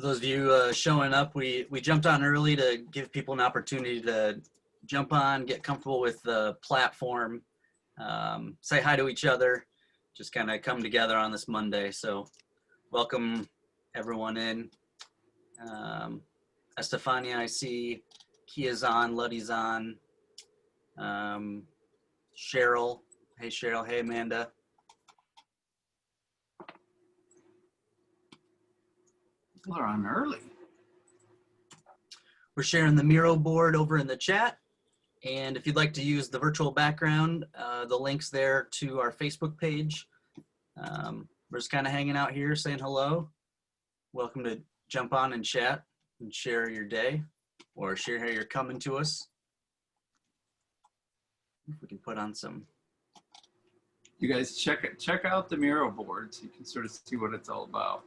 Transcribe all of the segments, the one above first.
those of you showing up, we jumped on early to give people an opportunity to jump on, get comfortable with the platform, say hi to each other, just kind of come together on this Monday. So welcome everyone in. Estefania, I see. Kia's on, Luddy's on. Cheryl. Hey, Cheryl. Hey, Amanda. People are on early. We're sharing the Miro board over in the chat. And if you'd like to use the virtual background, the link's there to our Facebook page. We're just kind of hanging out here saying hello. Welcome to jump on and chat and share your day or share how you're coming to us. If we can put on some. You guys check out the Miro board so you can sort of see what it's all about.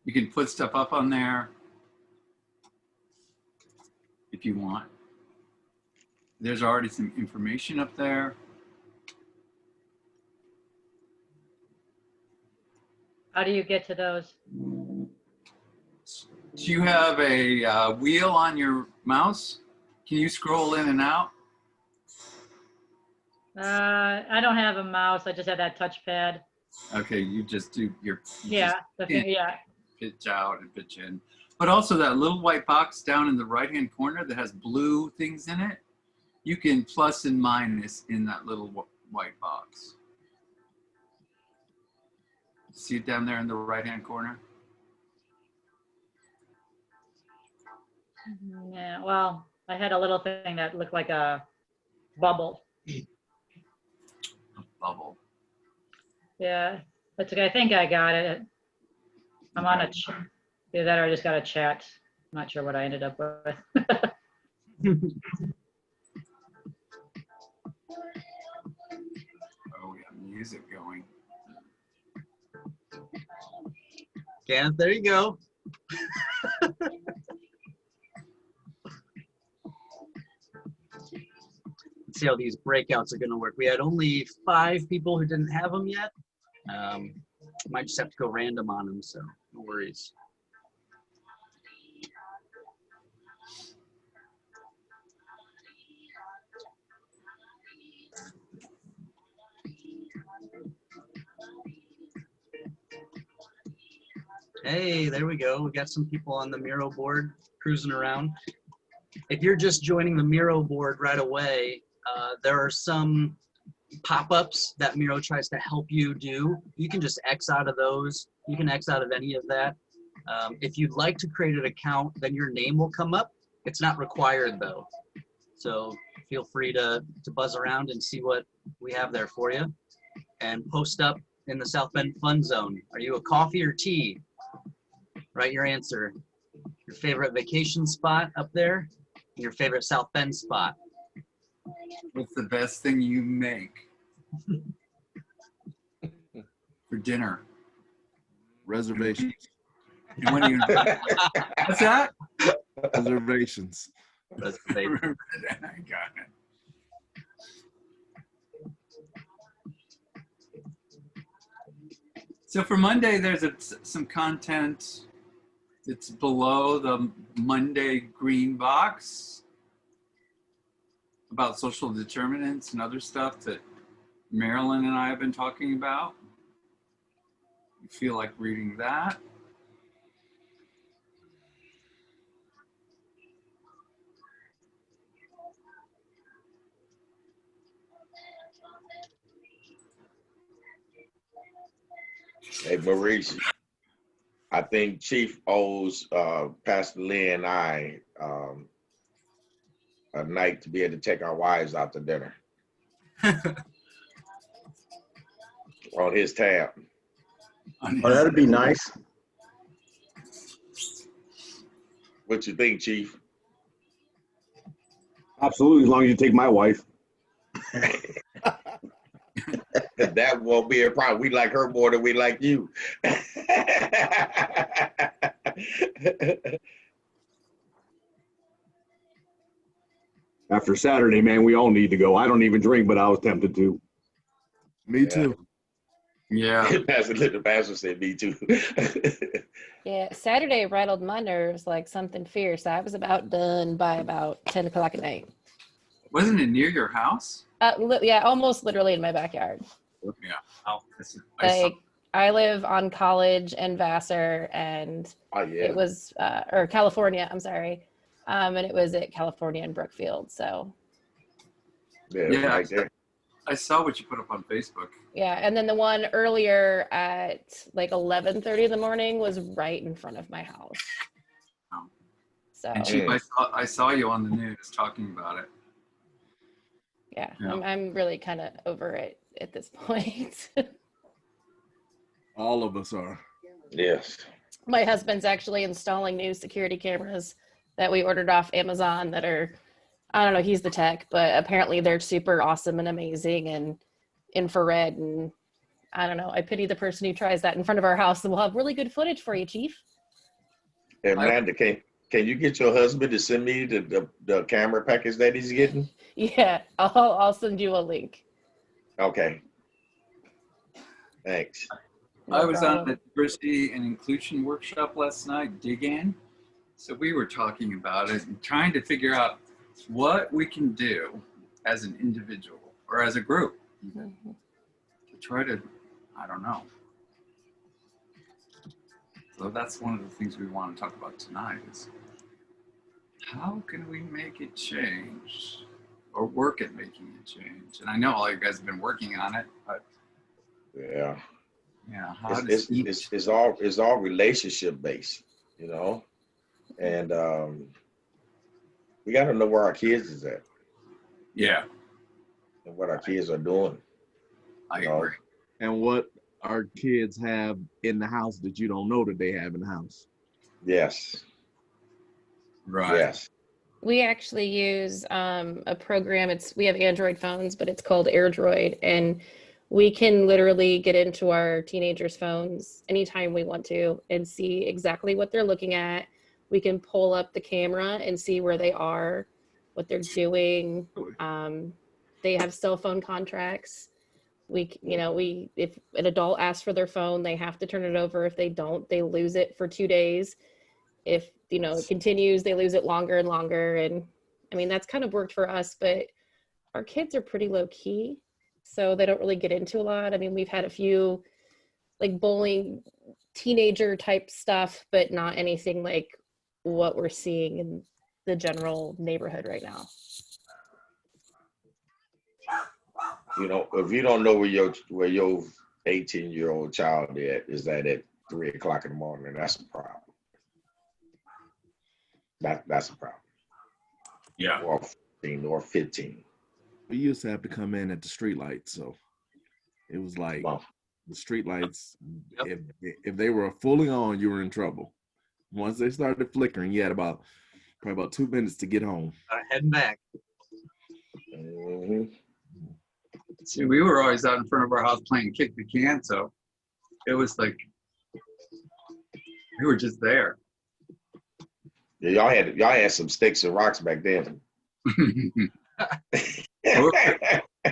You can put stuff up on there if you want. There's already some information up there. How do you get to those? Do you have a wheel on your mouse? Can you scroll in and out? I don't have a mouse. I just have that touchpad. Okay, you just do your Yeah, yeah. Pitch out and pitch in. But also that little white box down in the right-hand corner that has blue things in it, you can plus and minus in that little white box. See it down there in the right-hand corner? Yeah, well, I had a little thing that looked like a bubble. A bubble. Yeah, that's okay. I think I got it. I'm on a either that or I just got a chat. I'm not sure what I ended up with. Oh, we have music going. Yeah, there you go. Let's see how these breakouts are going to work. We had only 5 people who didn't have them yet. Might just have to go random on them, so no worries. Hey, there we go. We got some people on the Miro board cruising around. If you're just joining the Miro board right away, there are some pop-ups that Miro tries to help you do. You can just X out of those. You can X out of any of that. If you'd like to create an account, then your name will come up. It's not required though. So feel free to buzz around and see what we have there for you. And post up in the South Bend Fun Zone. Are you a coffee or tea? Write your answer. Your favorite vacation spot up there, and your favorite South Bend spot. What's the best thing you make for dinner? Reservations. And when you, what's that? Reservations. I got it. So for Monday, there's some content that's below the Monday green box about social determinants and other stuff that Marilyn and I have been talking about. You feel like reading that? Hey, Maurice, I think Chief owes Pastor Lee and I a night to be able to take our wives out to dinner. On his tab. Oh, that'd be nice. What you think, Chief? Absolutely, as long as you take my wife. That won't be a problem. We like her more than we like you. After Saturday, man, we all need to go. I don't even drink, but I was tempted to. Me too. Yeah. The pastor said me too. Yeah, Saturday rattled my nerves like something fierce. I was about done by about 10 o'clock at night. Wasn't it near your house? Yeah, almost literally in my backyard. Yeah. Oh, I saw. Like, I live on College and Vassar, and Oh yeah. it was, or California, I'm sorry. And it was at California and Brookfield. So, Yeah, it was Yeah. right there. I saw what you put up on Facebook. yeah. And then the one earlier at like 11:30 in the morning was right in front of my house. Oh. So, And Chief, I saw you on the news talking about it. yeah, Yeah. I'm really kind of over it at this point. All of us are. Yes. My husband's actually installing new security cameras that we ordered off Amazon that are, I don't know, he's the tech, but apparently they're super awesome and amazing and infrared. And I don't know, I pity the person who tries that in front of our house, and we'll have really good footage for you, Chief. Hey, Amanda, can you get your husband to send me the camera package that he's getting? Yeah, I'll send you a link. Okay. Thanks. No I was on problem. the diversity and inclusion workshop last night, DIGAN. So we were talking about it and trying to figure out what we can do as an individual or as a group Mhm. to try to, I don't know. So that's one of the things we want to talk about tonight is how can we make it change or work at making it change? And I know all you guys have been working on it, but Yeah. yeah, how does It's all relationship based, you know, and we got to know where our kids is at yeah, and what our kids are doing. I You know? agree. And what our kids have in the house that you don't know that they have in the house. Yes. Right. Yes. We actually use a program. We have Android phones, but it's called AirDroid, and we can literally get into our teenagers' phones anytime we want to and see exactly what they're looking at. We can pull up the camera and see where they are, what they're doing. They have cell phone contracts. If an adult asks for their phone, they have to turn it over. If they don't, they lose it for 2 days. If it continues, they lose it longer and longer. And I mean, that's kind of worked for us, but our kids are pretty low key, so they don't really get into a lot. I mean, we've had a few like bullying teenager type stuff, but not anything like what we're seeing in the general neighborhood right now. You know, if you don't know where your 18-year-old child is at 3 o'clock in the morning, that's a problem. That's a problem. Yeah. Or 14 or 15. We used to have to come in at the street lights, so it was like Well, the street lights. Yep. If they were fully on, you were in trouble. Once they started flickering, you had probably about 2 minutes to get home. Heading back. mhm. See, we were always out in front of our house playing kick the can, so it was like we were just there. Yeah, y'all had some sticks and rocks back then.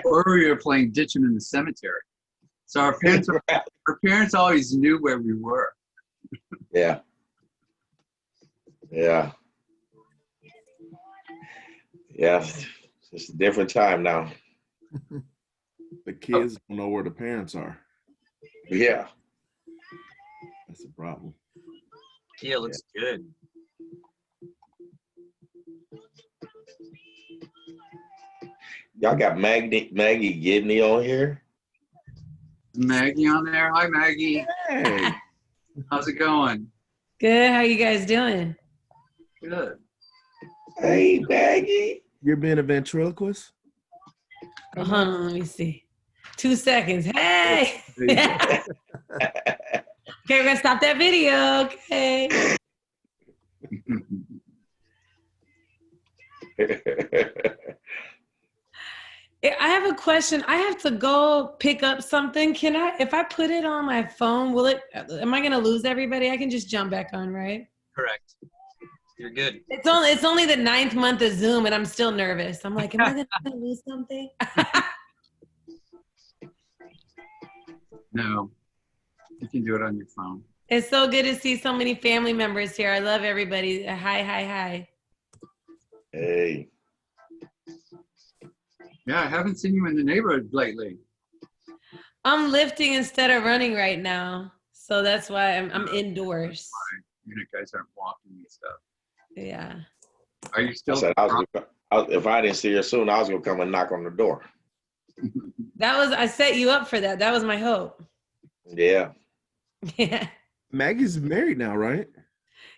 Or we were playing ditching in the cemetery. So our parents always knew where we were. Yeah. Yeah. Yeah. It's a different time now. The kids don't know where the parents are. Yeah. That's a problem. Kia looks good. Y'all got Maggie Gibney on here. Maggie on there. Hi, Maggie. Hey, How's it going? Good. How you guys doing? Good. Hey, Maggie. you're being a ventriloquist? Hold on, let me see. 2 seconds. Hey. There you go. Okay, we're gonna stop that video. Okay. I have a question. I have to go pick up something. If I put it on my phone, am I gonna lose everybody? I can just jump back on, right? Correct. You're good. It's only the 9th month of Zoom and I'm still nervous. I'm like, am I gonna lose something? No, you can do it on your phone. It's so good to see so many family members here. I love everybody. Hi, hi, hi. Hey, Yeah, I haven't seen you in the neighborhood lately. I'm lifting instead of running right now. So that's why I'm indoors. You guys aren't walking and stuff. Yeah. Are you I still? said if I didn't see her soon, I was gonna come and knock on the door. I set you up for that. That was my hope. Yeah. Yeah. Maggie's married now, right?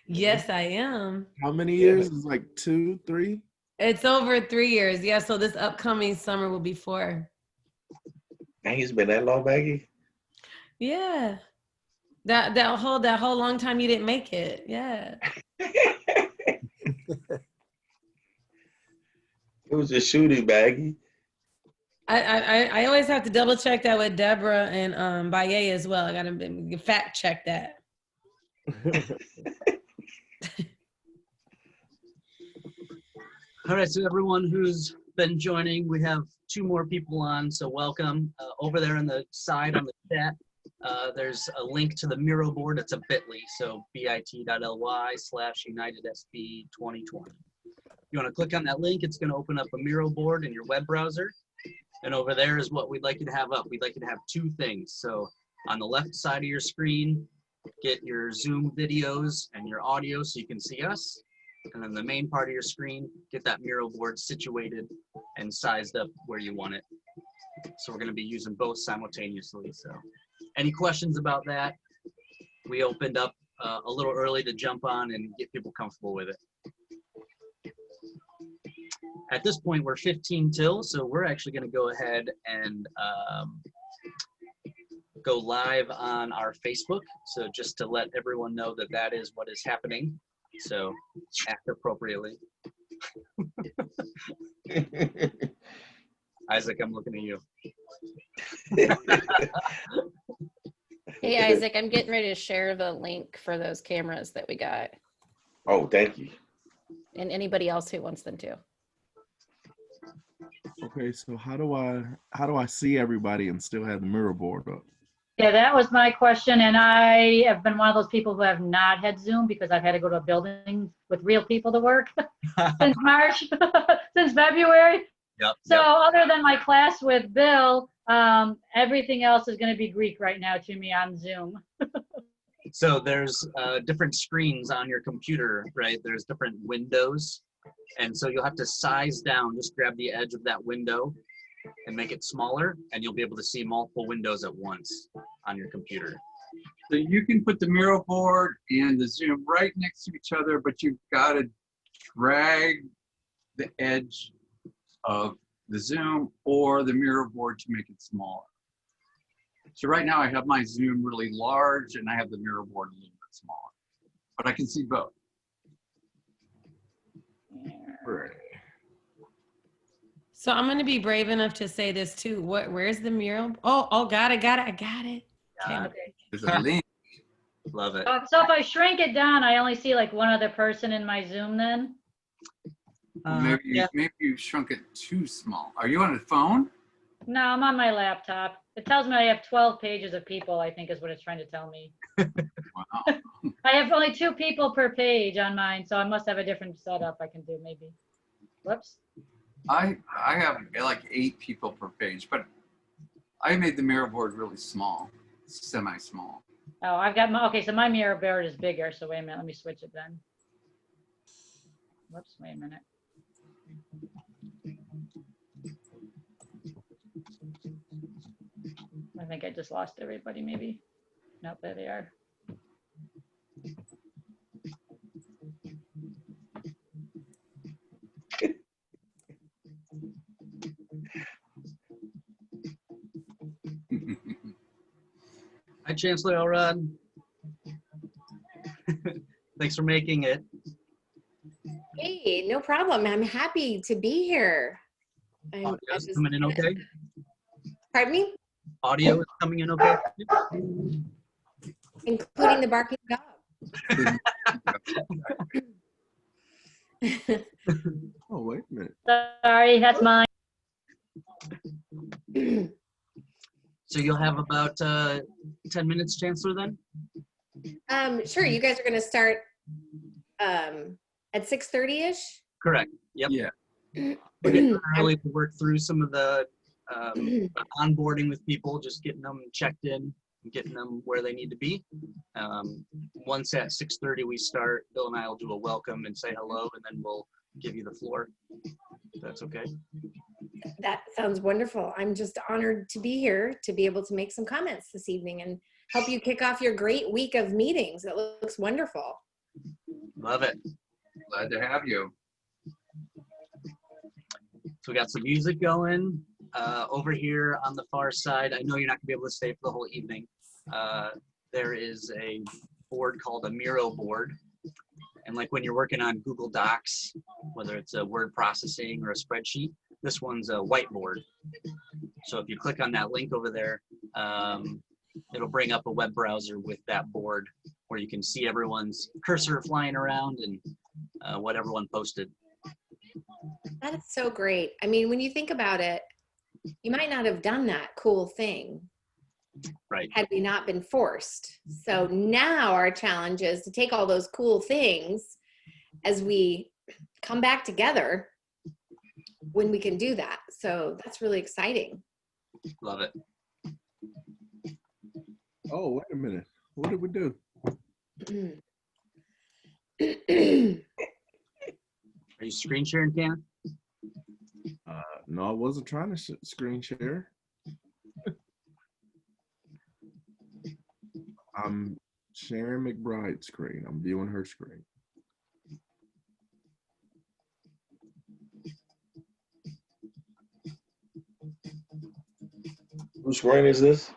Yes, I am. How many Yeah. years? It's like 2, 3? It's over 3 years. Yeah, so this upcoming summer will be 4. Dang, it's been that long, Maggie. Yeah. That whole long time you didn't make it. Yeah. It was a shooting, Maggie. I always have to double check that with Deborah and Baye as well. I gotta fact check that. All right, so everyone who's been joining, we have 2 more people on, so welcome. Over there on the side on the chat, there's a link to the Miro board. It's a bit.ly, so bit.ly/UnitedSB2020. You want to click on that link, it's going to open up a Miro board in your web browser. And over there is what we'd like you to have up. We'd like you to have 2 things. So on the left side of your screen, get your Zoom videos and your audio so you can see us. And then the main part of your screen, get that Miro board situated and sized up where you want it. So we're going to be using both simultaneously. So any questions about that? We opened up a little early to jump on and get people comfortable with it. At this point, we're 15 till, so we're actually going to go ahead and go live on our Facebook. So just to let everyone know that that is what is happening. So act appropriately. Isaac, I'm looking at you. Hey, Isaac, I'm getting ready to share the link for those cameras that we got. Oh, thank you. And anybody else who wants them to. Okay, so how do I see everybody and still have the mirror board up? Yeah, that was my question, and I have been one of those people who have not had Zoom because I've had to go to a building with real people to work since March, since February. Yep. So other than my class with Bill, everything else is going to be Greek right now to me on Zoom. So there's different screens on your computer, right? There's different windows. And so you'll have to size down, just grab the edge of that window and make it smaller, and you'll be able to see multiple windows at once on your computer. So you can put the Miro board and the Zoom right next to each other, but you've got to drag the edge of the Zoom or the Miro board to make it smaller. So right now I have my Zoom really large and I have the Miro board a little bit smaller, but I can see both. Right. So I'm gonna be brave enough to say this too. Where's the mural? Oh, got it. Okay. There's a link. Love it. So if I shrink it down, I only see like one other person in my Zoom then? Maybe you shrunk it too small. Are you on a phone? No, I'm on my laptop. It tells me I have 12 pages of people, I think is what it's trying to tell me. Wow. I have only 2 people per page on mine, so I must have a different setup I can do maybe. Whoops. I have like 8 people per page, but I made the Miro board really small, semi-small. Oh, I've got my, okay, so my mirror board is bigger, so wait a minute, let me switch it then. Whoops, wait a minute. I think I just lost everybody maybe. Nope, there they are. Hi, Chancellor Elrod. Thanks for making it. Hey, no problem. I'm happy to be here. Audio's coming in okay? Pardon me? Audio is coming in okay? Including the barking dog. Oh, wait a minute. Sorry, that's mine. So you'll have about 10 minutes, Chancellor, then? Sure. You guys are going to start at 6:30-ish? Correct. Yep. Yeah. We're getting early to work through some of the onboarding with people, just getting them checked in, getting them where they need to be. Once at 6:30 we start, Bill and I will do a welcome and say hello, and then we'll give you the floor. If that's okay. That sounds wonderful. I'm just honored to be here to be able to make some comments this evening and help you kick off your great week of meetings. It looks wonderful. Love it. Glad to have you. So we got some music going over here on the far side. I know you're not gonna be able to stay for the whole evening. There is a board called a Miro board. And like when you're working on Google Docs, whether it's a word processing or a spreadsheet, this one's a whiteboard. So if you click on that link over there, it'll bring up a web browser with that board where you can see everyone's cursor flying around and what everyone posted. That is so great. I mean, when you think about it, you might not have done that cool thing Right. had we not been forced. So now our challenge is to take all those cool things as we come back together when we can do that. So that's really exciting. Love it. Oh, wait a minute. What did we do? Are you screen sharing, Ken? No, I wasn't trying to screen share. I'm sharing McBride's screen. I'm viewing her screen. Whose screen is this?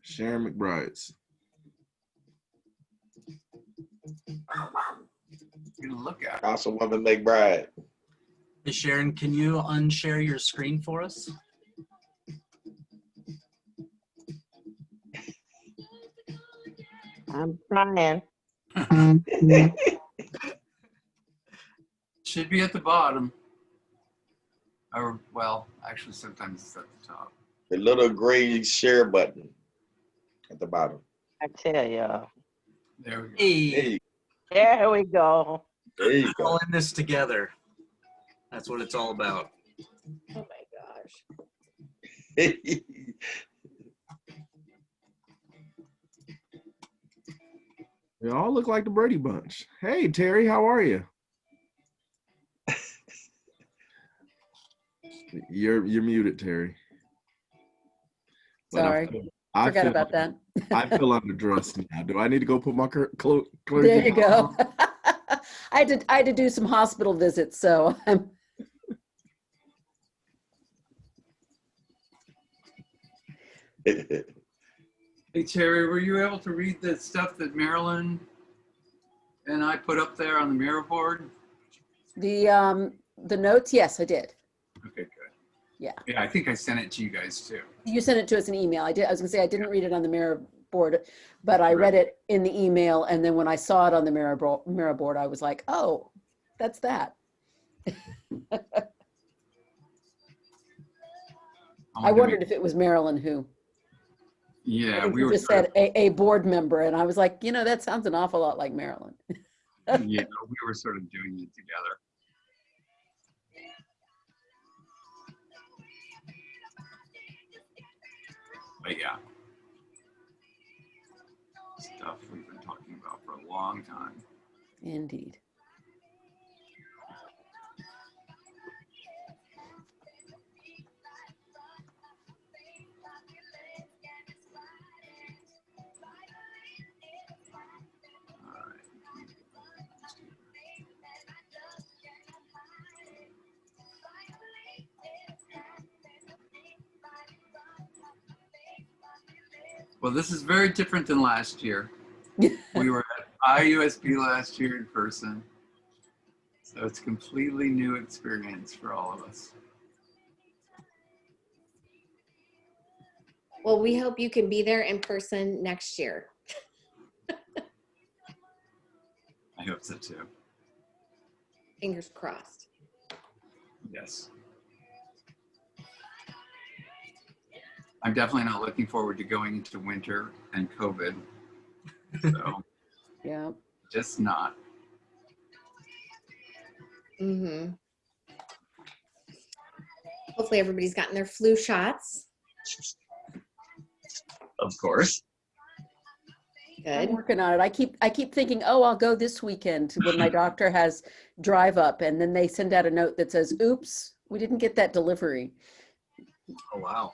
Sharon McBride's. You look at it. Councilwoman McBride. Hey, Sharon, can you unshare your screen for us? I'm trying. Should be at the bottom. Or, well, actually, sometimes it's at the top. The little gray share button at the bottom. I tell y'all. There we go. Hey, There we go. There you all go. in this together. That's what it's all about. Oh my gosh. They all look like the Brady Bunch. Hey, Terry, how are you? You're muted, Terry. But Sorry, I forgot feel, about that. I feel underdressed now. Do I need to go put my clothes? There you go. I had to do some hospital visits, so I'm. Hey, Terry, were you able to read the stuff that Marilyn and I put up there on the Miro board? The notes, yes, I did. Okay, good. Yeah. Yeah, I think I sent it to you guys too. You sent it to us in email. I did. I was gonna say I didn't read it on the Mirror board, but I read it in the email, and then when I saw it on the Mirror board, I was like, oh, that's that. I wondered if it was Marilyn who. Yeah, we just said a board member, and I was like, you know, that sounds an awful lot like Marilyn. Yeah, we were sort of doing it together. But yeah, stuff we've been talking about for a long time. Indeed. Well, this is very different than last year. We were at IUSB last year in person. So it's a completely new experience for all of us. Well, we hope you can be there in person next year. I hope so too. Fingers crossed. Yes. I'm definitely not looking forward to going into winter and COVID. So Yeah. just not. Mm-hmm. Hopefully everybody's gotten their flu shots. Of course. I'm Good. working on it. I keep thinking, oh, I'll go this weekend when my doctor has drive up, and then they send out a note that says, oops, we didn't get that delivery. Oh, wow.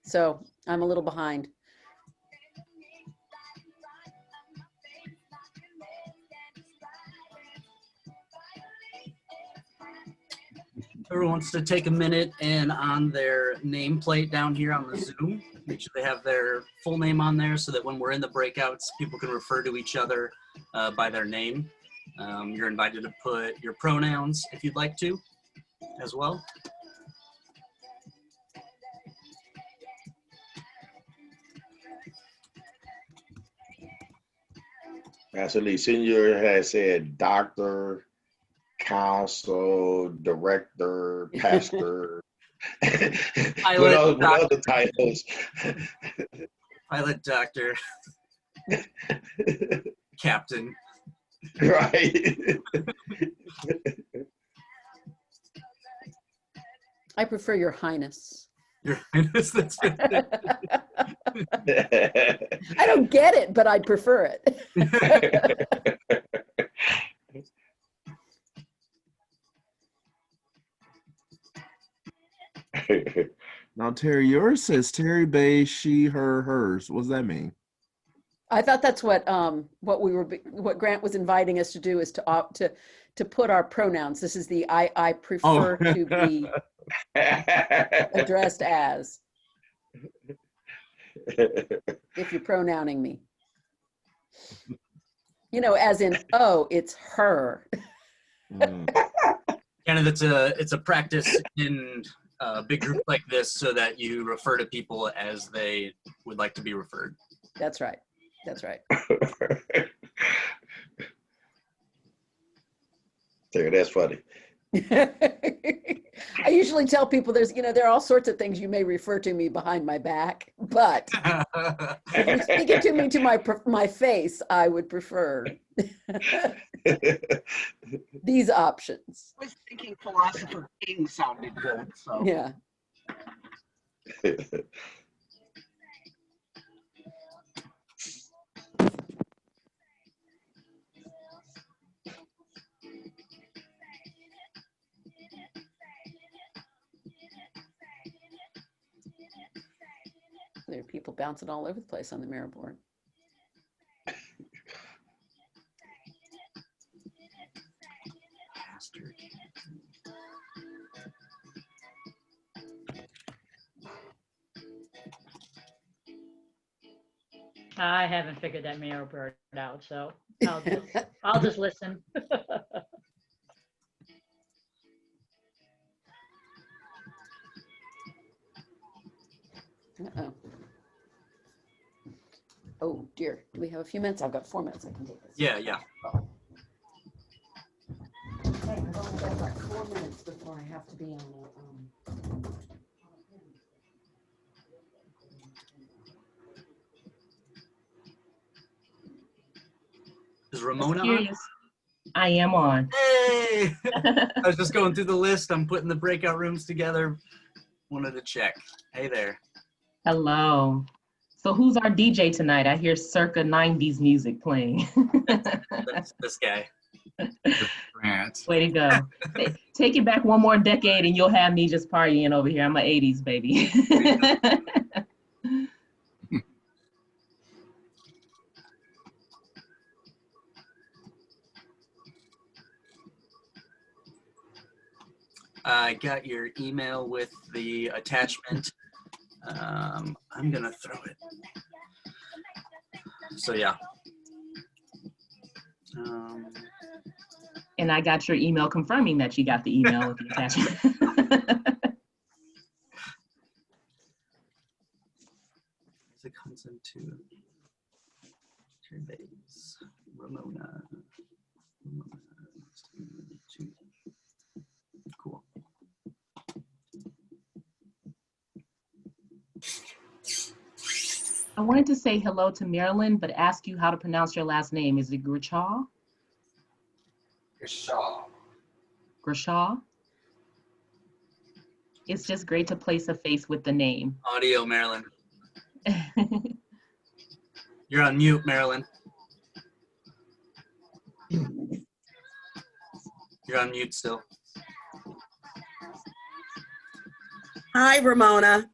So I'm a little behind. Everyone wants to take a minute and on their nameplate down here on the Zoom, make sure they have their full name on there so that when we're in the breakouts, people can refer to each other by their name. You're invited to put your pronouns if you'd like to as well. Master Lee Senior has said doctor, counsel, director, pastor. What other titles? Pilot, doctor, captain. Right. I prefer your highness. Your Highness, that's good. I don't get it, but I prefer it. Now, Terry, yours says Terry Bay, she, her, hers. What does that mean? I thought that's what Grant was inviting us to do, is to put our pronouns. This is the I prefer to be addressed as, if you're pronouncing me. You know, as in, oh, it's her. Kind of, it's a practice in a big group like this so that you refer to people as they would like to be referred. That's right. That's right. That's funny. I usually tell people there are all sorts of things you may refer to me behind my back, but if you're speaking to me to my face, I would prefer these options. I was thinking Philosopher King sounded good. So. Yeah. There are people bouncing all over the place on the mirror board. I haven't figured that mirror bird out, so I'll just listen. Uh-oh. Oh dear, do we have a few minutes? I've got 4 minutes. I can take this. Yeah. Okay, I've only got about 4 minutes before I have to be on a, Is Ramona on? I am on. Hey! I was just going through the list. I'm putting the breakout rooms together. Wanted to check. Hey there. Hello. So who's our DJ tonight? I hear circa 90s music playing. That's this guy. Grant. Way to go. Take it back one more decade and you'll have me just partying over here. I'm an 80s baby. I got your email with the attachment. I'm gonna throw it. So yeah. And I got your email confirming that you got the email with the attachment. Is it consent to surveys? Ramona. Cool. wanted to say hello to Marilyn, but ask you how to pronounce your last name. Is it Grishaw? Shaw. Grishaw? It's just great to place a face with the name. Audio, Marilyn. You're on mute, Marilyn. You're on mute still. Hi, Ramona.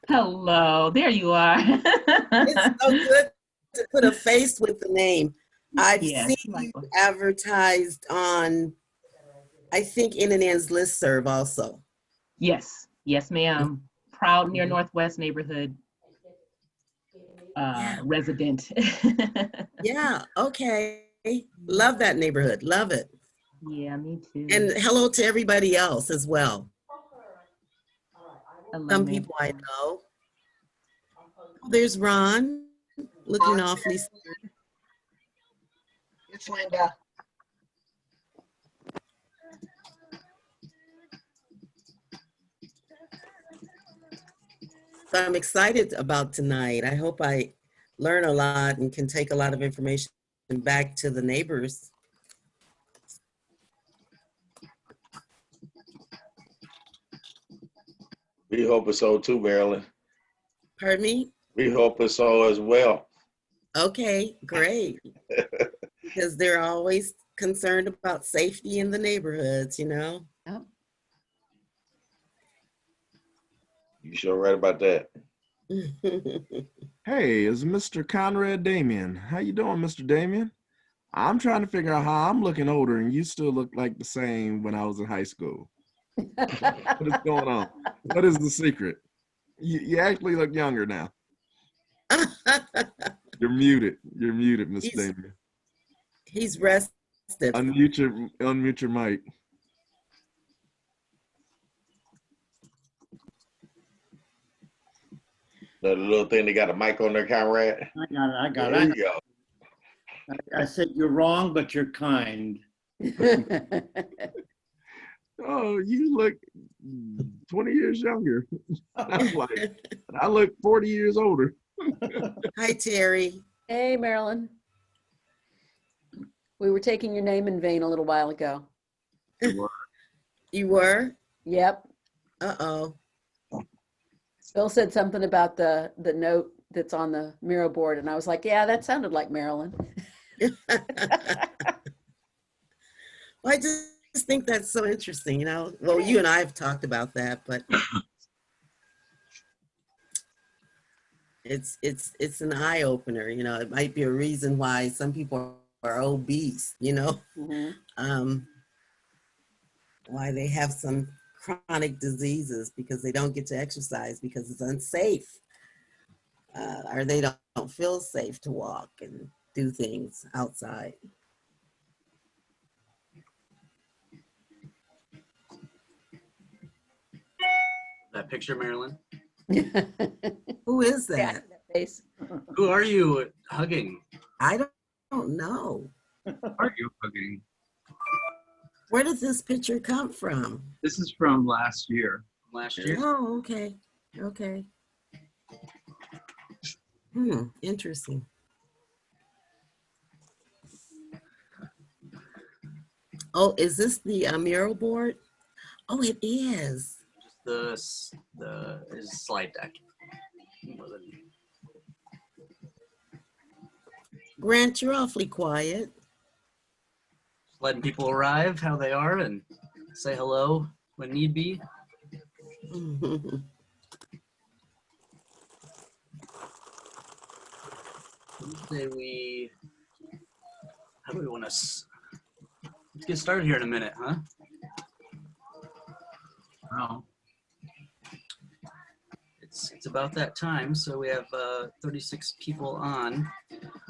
Hello, there you are. It's so good to put a face with the name. I've Yes, seen you advertised on, I think, NNN's listserv also. Yes, yes, ma'am. Proud near Northwest neighborhood resident. Yeah, okay. Love that neighborhood. Love it. Yeah, me too. And hello to everybody else as well. Hello, Some ma'am. people I know. Oh, there's Ron, looking awfully scared. It's Linda. So I'm excited about tonight. I hope I learn a lot and can take a lot of information back to the neighbors. We hope it's so too, Marilyn. Pardon me? We hope it's so as well. Okay, great. Because they're always concerned about safety in the neighborhoods, you know? Yep. You sure right about that. Hey, it's Mr. Conrad Damien. How you doing, Mr. Damien? I'm trying to figure out how I'm looking older and you still look like the same when I was in high school. What is going on? What is the secret? You actually look younger now. You're muted. You're muted, Mr. Damien. He's rested. Unmute your mic. The little thing they got a mic on their Conrad. I got There it. you go. I said you're wrong, but you're kind. Oh, you look 20 years younger. I'm like, I look 40 years older. Hi, Terry. Hey, Marilyn. We were taking your name in vain a little while ago. You were? Yep. Uh-oh. Bill said something about the note that's on the Miro board, and I was like, yeah, that sounded like Marilyn. Well, I just think that's so interesting, you know? Well, you and I have talked about that, but it's an eye-opener, you know? It might be a reason why some people are obese, you know? Mm-hmm. Why they have some chronic diseases because they don't get to exercise because it's unsafe, or they don't feel safe to walk and do things outside. That picture, Marilyn? Who is that? Face. Who are you hugging? I don't know. Are you hugging? Where did this picture come from? This is from last year. Last year. Oh, okay. Okay. Interesting. Oh, is this the mural board? Oh, it is. The is slide deck. Grant, you're awfully quiet. Just letting people arrive how they are and say hello when need be. Say how do we want to, let's get started here in a minute, huh? Well, it's about that time, so we have 36 people on.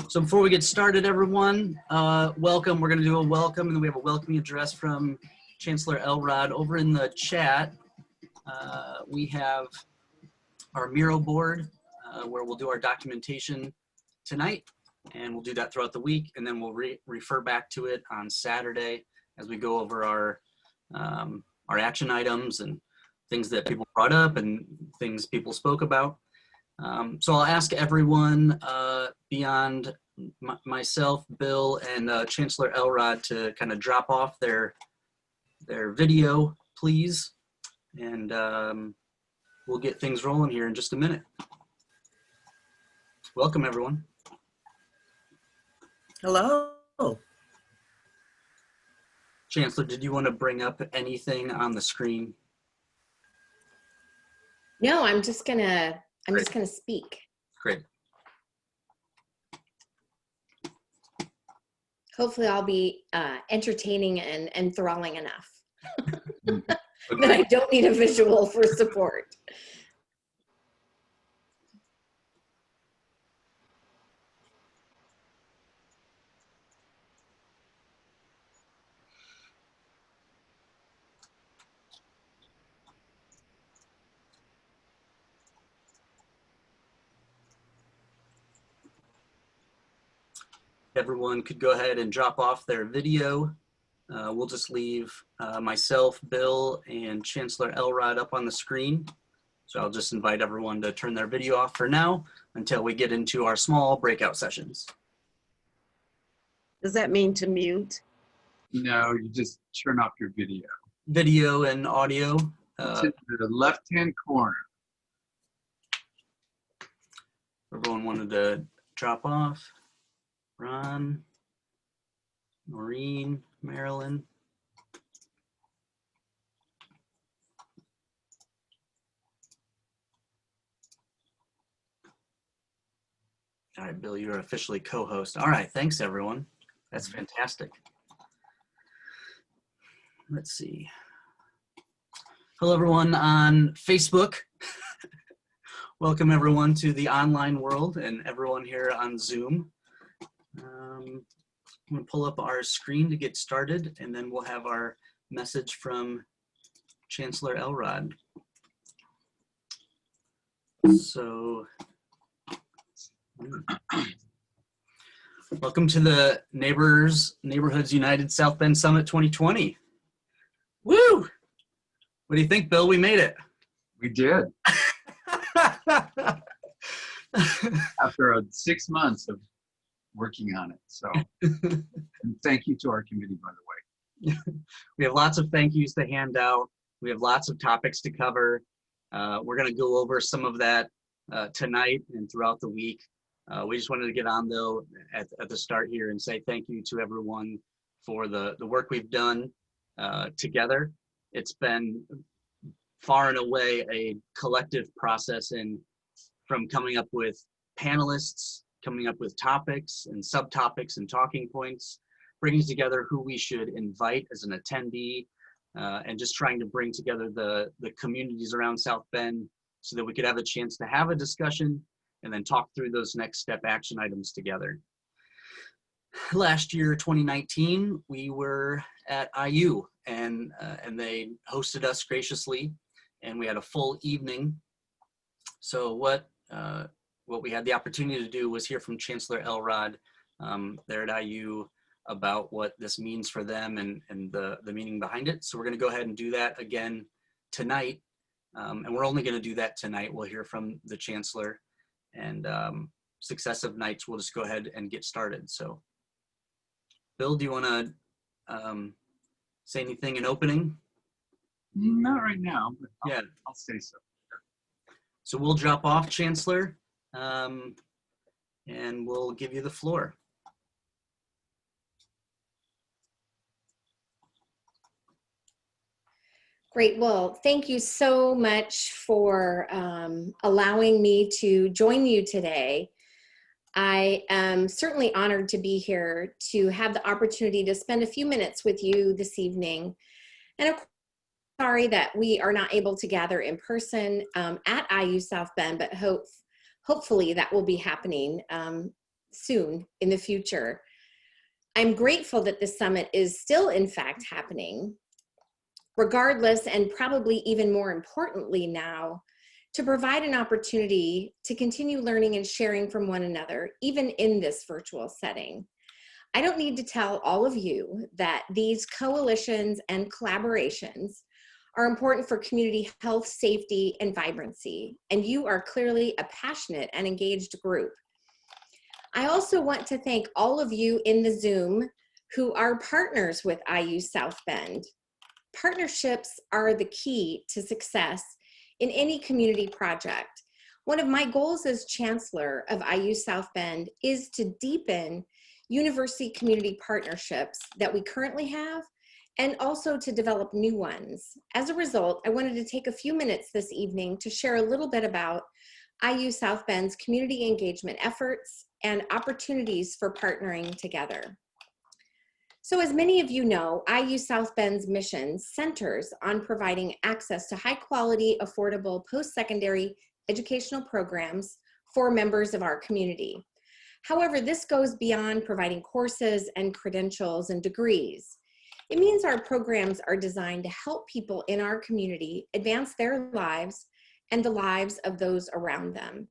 So before we get started, everyone, welcome. We're going to do a welcome, and then we have a welcoming address from Chancellor Elrod. Over in the chat, we have our Miro board, where we'll do our documentation tonight, and we'll do that throughout the week, and then we'll refer back to it on Saturday as we go over our action items and things that people brought up and things people spoke about. So I'll ask everyone beyond myself, Bill, and Chancellor Elrod to kind of drop off their video, please. And we'll get things rolling here in just a minute. Welcome, everyone. Hello. Chancellor, did you want to bring up anything on the screen? No, I'm just gonna speak. Great. Hopefully I'll be entertaining and enthralling enough that I don't need a visual for support. Everyone could go ahead and drop off their video. We'll just leave myself, Bill, and Chancellor Elrod up on the screen. So I'll just invite everyone to turn their video off for now until we get into our small breakout sessions. Does that mean to mute? No, you just turn off your video. Video and audio. It's in the left-hand corner. Everyone wanted to drop off. Ron, Maureen, Marilyn. All right, Bill, you're officially co-host. All right, thanks everyone. That's fantastic. Let's see. Hello everyone on Facebook. Welcome everyone to the online world and everyone here on Zoom. I'm going to pull up our screen to get started, and then we'll have our message from Chancellor Elrod. So, welcome to the Neighborhoods United South Bend Summit 2020. Woo! What do you think, Bill? We made it. We did. After 6 months of working on it. So and thank you to our committee, by the way. We have lots of thank yous to hand out. We have lots of topics to cover. We're going to go over some of that tonight and throughout the week. We just wanted to get on though at the start here and say thank you to everyone for the work we've done together. It's been far and away a collective process, and from coming up with panelists, coming up with topics and subtopics and talking points, bringing together who we should invite as an attendee, and just trying to bring together the communities around South Bend so that we could have a chance to have a discussion and then talk through those next step action items together. Last year, 2019, we were at IU and they hosted us graciously, and we had a full evening. So what we had the opportunity to do was hear from Chancellor Elrod there at IU about what this means for them and the meaning behind it. So we're going to go ahead and do that again tonight. And we're only going to do that tonight. We'll hear from the Chancellor, and successive nights we'll just go ahead and get started. So Bill, do you want to say anything in opening? Not right now, but yeah, I'll say so. So we'll drop off, Chancellor, and we'll give you the floor. Great. Well, thank you so much for allowing me to join you today. I am certainly honored to be here to have the opportunity to spend a few minutes with you this evening. And of course, sorry that we are not able to gather in person at IU South Bend, but hopefully that will be happening soon in the future. I'm grateful that the summit is still in fact happening, regardless, and probably even more importantly now, to provide an opportunity to continue learning and sharing from one another, even in this virtual setting. I don't need to tell all of you that these coalitions and collaborations are important for community health, safety, and vibrancy. And you are clearly a passionate and engaged group. I also want to thank all of you in the Zoom who are partners with IU South Bend. Partnerships are the key to success in any community project. One of my goals as Chancellor of IU South Bend is to deepen university community partnerships that we currently have, and also to develop new ones. As a result, I wanted to take a few minutes this evening to share a little bit about IU South Bend's community engagement efforts and opportunities for partnering together. So as many of you know, IU South Bend's mission centers on providing access to high quality, affordable post-secondary educational programs for members of our community. However, this goes beyond providing courses and credentials and degrees. It means our programs are designed to help people in our community advance their lives and the lives of those around them.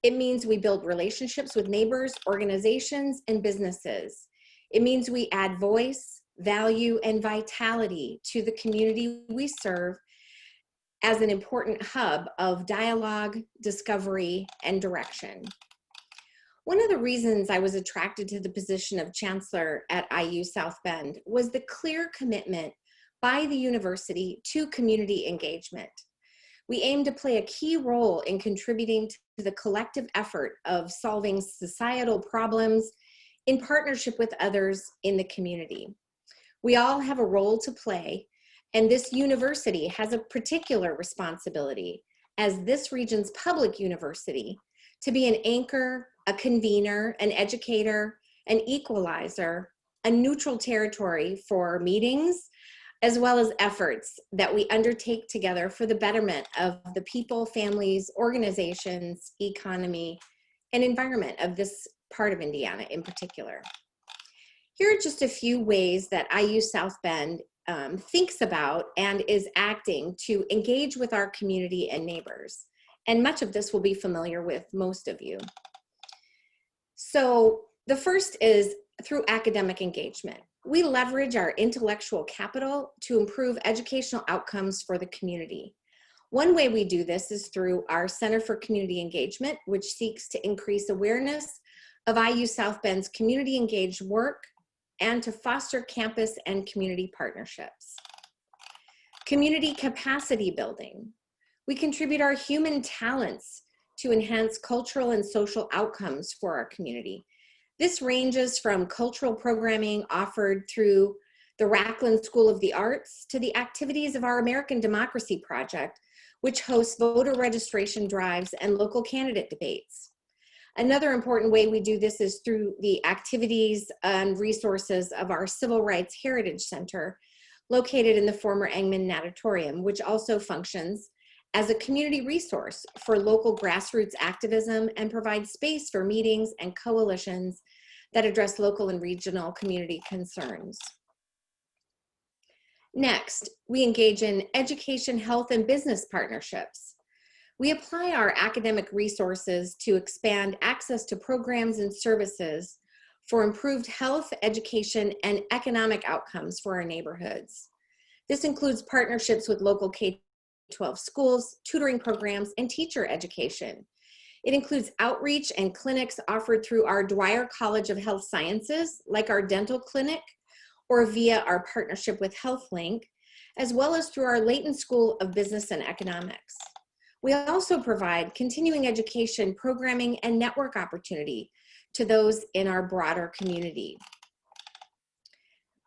It means we build relationships with neighbors, organizations, and businesses. It means we add voice, value, and vitality to the community we serve as an important hub of dialogue, discovery, and direction. One of the reasons I was attracted to the position of Chancellor at IU South Bend was the clear commitment by the university to community engagement. We aim to play a key role in contributing to the collective effort of solving societal problems in partnership with others in the community. We all have a role to play, and this university has a particular responsibility as this region's public university to be an anchor, a convener, an educator, an equalizer, a neutral territory for meetings, as well as efforts that we undertake together for the betterment of the people, families, organizations, economy, and environment of this part of Indiana in particular. Here are just a few ways that IU South Bend thinks about and is acting to engage with our community and neighbors. And much of this will be familiar with most of you. So the first is through academic engagement. We leverage our intellectual capital to improve educational outcomes for the community. One way we do this is through our Center for Community Engagement, which seeks to increase awareness of IU South Bend's community engaged work and to foster campus and community partnerships. Community capacity building. We contribute our human talents to enhance cultural and social outcomes for our community. This ranges from cultural programming offered through the Racklin School of the Arts to the activities of our American Democracy Project, which hosts voter registration drives and local candidate debates. Another important way we do this is through the activities and resources of our Civil Rights Heritage Center, located in the former Engman Natatorium, which also functions as a community resource for local grassroots activism and provides space for meetings and coalitions that address local and regional community concerns. Next, we engage in education, health, and business partnerships. We apply our academic resources to expand access to programs and services for improved health, education, and economic outcomes for our neighborhoods. This includes partnerships with local K-12 schools, tutoring programs, and teacher education. It includes outreach and clinics offered through our Dwyer College of Health Sciences, like our dental clinic, or via our partnership with HealthLink, as well as through our Layton School of Business and Economics. We also provide continuing education, programming, and network opportunity to those in our broader community.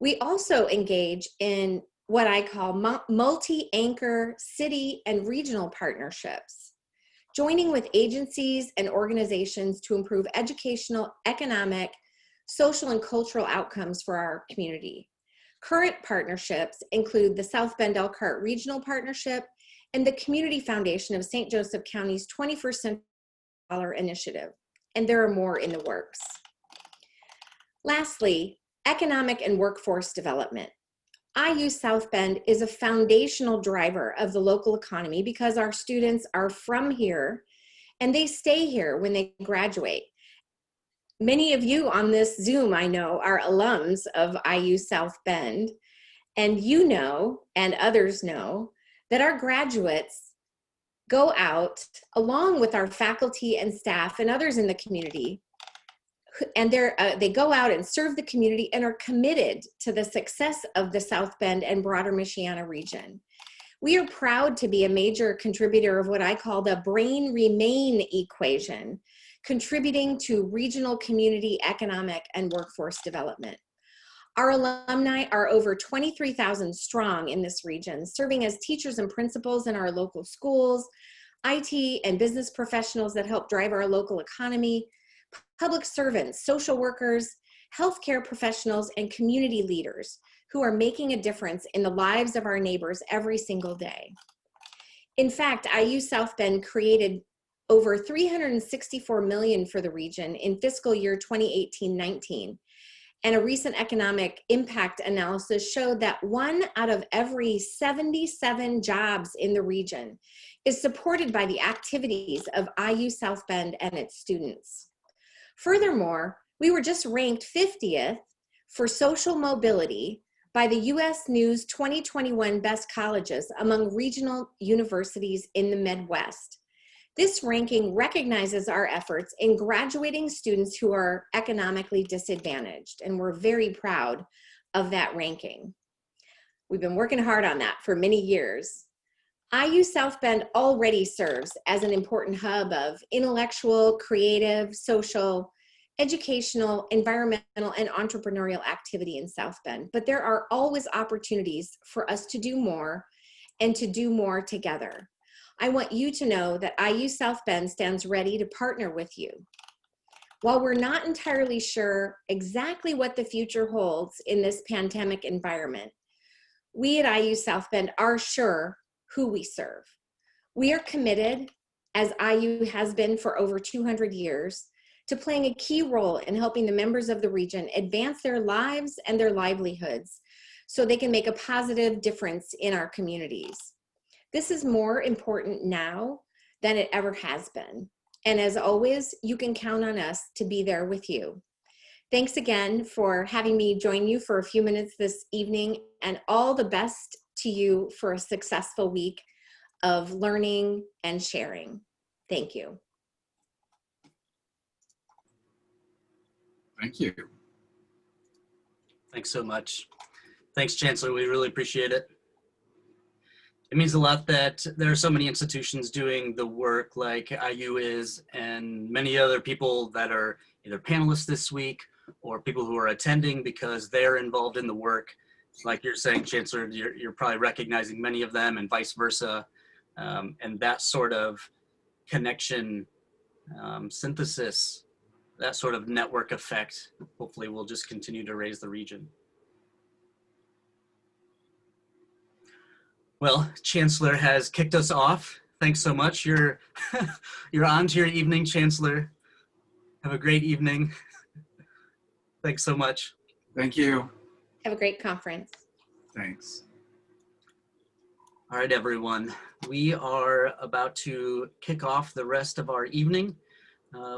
We also engage in what I call multi-anchor city and regional partnerships, joining with agencies and organizations to improve educational, economic, social, and cultural outcomes for our community. Current partnerships include the South Bend Elkhart Regional Partnership and the Community Foundation of St. Joseph County's 21st Century Initiative, and there are more in the works. Lastly, economic and workforce development. IU South Bend is a foundational driver of the local economy because our students are from here and they stay here when they graduate. Many of you on this Zoom, I know, are alums of IU South Bend, and you know, and others know, that our graduates go out along with our faculty and staff and others in the community, and they go out and serve the community and are committed to the success of the South Bend and broader Michiana region. We are proud to be a major contributor of what I call the brain remain equation, contributing to regional community economic and workforce development. Our alumni are over 23,000 strong in this region, serving as teachers and principals in our local schools, IT and business professionals that help drive our local economy, public servants, social workers, healthcare professionals, and community leaders who are making a difference in the lives of our neighbors every single day. In fact, IU South Bend created over $364 million for the region in fiscal year 2018-19. And a recent economic impact analysis showed that 1 out of every 77 jobs in the region is supported by the activities of IU South Bend and its students. Furthermore, we were just ranked 50th for social mobility by the US News 2021 Best Colleges among regional universities in the Midwest. This ranking recognizes our efforts in graduating students who are economically disadvantaged, and we're very proud of that ranking. We've been working hard on that for many years. IU South Bend already serves as an important hub of intellectual, creative, social, educational, environmental, and entrepreneurial activity in South Bend, but there are always opportunities for us to do more and to do more together. I want you to know that IU South Bend stands ready to partner with you. While we're not entirely sure exactly what the future holds in this pandemic environment, we at IU South Bend are sure who we serve. We are committed, as IU has been for over 200 years, to playing a key role in helping the members of the region advance their lives and their livelihoods so they can make a positive difference in our communities. This is more important now than it ever has been. And as always, you can count on us to be there with you. Thanks again for having me join you for a few minutes this evening, and all the best to you for a successful week of learning and sharing. Thank you. Thank you. Thanks so much. Thanks, Chancellor. We really appreciate it. It means a lot that there are so many institutions doing the work like IU is, and many other people that are either panelists this week or people who are attending because they're involved in the work. Like you're saying, Chancellor, you're probably recognizing many of them and vice versa. And that sort of connection, synthesis, that sort of network effect, hopefully will just continue to raise the region. Well, Chancellor has kicked us off. Thanks so much. You're on to your evening, Chancellor. Have a great evening. Thanks so much. Thank you. Have a great conference. Thanks. All right, everyone. We are about to kick off the rest of our evening.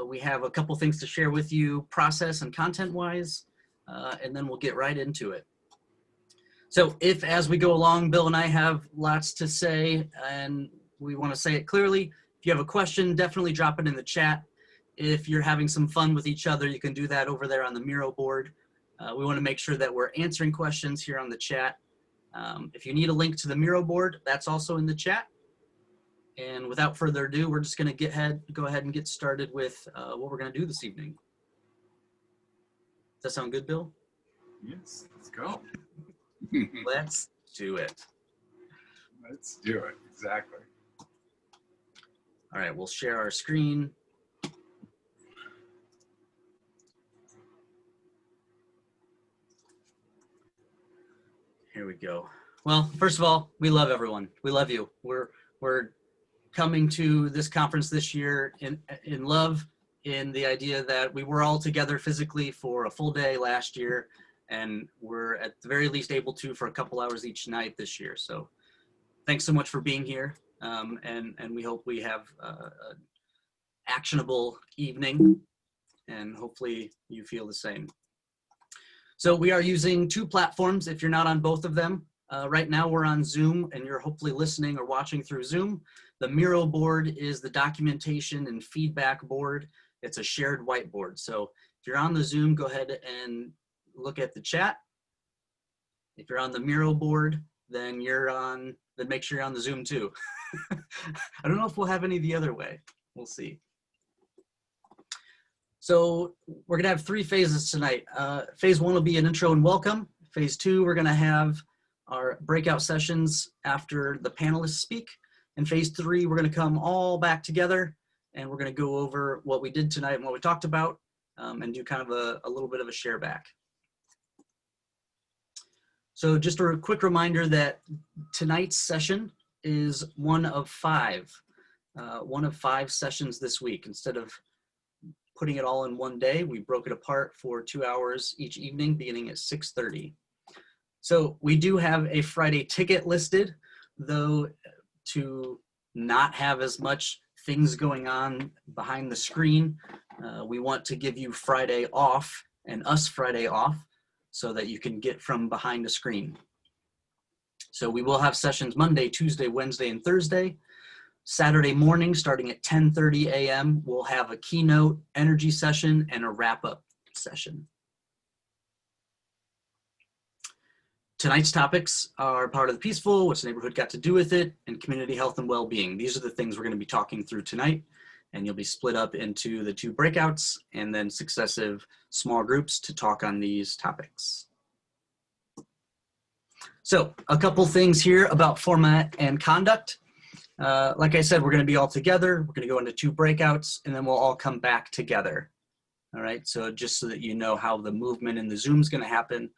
We have a couple things to share with you, process and content-wise, and then we'll get right into it. So if, as we go along, Bill and I have lots to say and we want to say it clearly, if you have a question, definitely drop it in the chat. If you're having some fun with each other, you can do that over there on the Miro board. We want to make sure that we're answering questions here on the chat. If you need a link to the Miro board, that's also in the chat. And without further ado, we're just going to go ahead and get started with what we're going to do this evening. Does that sound good, Bill? Yes, let's go. Let's do it. Let's do it, exactly. All right, we'll share our screen. Here we go. Well, first of all, we love everyone. We love you. We're coming to this conference this year in love, in the idea that we were all together physically for a full day last year, and we're at the very least able to for a couple hours each night this year. So thanks so much for being here, and we hope we have an actionable evening, and hopefully you feel the same. So we are using two platforms. If you're not on both of them, Right now we're on Zoom and you're hopefully listening or watching through Zoom. The Miro board is the documentation and feedback board. It's a shared whiteboard. So if you're on the Zoom, go ahead and look at the chat. If you're on the Miro board, then make sure you're on the Zoom too. I don't know if we'll have any the other way. We'll see. So we're gonna have 3 phases tonight. Phase 1 will be an intro and welcome. Phase 2, we're gonna have our breakout sessions after the panelists speak. And phase 3, we're gonna come all back together and we're gonna go over what we did tonight and what we talked about and do kind of a little bit of a share back. So just a quick reminder that tonight's session is one of 5 sessions this week. Instead of putting it all in one day, we broke it apart for 2 hours each evening, beginning at 6:30. So we do have a Friday ticket listed, though to not have as much things going on behind the screen, we want to give you Friday off and us Friday off so that you can get from behind the screen. So we will have sessions Monday, Tuesday, Wednesday, and Thursday. Saturday morning, starting at 10:30 a.m., we'll have a keynote, energy session, and a wrap-up session. Tonight's topics are Power of the Peaceful, what's the neighborhood got to do with it, and community health and well-being. These are the things we're going to be talking through tonight, and you'll be split up into the 2 breakouts and then successive small groups to talk on these topics. So a couple things here about format and conduct. Like I said, we're going to be all together. We're going to go into 2 breakouts, and then we'll all come back together. All right, so just so that you know how the movement in the Zoom is going to happen.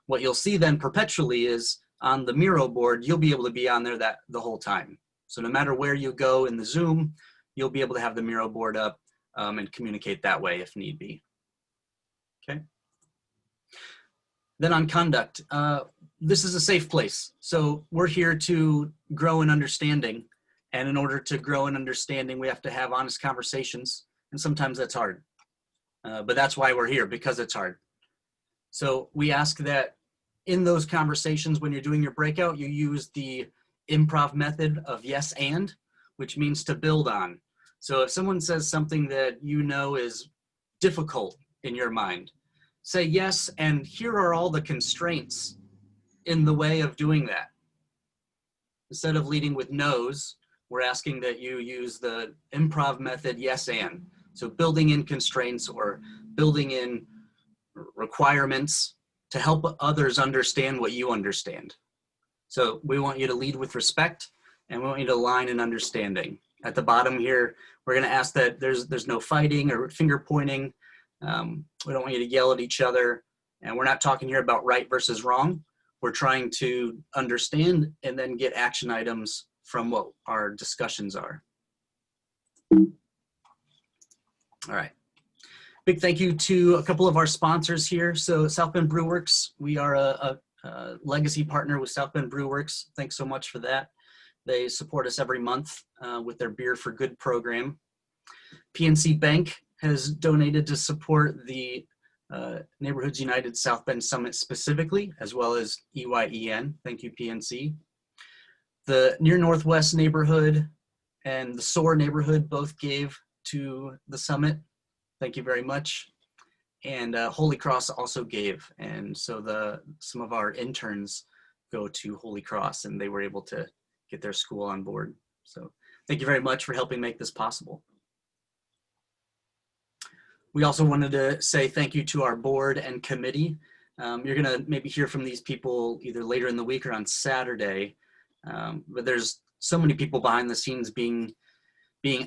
What you'll see then perpetually is on the Miro board, you'll be able to be on there the whole time. So no matter where you go in the Zoom, you'll be able to have the Miro board up and communicate that way if need be. Okay. Then on conduct, this is a safe place. So we're here to grow in understanding. And in order to grow in understanding, we have to have honest conversations. And sometimes that's hard. But that's why we're here, because it's hard. So we ask that in those conversations, when you're doing your breakout, you use the improv method of yes and, which means to build on. So if someone says something that you know is difficult in your mind, say yes, and here are all the constraints in the way of doing that. Instead of leading with no's, we're asking that you use the improv method yes and. So building in constraints or building in requirements to help others understand what you understand. So we want you to lead with respect and we want you to align in understanding. At the bottom here, we're going to ask that there's no fighting or finger pointing. We don't want you to yell at each other. And we're not talking here about right versus wrong. We're trying to understand and then get action items from what our discussions are. All right. Big thank you to a couple of our sponsors here. So South Bend Brew Works, we are a legacy partner with South Bend Brew Works. Thanks so much for that. They support us every month with their Beer for Good program. PNC Bank has donated to support the Neighborhoods United South Bend Summit specifically, as well as EYEN. Thank you, PNC. The Near Northwest neighborhood and the SOAR neighborhood both gave to the summit. Thank you very much. And Holy Cross also gave. And so some of our interns go to Holy Cross and they were able to get their school on board. So thank you very much for helping make this possible. We also wanted to say thank you to our board and committee. You're gonna maybe hear from these people either later in the week or on Saturday. But there's so many people behind the scenes being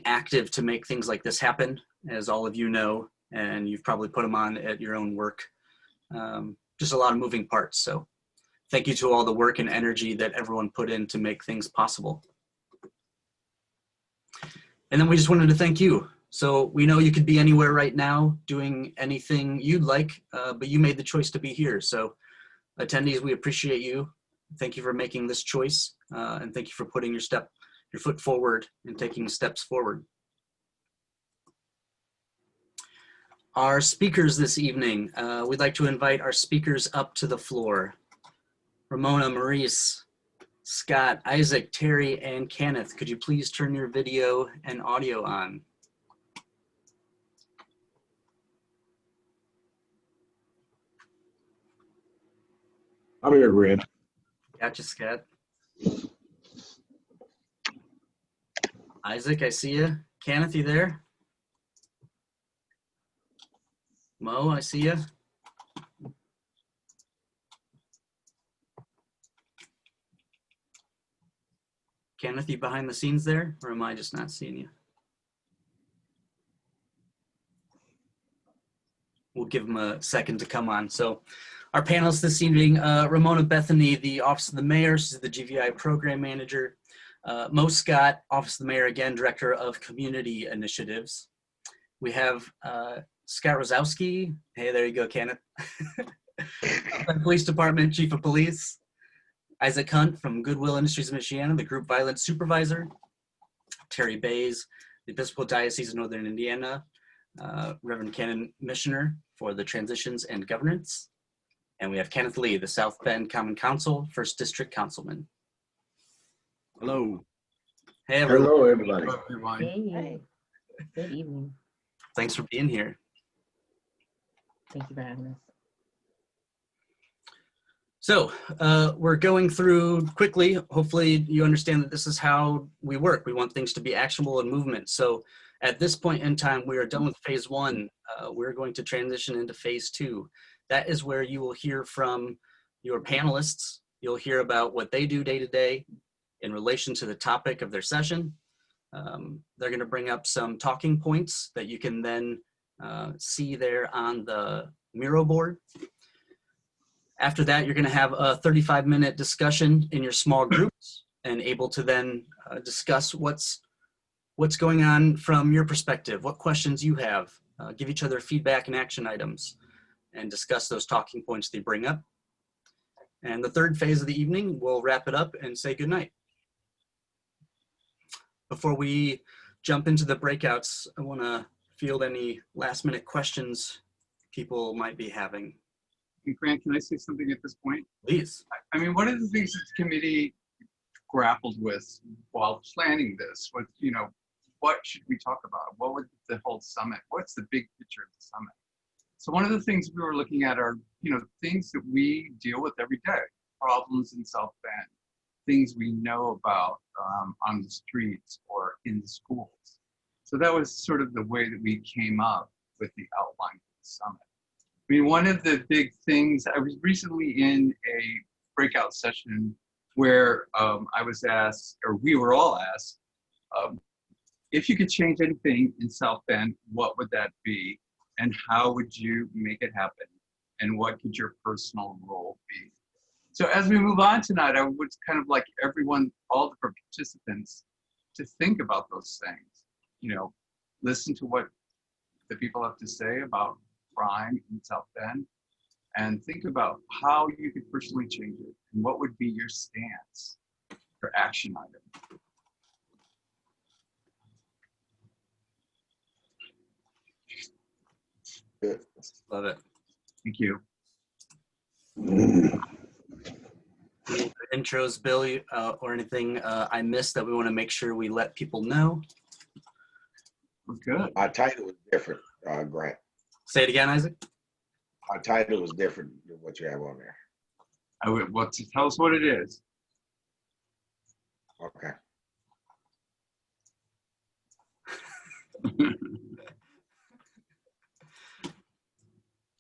active to make things like this happen, as all of you know, and you've probably put them on at your own work. Just a lot of moving parts. So thank you to all the work and energy that everyone put in to make things possible. And then we just wanted to thank you. So we know you could be anywhere right now doing anything you'd like, but you made the choice to be here. So attendees, we appreciate you. Thank you for making this choice, and thank you for putting your foot forward and taking steps forward. Our speakers this evening, we'd like to invite our speakers up to the floor. Ramona, Maurice, Scott, Isaac, Terry, and Kenneth, could you please turn your video and audio on? I'm here, Grant. Gotcha, Scott. Isaac, I see you. Kenneth, you there? Mo, I see you. Kenneth, you behind the scenes there, or am I just not seeing you? We'll give him a second to come on. So our panelists this evening, Ramona Bethany, the Office of the Mayor, she's the GVI Program Manager. Mo Scott, Office of the Mayor, again, Director of Community Initiatives. We have Scott Rosowski. Hey, there you go, Kenneth. Police Department Chief of Police. Isaac Hunt from Goodwill Industries of Michiana, the Group Violence Supervisor. Terry Bays, the Episcopal Diocese of Northern Indiana, Reverend Canon Missioner for the Transitions and Governance. And we have Kenneth Lee, the South Bend Common Council, 1st District Councilman. Hello. Hey, everyone. Hello, everybody. Hello, everyone. Hey, good evening. Thanks for being here. Thank you for having us. So we're going through quickly. Hopefully you understand that this is how we work. We want things to be actionable and movement. So at this point in time, we are done with phase 1. We're going to transition into phase 2. That is where you will hear from your panelists. You'll hear about what they do day to day in relation to the topic of their session. They're going to bring up some talking points that you can then see there on the Miro board. After that, you're going to have a 35-minute discussion in your small groups and able to then discuss what's going on from your perspective, what questions you have, give each other feedback and action items, and discuss those talking points they bring up. And the third phase of the evening, we'll wrap it up and say goodnight. Before we jump into the breakouts, I want to field any last-minute questions people might be having. And Grant, can I say something at this point? Please. I mean, one of the things that the committee grappled with while planning this was, what should we talk about? What would the whole summit, what's the big picture of the summit? So one of the things we were looking at are, things that we deal with every day, problems in South Bend, things we know about on the streets or in the schools. So that was sort of the way that we came up with the outline for the summit. I mean, one of the big things, I was recently in a breakout session where I was asked, or we were all asked, if you could change anything in South Bend, what would that be? And how would you make it happen? And what could your personal role be? So as we move on tonight, I would kind of like everyone, all the participants, to think about those things. Listen to what the people have to say about crime in South Bend, and think about how you could personally change it and what would be your stance for action item. Good. Love it. Thank you. Any intros, Bill, or anything I missed that we want to make sure we let people know? We're good. Our title was different, Grant. Say it again, Isaac. Our title was different than what you have on there. Tell us what it is. Okay.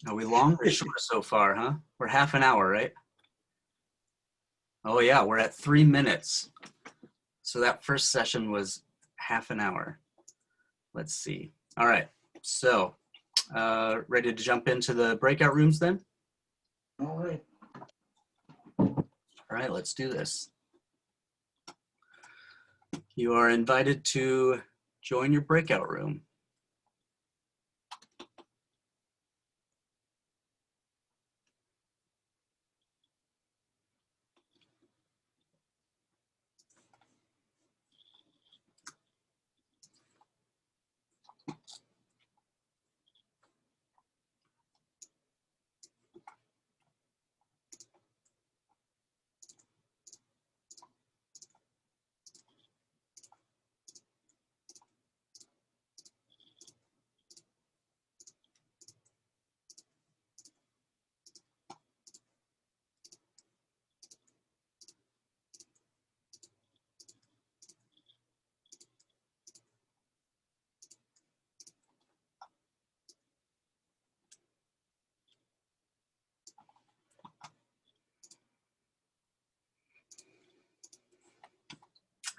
Are we long or short so far, huh? We're half an hour, right? Oh yeah, we're at 3 minutes. So that first session was half an hour. Let's see. All right, so ready to jump into the breakout rooms then? All right. All right, let's do this. You are invited to join your breakout room.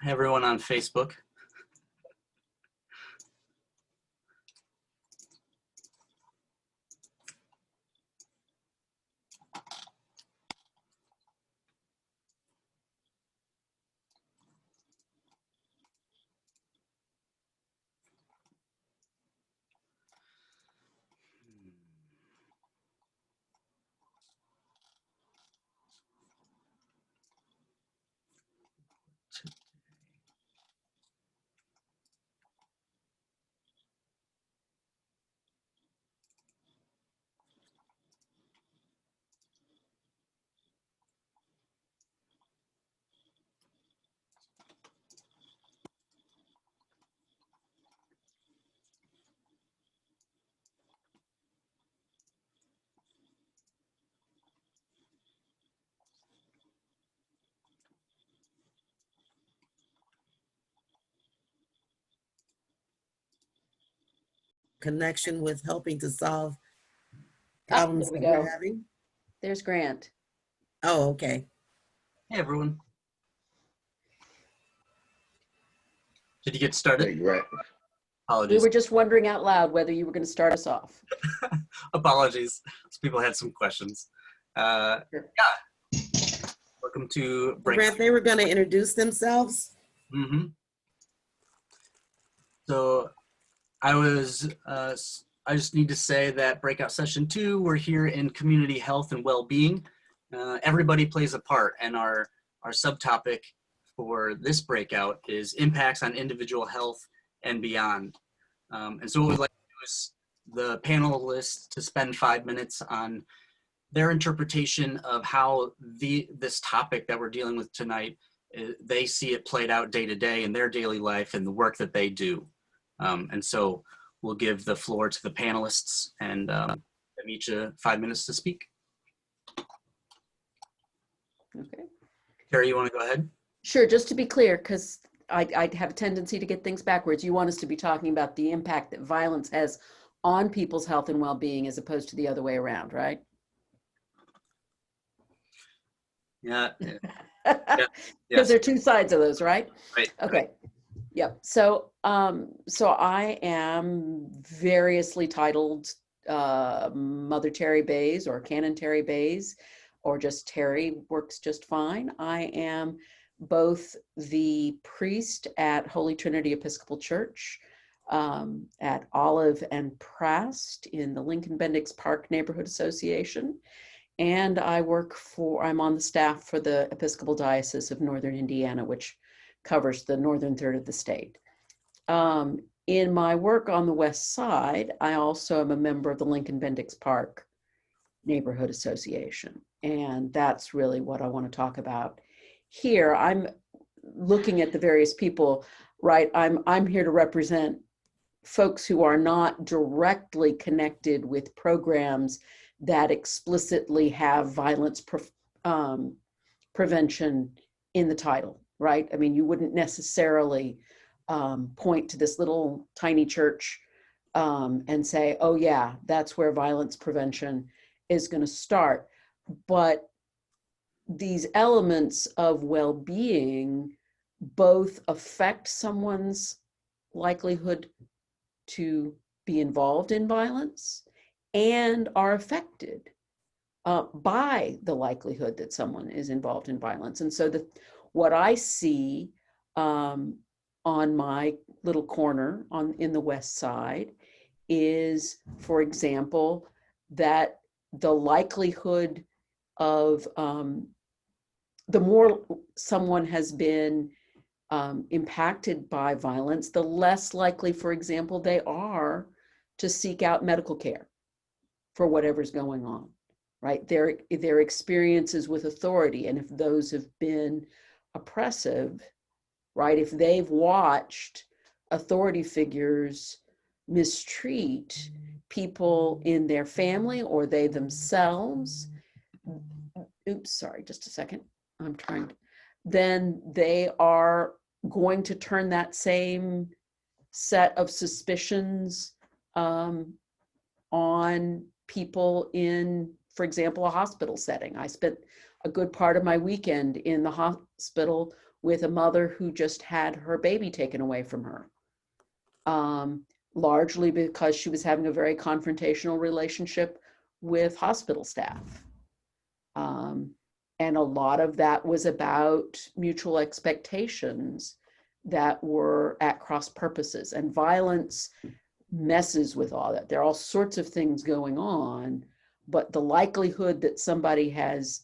everyone on Facebook. Connection with helping to solve Ah, problems there we that we're go. having. There's Grant. Oh, okay. Hey, everyone. Did you get started? Hey, Grant. We Apologies. were just wondering out loud whether you were going to start us off. Apologies. Some people had some questions. Yeah. Welcome to Grant, they were going to introduce themselves. Mm-hmm. So I just need to say that Breakout Session 2, we're here in community health and well-being. Everybody plays a part, and our subtopic for this breakout is impacts on individual health and beyond. And so what we'd like to do is the panelists to spend 5 minutes on their interpretation of how this topic that we're dealing with tonight, they see it played out day to day in their daily life and the work that they do. And so we'll give the floor to the panelists and them each 5 minutes to speak. Okay. Terry, you want to go ahead? Sure, just to be clear, because I have a tendency to get things backwards. You want us to be talking about the impact that violence has on people's health and well-being as opposed to the other way around, right? Yeah. Because there are two sides of those, right? Right. Okay. Yep. So, so I am variously titled Mother Terry Bays or Canon Terry Bays, or just Terry works just fine. I am both the priest at Holy Trinity Episcopal Church, at Olive and Prast in the Lincoln Bendix Park Neighborhood Association. And I'm on the staff for the Episcopal Diocese of Northern Indiana, which covers the northern third of the state. In my work on the West Side, I also am a member of the Lincoln Bendix Park Neighborhood Association. And that's really what I want to talk about here. I'm looking at the various people, right? I'm here to represent folks who are not directly connected with programs that explicitly have violence prevention in the title, right? I mean, you wouldn't necessarily point to this little tiny church and say, oh yeah, that's where violence prevention is going to start. But these elements of well-being both affect someone's likelihood to be involved in violence and are affected by the likelihood that someone is involved in violence. And so what I see on my little corner in the West Side is, for example, that the likelihood of the more someone has been impacted by violence, the less likely, for example, they are to seek out medical care for whatever's going on, right? Their experiences with authority, and if those have been oppressive, right? If they've watched authority figures mistreat people in their family or they themselves, oops, sorry, just a second. Then they are going to turn that same set of suspicions on people in, for example, a hospital setting. I spent a good part of my weekend in the hospital with a mother who just had her baby taken away from her, largely because she was having a very confrontational relationship with hospital staff. And a lot of that was about mutual expectations that were at cross purposes, and violence messes with all that. There are all sorts of things going on, but the likelihood that somebody has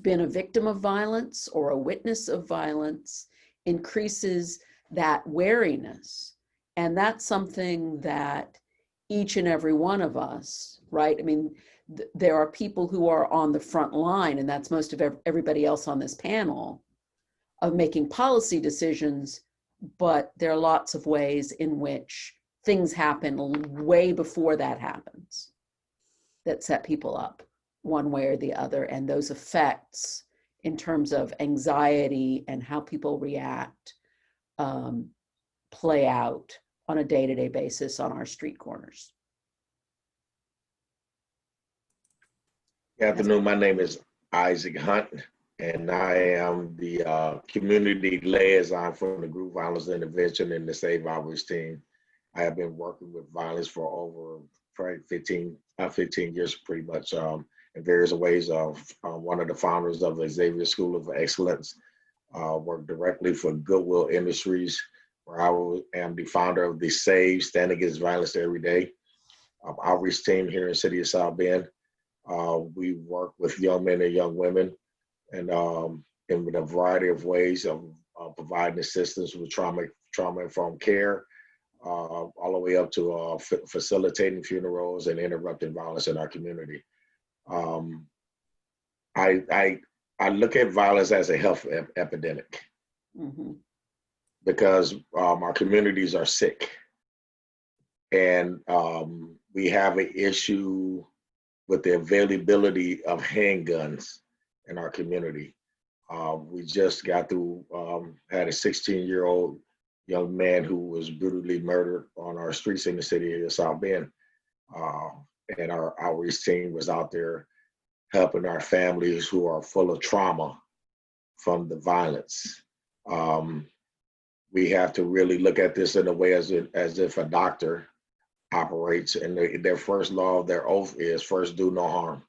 been a victim of violence or a witness of violence increases that wariness. And that's something that each and every one of us, right? I mean, there are people who are on the front line, and that's most of everybody else on this panel, of making policy decisions, but there are lots of ways in which things happen way before that happens that set people up one way or the other. And those effects in terms of anxiety and how people react play out on a day-to-day basis on our street corners. Good afternoon. My name is Isaac Hunt, and I am the community liaison for the Group Violence Intervention and the Save Ours team. I have been working with violence for over probably 15 years, pretty much, in various ways. One of the founders of the Xavier School of Excellence, worked directly for Goodwill Industries, where I am the founder of the SAVE, Standing Against Violence Every Day, outreach team here in the city of South Bend. We work with young men and young women, and in a variety of ways of providing assistance with trauma-informed care, all the way up to facilitating funerals and interrupting violence in our community. I look at violence as a health epidemic, because our communities are sick, and we have an issue with the availability of handguns in our community. We just got through, had a 16-year-old young man who was brutally murdered on our streets in the city of South Bend. And our outreach team was out there helping our families who are full of trauma from the violence. We have to really look at this in a way as if a doctor operates, and their first law of their oath is first do no harm.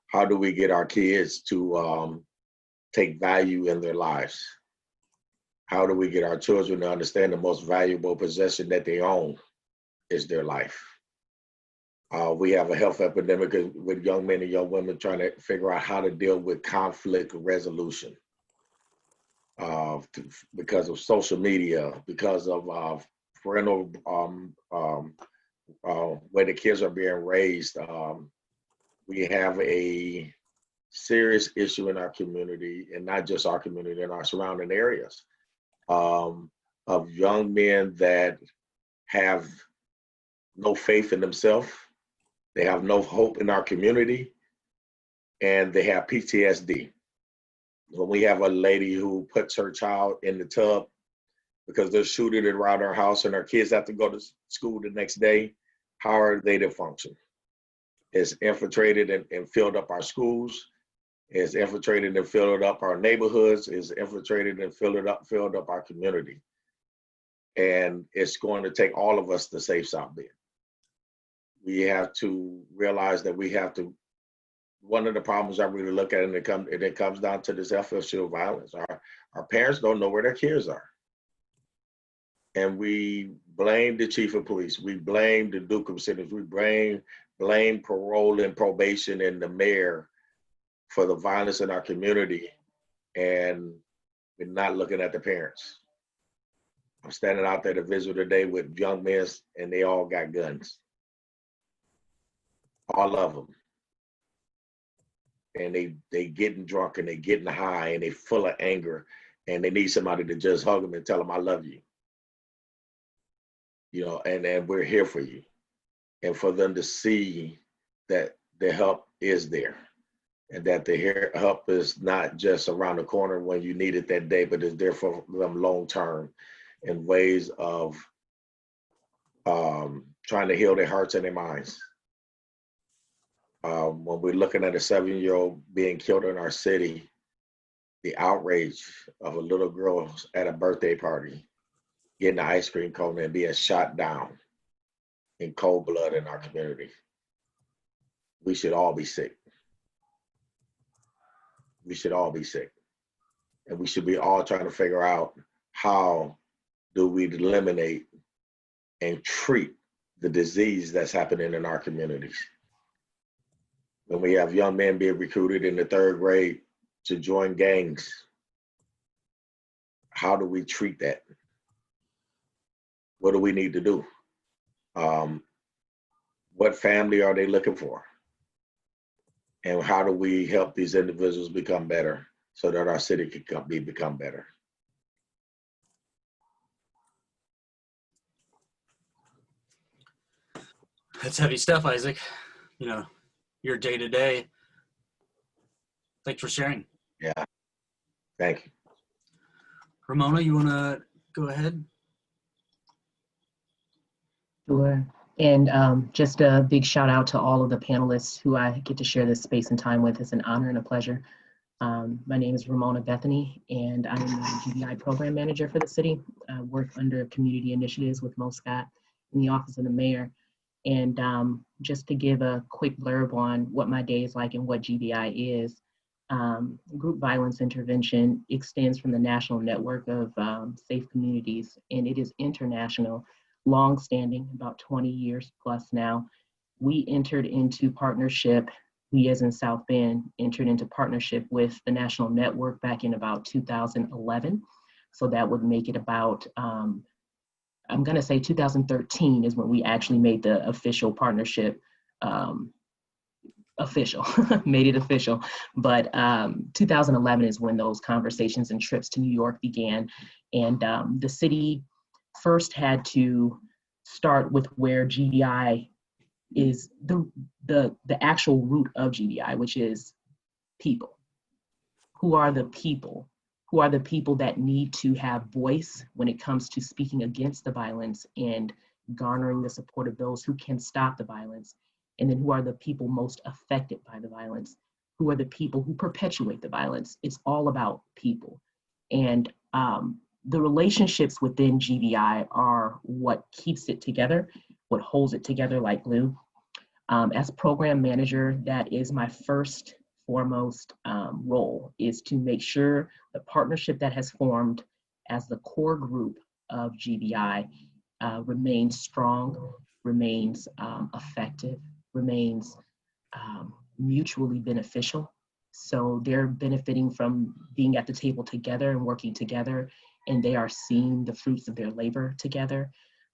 How do we get our kids to take value in their lives? How do we get our children to understand the most valuable possession that they own is their life? We have a health epidemic with young men and young women trying to figure out how to deal with conflict resolution because of social media, because of parental where the kids are being raised. We have a serious issue in our community, and not just our community, in our surrounding areas, of young men that have no faith in themselves, they have no hope in our community, and they have PTSD. When we have a lady who puts her child in the tub because they're shooting it around her house and her kids have to go to school the next day, how are they to function? It's infiltrated and filled up our schools. It's infiltrated and filled up our neighborhoods. It's infiltrated and filled up our community. And it's going to take all of us to save South Bend. We have to realize that we have to, one of the problems I really look at, and it comes down to this FFC violence. Our parents don't know where their kids are. And we blame the chief of police. We blame the Duke of Cities. We blame parole and probation and the mayor for the violence in our community. And we're not looking at the parents. I'm standing out there to visit today with young men, and they all got guns. All of them. And they getting drunk and they getting high and they full of anger, and they need somebody to just hug them and tell them, I love you. You know, and we're here for you. And for them to see that the help is there, and that the help is not just around the corner when you need it that day, but is there for them long term in ways of trying to heal their hearts and their minds. When we're looking at a 7-year-old being killed in our city, the outrage of a little girl at a birthday party getting an ice cream cone and being shot down in cold blood in our community. We should all be sick. We should all be sick. And we should be all trying to figure out how do we eliminate and treat the disease that's happening in our communities. When we have young men being recruited in the 3rd grade to join gangs, how do we treat that? What do we need to do? What family are they looking for? And how do we help these individuals become better so that our city can become better? That's heavy stuff, Isaac. You know, your day to day. Thanks for sharing. Yeah, thank you. Ramona, you want to go ahead? Sure. And just a big shout out to all of the panelists who I get to share this space and time with. It's an honor and a pleasure. My name is Ramona Bethany, and I'm the GBI program manager for the city. I work under community initiatives with Mo Scott in the office of the mayor. And just to give a quick blurb on what my day is like and what GBI is, group violence intervention extends from the national network of safe communities, and it is international, long-standing, about 20 years plus now. We entered into partnership, we as in South Bend, entered into partnership with the national network back in about 2011. So that would make it about, I'm gonna say 2013 is when we actually made the official partnership official, made it official. But 2011 is when those conversations and trips to New York began. And the city first had to start with where GBI is, the actual root of GBI, which is people. Who are the people? Who are the people that need to have voice when it comes to speaking against the violence and garnering the support of those who can stop the violence? And then who are the people most affected by the violence? Who are the people who perpetuate the violence? It's all about people. And the relationships within GBI are what keeps it together, what holds it together like glue. As program manager, that is my first foremost role, is to make sure the partnership that has formed as the core group of GBI remains strong, remains effective, remains mutually beneficial. So they're benefiting from being at the table together and working together, and they are seeing the fruits of their labor together.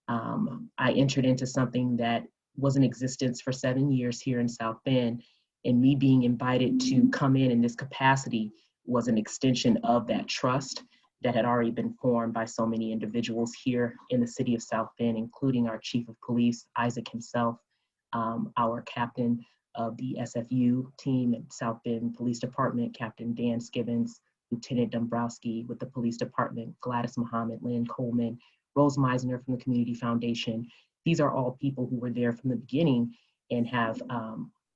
I entered into something that was in existence for 7 years here in South Bend, and me being invited to come in this capacity was an extension of that trust that had already been formed by so many individuals here in the city of South Bend, including our chief of police, Isaac himself, our captain of the SFU team at South Bend Police Department, Captain Dan Skibbins, Lieutenant Dombrowski with the police department, Gladys Muhammad, Lynn Coleman, Rose Meisner from the Community Foundation. These are all people who were there from the beginning and have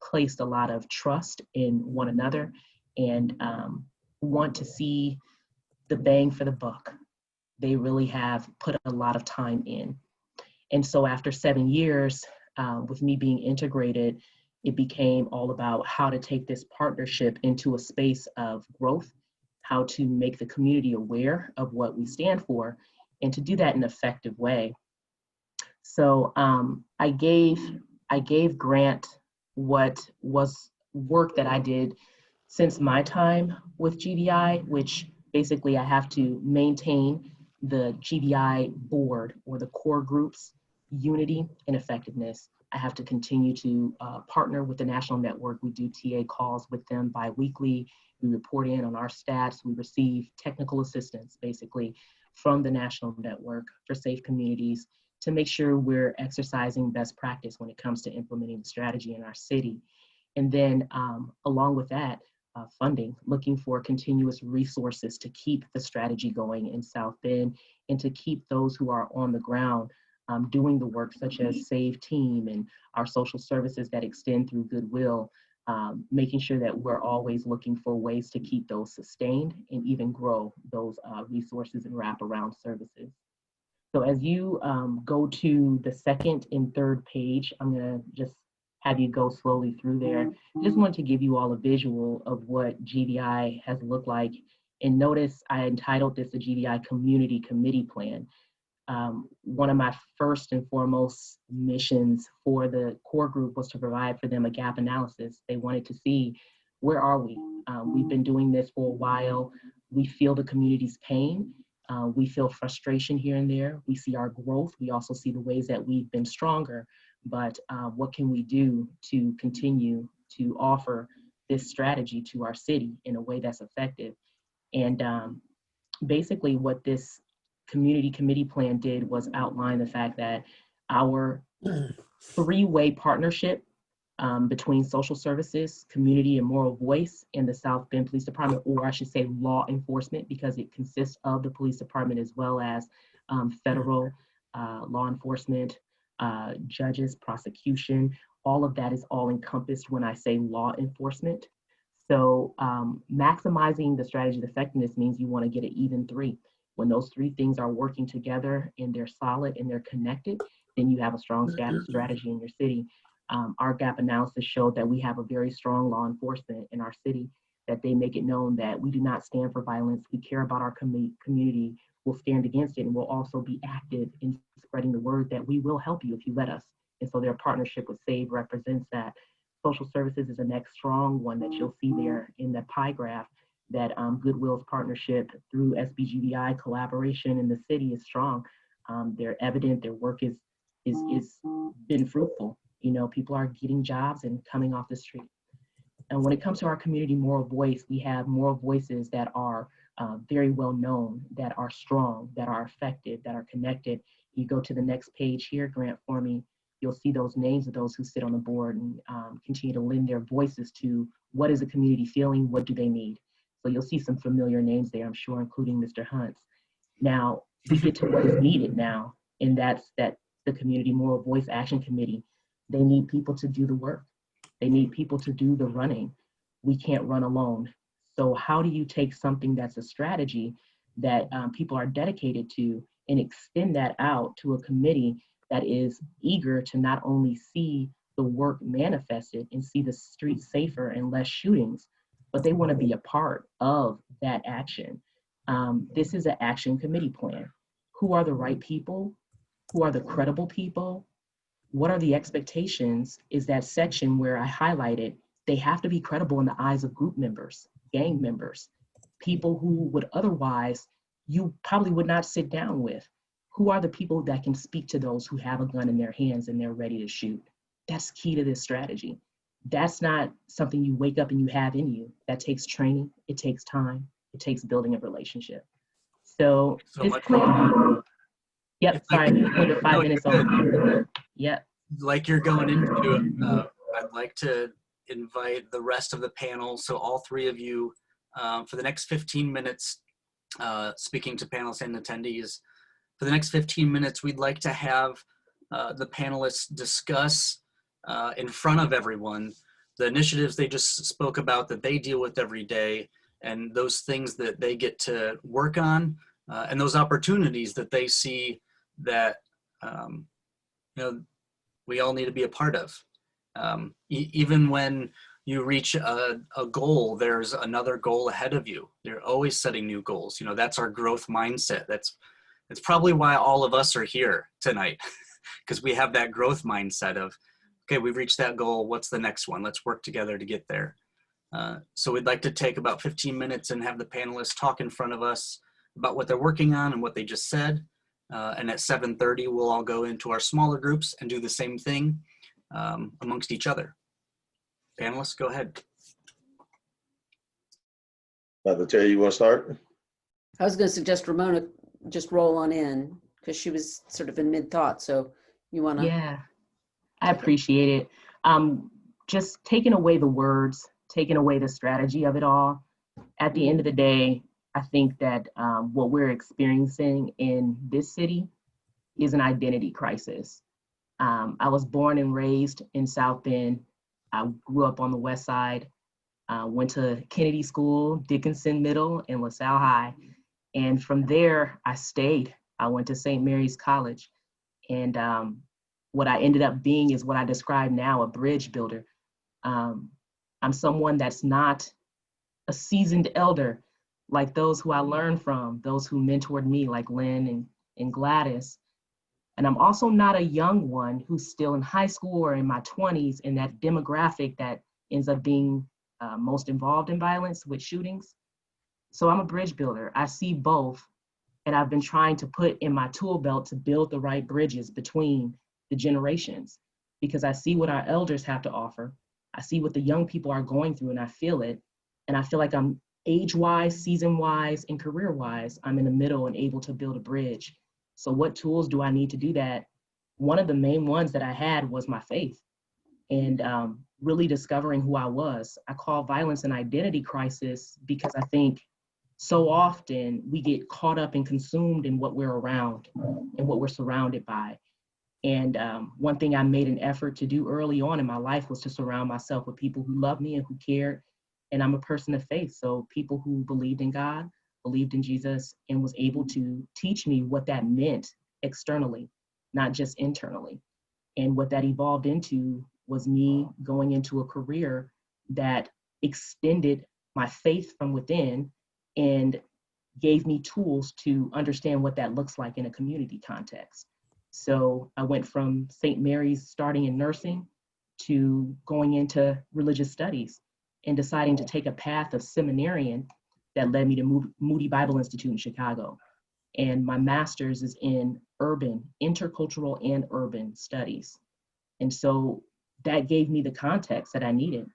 placed a lot of trust in one another and want to see the bang for the buck. They really have put a lot of time in. And so after 7 years, with me being integrated, it became all about how to take this partnership into a space of growth, how to make the community aware of what we stand for, and to do that in an effective way. So I gave Grant what was work that I did since my time with GBI, which basically I have to maintain the GBI board or the core group's unity and effectiveness. I have to continue to partner with the national network. We do TA calls with them bi-weekly. We report in on our stats. We receive technical assistance basically from the national network for safe communities to make sure we're exercising best practice when it comes to implementing the strategy in our city. And then along with that, funding, looking for continuous resources to keep the strategy going in South Bend and to keep those who are on the ground doing the work such as Save Team and our social services that extend through Goodwill making sure that we're always looking for ways to keep those sustained and even grow those resources and wraparound services. So as you go to the second and third page, I'm gonna just have you go slowly through there. Just want to give you all a visual of what GDI has looked like. And notice I entitled this the GDI Community Committee Plan. One of my first and foremost missions for the core group was to provide for them a gap analysis. They wanted to see, where are we? We've been doing this for a while. We feel the community's pain. We feel frustration here and there. We see our growth. We also see the ways that we've been stronger, but what can we do to continue to offer this strategy to our city in a way that's effective? And basically what this community committee plan did was outline the fact that our three-way partnership between social services, community and moral voice in the South Bend Police Department, or I should say law enforcement, because it consists of the police department as well as federal law enforcement, judges, prosecution, all of that is all encompassed when I say law enforcement. So maximizing the strategy of effectiveness means you want to get an even three. When those three things are working together and they're solid and they're connected, then you have a strong strategy in your city. Our gap analysis showed that we have a very strong law enforcement in our city, that they make it known that we do not stand for violence. We care about our community. We'll stand against it, and we'll also be active in spreading the word that we will help you if you let us. And so their partnership with SAVE represents that. Social services is the next strong one that you'll see there in the pie graph, that Goodwill's partnership through SBGDI collaboration in the city is strong. They're evident, their work is been fruitful. You know, people are getting jobs and coming off the street. And when it comes to our community moral voice, we have moral voices that are very well known, that are strong, that are effective, that are connected. You go to the next page here, Grant, for me, you'll see those names of those who sit on the board and continue to lend their voices to what is the community feeling, what do they need. So you'll see some familiar names there, I'm sure, including Mr. Hunt's. Now, we get to what is needed now, and that's that the Community Moral Voice Action Committee, they need people to do the work. They need people to do the running. We can't run alone. So how do you take something that's a strategy that people are dedicated to and extend that out to a committee that is eager to not only see the work manifested and see the streets safer and less shootings, but they want to be a part of that action. This is an action committee plan. Who are the right people? Who are the credible people? What are the expectations? Is that section where I highlighted, they have to be credible in the eyes of group members, gang members, people who would otherwise, you probably would not sit down with. Who are the people that can speak to those who have a gun in their hands and they're ready to shoot? That's key to this strategy. That's not something you wake up and you have in you. That takes training, it takes time, it takes building a relationship. So this plan, yep, sorry, under 5 minutes on. Yep. Like you're going into, I'd like to invite the rest of the panel, so all three of you, for the next 15 minutes, speaking to panelists and attendees, for the next 15 minutes, we'd like to have the panelists discuss in front of everyone the initiatives they just spoke about that they deal with every day, and those things that they get to work on, and those opportunities that they see that you know, we all need to be a part of. Even when you reach a goal, there's another goal ahead of you. You're always setting new goals. You know, that's our growth mindset. That's probably why all of us are here tonight, because we have that growth mindset of, okay, we've reached that goal. What's the next one? Let's work together to get there. So we'd like to take about 15 minutes and have the panelists talk in front of us about what they're working on and what they just said. And at 7:30, we'll all go into our smaller groups and do the same thing amongst each other. Panelists, go ahead. Dr. Terry, you want to start? I was going to suggest Ramona just roll on in because she was sort of in mid-thought. So you want to? Yeah, I appreciate it. Just taking away the words, taking away the strategy of it all. At the end of the day, I think that what we're experiencing in this city is an identity crisis. I was born and raised in South Bend. I grew up on the West Side, went to Kennedy School, Dickinson Middle, and LaSalle High. And from there, I stayed. I went to St. Mary's College. And what I ended up being is what I describe now, a bridge builder. I'm someone that's not a seasoned elder like those who I learned from, those who mentored me like Lynn and Gladys. And I'm also not a young one who's still in high school or in my 20s in that demographic that ends up being most involved in violence with shootings. So I'm a bridge builder. I see both, and I've been trying to put in my tool belt to build the right bridges between the generations, because I see what our elders have to offer. I see what the young people are going through, and I feel it. And I feel like I'm age-wise, season-wise, and career-wise, I'm in the middle and able to build a bridge. So what tools do I need to do that? One of the main ones that I had was my faith, and really discovering who I was. I call violence an identity crisis because I think so often we get caught up and consumed in what we're around and what we're surrounded by. And one thing I made an effort to do early on in my life was to surround myself with people who loved me and who cared. And I'm a person of faith, so people who believed in God, believed in Jesus, and was able to teach me what that meant externally, not just internally. And what that evolved into was me going into a career that extended my faith from within and gave me tools to understand what that looks like in a community context. So I went from St. Mary's starting in nursing to going into religious studies and deciding to take a path of seminarian that led me to Moody Bible Institute in Chicago. And my master's is in intercultural and urban studies. And so that gave me the context that I needed.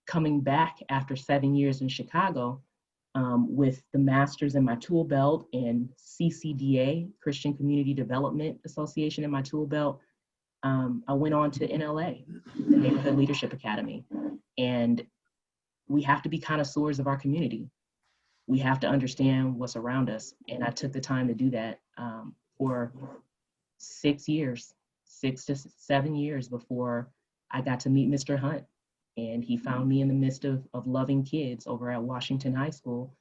Coming back after 7 years in Chicago, with the master's in my tool belt and CCDA, Christian Community Development Association, in my tool belt, I went on to NLA, the Neighborhood Leadership Academy. And we have to be connoisseurs of our community. We have to understand what's around us. And I took the time to do that for 6 years, 6 to 7 years before I got to meet Mr. Hunt. And he found me in the midst of loving kids over at Washington High School.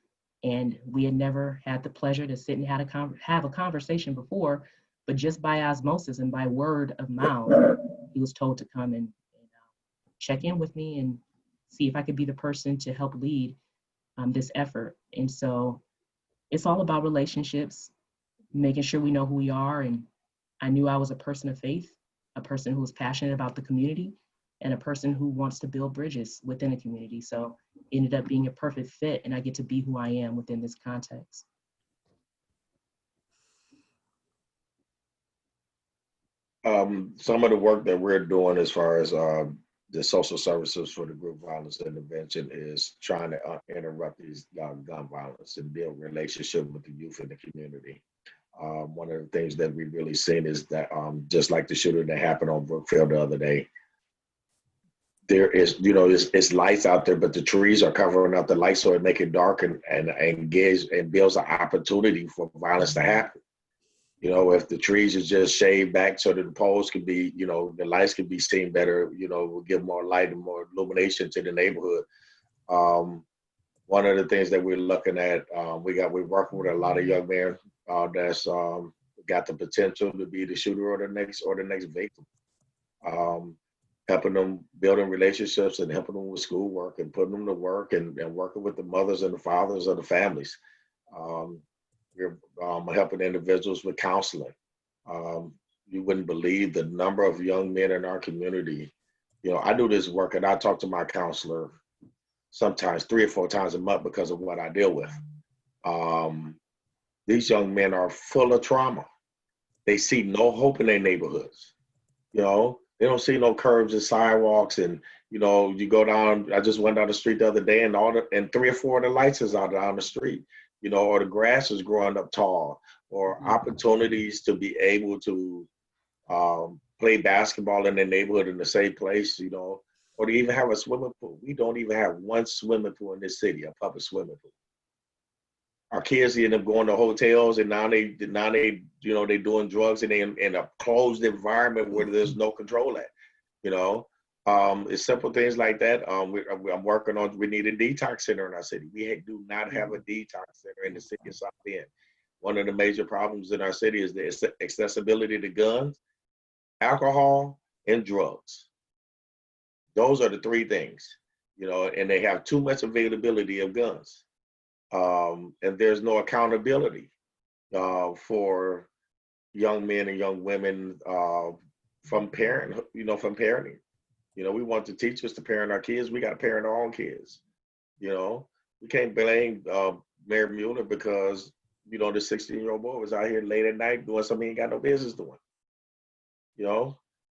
And we had never had the pleasure to sit and have a conversation before, but just by osmosis and by word of mouth, he was told to come and check in with me and see if I could be the person to help lead this effort. And so it's all about relationships, making sure we know who we are. And I knew I was a person of faith, a person who was passionate about the community, and a person who wants to build bridges within a community. So it ended up being a perfect fit, and I get to be who I am within this context. Some of the work that we're doing as far as the social services for the group violence intervention is trying to interrupt these gun violence and build relationship with the youth in the community. One of the things that we've really seen is that just like the shooting that happened on Brookfield the other day, there is, it's lights out there, but the trees are covering up the lights, so it makes it dark and gives and builds an opportunity for violence to happen. If the trees is just shaved back so that the poles can be, the lights can be seen better, will give more light and more illumination to the neighborhood. One of the things that we're looking at, we're working with a lot of young men that's got the potential to be the shooter or the next victim. Helping them building relationships and helping them with schoolwork and putting them to work and working with the mothers and the fathers of the families. We're helping individuals with counseling. You wouldn't believe the number of young men in our community. I do this work and I talk to my counselor sometimes 3 or 4 times a month because of what I deal with. These young men are full of trauma. They see no hope in their neighborhoods. They don't see no curbs and sidewalks, and you go down. I just went down the street the other day, and 3 or 4 of the lights is out down the street. Or the grass is growing up tall, or opportunities to be able to play basketball in their neighborhood in the same place. Or to even have a swimming pool. We don't even have one swimming pool in this city, a public swimming pool. Our kids end up going to hotels, and now they they doing drugs and they in a closed environment where there's no control at. It's simple things like that. I'm working on, we need a detox center in our city. We do not have a detox center in the city of South Bend. One of the major problems in our city is the accessibility to guns, alcohol, and drugs. Those are the three things, you know, and they have too much availability of guns. And there's no accountability for young men and young women from parenting. You know, we want the teachers to parent our kids. We got to parent our own kids. You know, we can't blame Mayor Mueller because, you know, the 16-year-old boy was out here late at night doing something he ain't got no business doing. You know,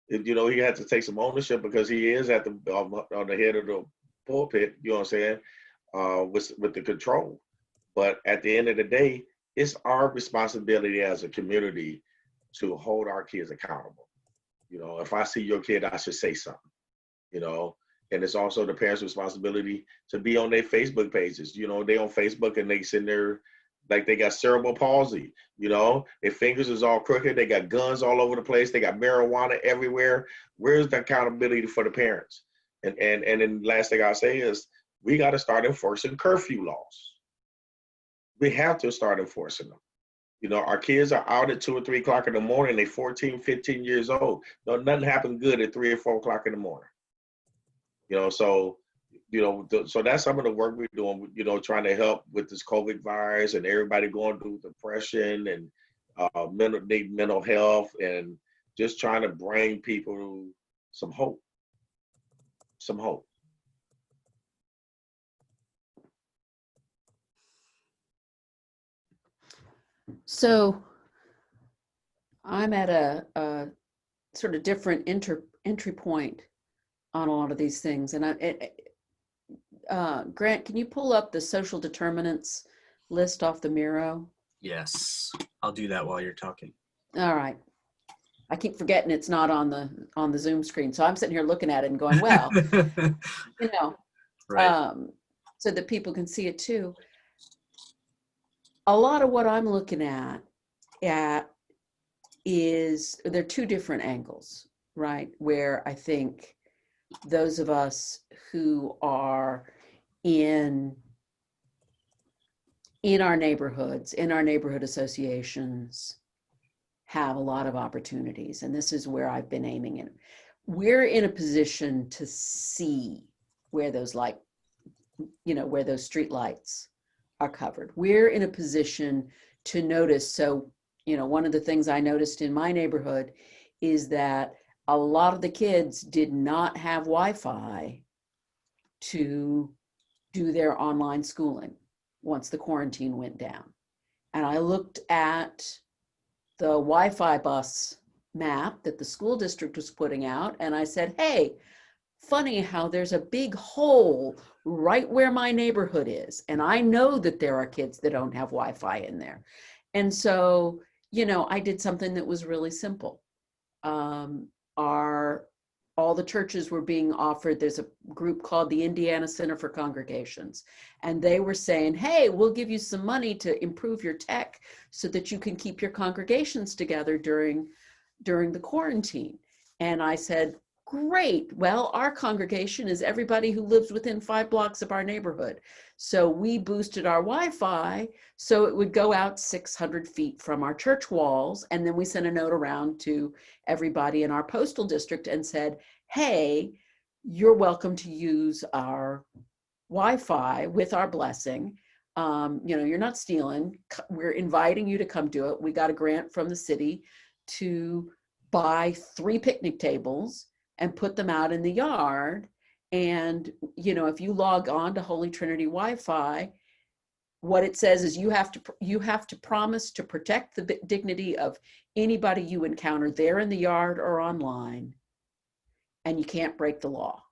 he had to take some ownership because he is at the on the head of the pulpit. You know what I'm saying? With the control. But at the end of the day, it's our responsibility as a community to hold our kids accountable. You know, if I see your kid, I should say something. You know, and it's also the parents' responsibility to be on their Facebook pages. You know, they on Facebook and they sitting there like they got cerebral palsy. You know, their fingers is all crooked. They got guns all over the place. They got marijuana everywhere. Where's the accountability for the parents? And then last thing I'll say is we got to start enforcing curfew laws. We have to start enforcing them. You know, our kids are out at 2 or 3 o'clock in the morning. They're 14, 15 years old. No, nothing happens good at 3 or 4 o'clock in the morning. You know, so, you know, so that's some of the work we're doing, you know, trying to help with this COVID virus and everybody going through depression and mental health and just trying to bring people some hope. Some hope. So I'm at a sort of different entry point on a lot of these things. And Grant, can you pull up the social determinants list off the Miro? Yes, I'll do that while you're talking. All right. I keep forgetting it's not on the Zoom screen. So I'm sitting here looking at it and going, well, you know, right. So that people can see it too. A lot of what I'm looking at is, there are two different angles, right? Where I think those of us who are in our neighborhoods, in our neighborhood associations, have a lot of opportunities. And this is where I've been aiming in. We're in a position to see where those where those street lights are covered. We're in a position to notice. So, you know, one of the things I noticed in my neighborhood is that a lot of the kids did not have Wi-Fi to do their online schooling once the quarantine went down. And I looked at the Wi-Fi bus map that the school district was putting out, and I said, hey, funny how there's a big hole right where my neighborhood is. And I know that there are kids that don't have Wi-Fi in there. And so, you know, I did something that was really simple. All the churches were being offered, there's a group called the Indiana Center for Congregations, and they were saying, hey, we'll give you some money to improve your tech so that you can keep your congregations together during the quarantine. And I said, great. Well, our congregation is everybody who lives within 5 blocks of our neighborhood. So we boosted our Wi-Fi so it would go out 600 feet from our church walls. And then we sent a note around to everybody in our postal district and said, hey, you're welcome to use our Wi-Fi with our blessing. You know, you're not stealing. We're inviting you to come do it. We got a grant from the city to buy 3 picnic tables and put them out in the yard. And, you know, if you log on to Holy Trinity Wi-Fi, what it says is you have to promise to protect the dignity of anybody you encounter there in the yard or online, and you can't break the law,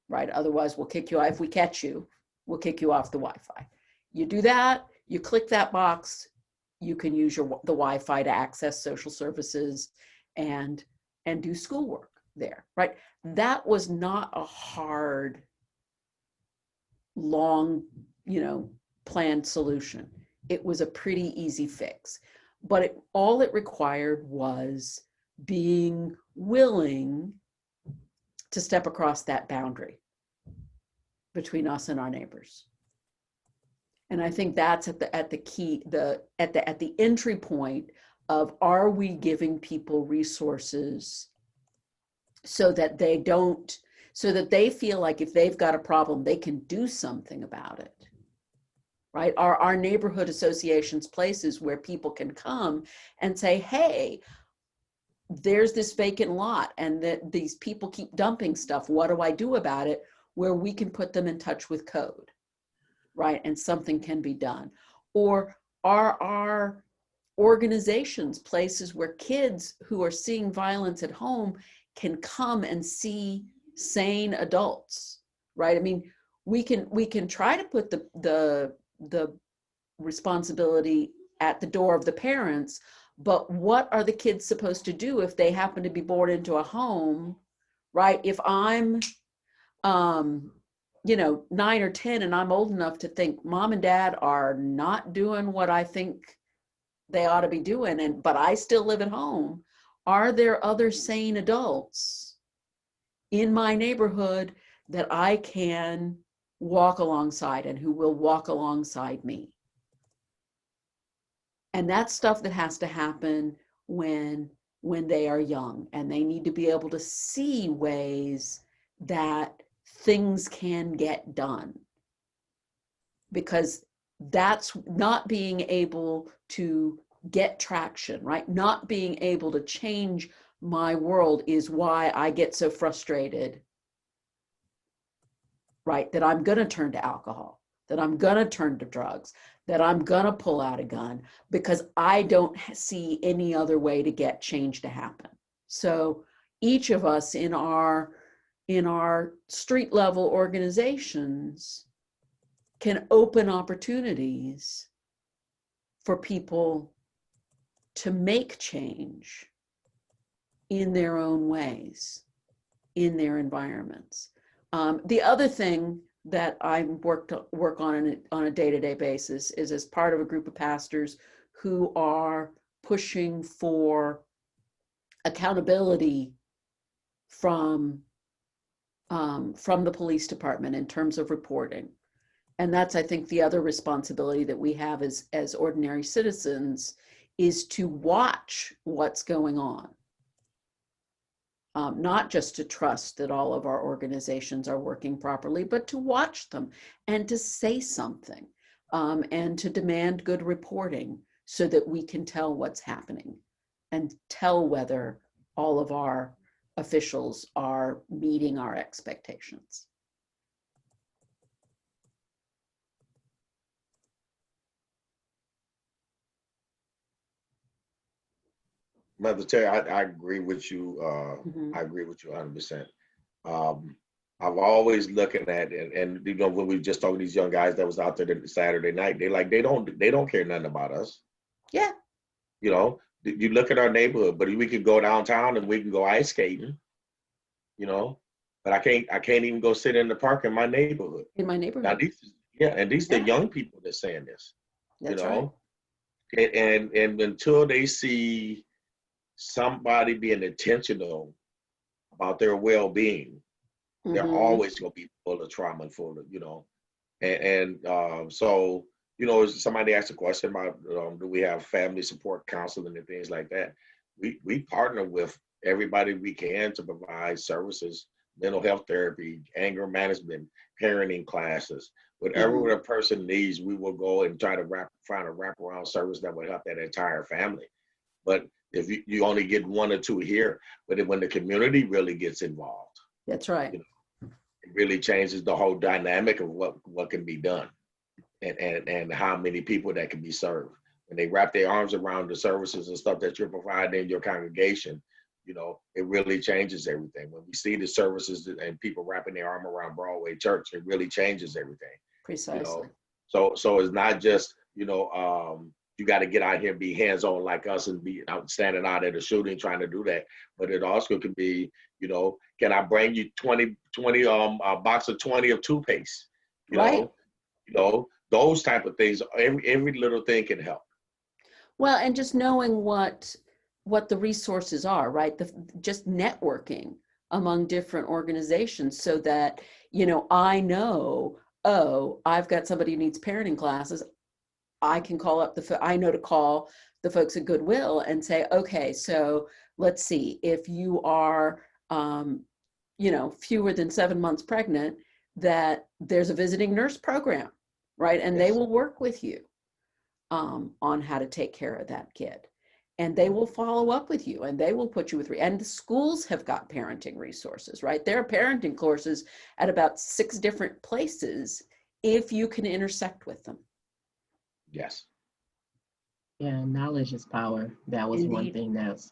right? Otherwise, we'll kick you out. If we catch you, we'll kick you off the Wi-Fi. You do that, you click that box, you can use the Wi-Fi to access social services and do schoolwork there, right? That was not a hard, long, you know, planned solution. It was a pretty easy fix, but all it required was being willing to step across that boundary between us and our neighbors. And I think that's at the key, at the entry point of, are we giving people resources so that they feel like if they've got a problem, they can do something about it, right? Are our neighborhood associations places where people can come and say, hey, there's this vacant lot and that these people keep dumping stuff. What do I do about it? Where we can put them in touch with code, right? And something can be done. Or are our organizations places where kids who are seeing violence at home can come and see sane adults, right? I mean, we can try to put the responsibility at the door of the parents, but what are the kids supposed to do if they happen to be born into a home, right? If I'm 9 or 10 and I'm old enough to think mom and dad are not doing what I think they ought to be doing, but I still live at home, are there other sane adults in my neighborhood that I can walk alongside and who will walk alongside me? And that's stuff that has to happen when they are young, and they need to be able to see ways that things can get done. Because that's not being able to get traction, right? Not being able to change my world is why I get so frustrated, right? That I'm going to turn to alcohol, that I'm going to turn to drugs, that I'm going to pull out a gun, because I don't see any other way to get change to happen. So each of us in our street level organizations can open opportunities for people to make change in their own ways, in their environments. The other thing that I work on a day-to-day basis is as part of a group of pastors who are pushing for accountability from the police department in terms of reporting. And that's, I think, the other responsibility that we have as ordinary citizens, is to watch what's going on. Not just to trust that all of our organizations are working properly, but to watch them and to say something, and to demand good reporting so that we can tell what's happening and tell whether all of our officials are meeting our expectations. Mother Terry, I agree with you. I agree with you 100%. I've always looking at, and when we just talking to these young guys that was out there Saturday night, they don't care nothing about us. Yeah. You look at our neighborhood, but we could go downtown and we can go ice skating, but I can't even go sit in the park in my neighborhood. In my neighborhood. Now these the young people that's saying this. That's right. And until they see somebody being intentional about their well-being, they're always going to be full of trauma and full of, so, somebody asked a question about, do we have family support counseling and things like that? We partner with everybody we can to provide services, mental health therapy, anger management, parenting classes, whatever a person needs, we will go and try to find a wraparound service that would help that entire family. But if you only get one or two here, but when the community really gets involved, that's right. It really changes the whole dynamic of what can be done, and how many people that can be served. When they wrap their arms around the services and stuff that you're providing in your congregation, it really changes everything. When we see the services and people wrapping their arm around Broadway Church, it really changes everything. Precisely. So it's not just, you got to get out here and be hands-on like us and be out standing out at a shooting trying to do that. But it also could be, can I bring you 20 a box of 20 of toothpaste? Right. Those type of things. Every little thing can help. Well, and just knowing what the resources are, right? Just networking among different organizations so that, you know, I know, oh, I've got somebody who needs parenting classes. I can call up I know to call the folks at Goodwill and say, okay, so let's see, if you are, you know, fewer than 7 months pregnant, that there's a visiting nurse program, right? And they will work with you on how to take care of that kid. And they will follow up with you and they will put you with, and the schools have got parenting resources, right? There are parenting courses at about 6 different places if you can intersect with them. Yes. Yeah, knowledge is power. That was one Indeed. thing that's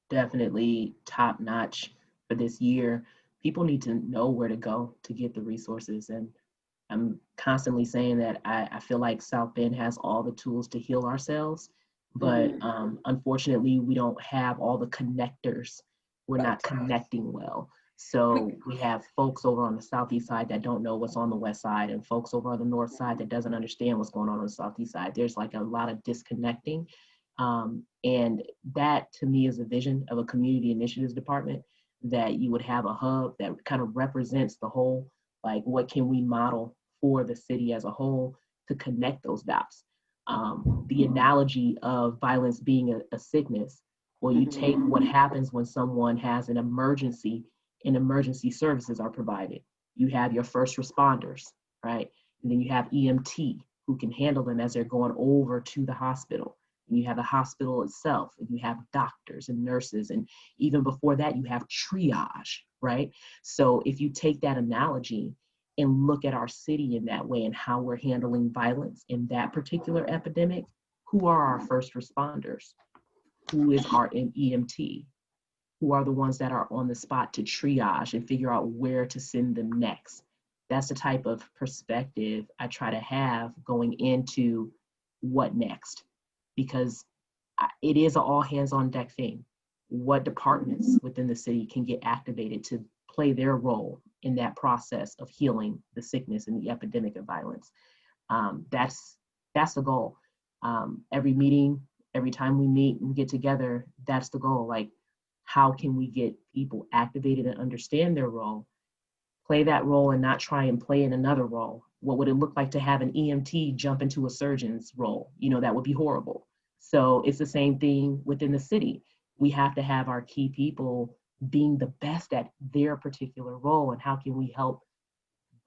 definitely top notch for this year. People need to know where to go to get the resources. And I'm constantly saying that I feel like South Bend has all the tools to heal ourselves, but unfortunately, we don't have all the connectors. We're not connecting well. So we have folks over on the southeast side that don't know what's on the west side, and folks over on the north side that doesn't understand what's going on the southeast side. There's like a lot of disconnecting. And that to me is a vision of a community initiatives department, that you would have a hub that kind of represents the whole, like what can we model for the city as a whole to connect those dots. The analogy of violence being a sickness, well, you take what happens when someone has an emergency and emergency services are provided. You have your first responders, right? And then you have EMT who can handle them as they're going over to the hospital. And you have the hospital itself, and you have doctors and nurses, and even before that, you have triage, right? So if you take that analogy and look at our city in that way and how we're handling violence in that particular epidemic, who are our first responders? Who is our EMT? Who are the ones that are on the spot to triage and figure out where to send them next? That's the type of perspective I try to have going into what next, because it is an all hands on deck thing. What departments within the city can get activated to play their role in that process of healing the sickness and the epidemic of violence? That's the goal. Every meeting, every time we meet and get together, that's the goal. Like, how can we get people activated and understand their role, play that role and not try and play in another role? What would it look like to have an EMT jump into a surgeon's role? You know, that would be horrible. So it's the same thing within the city. We have to have our key people being the best at their particular role, and how can we help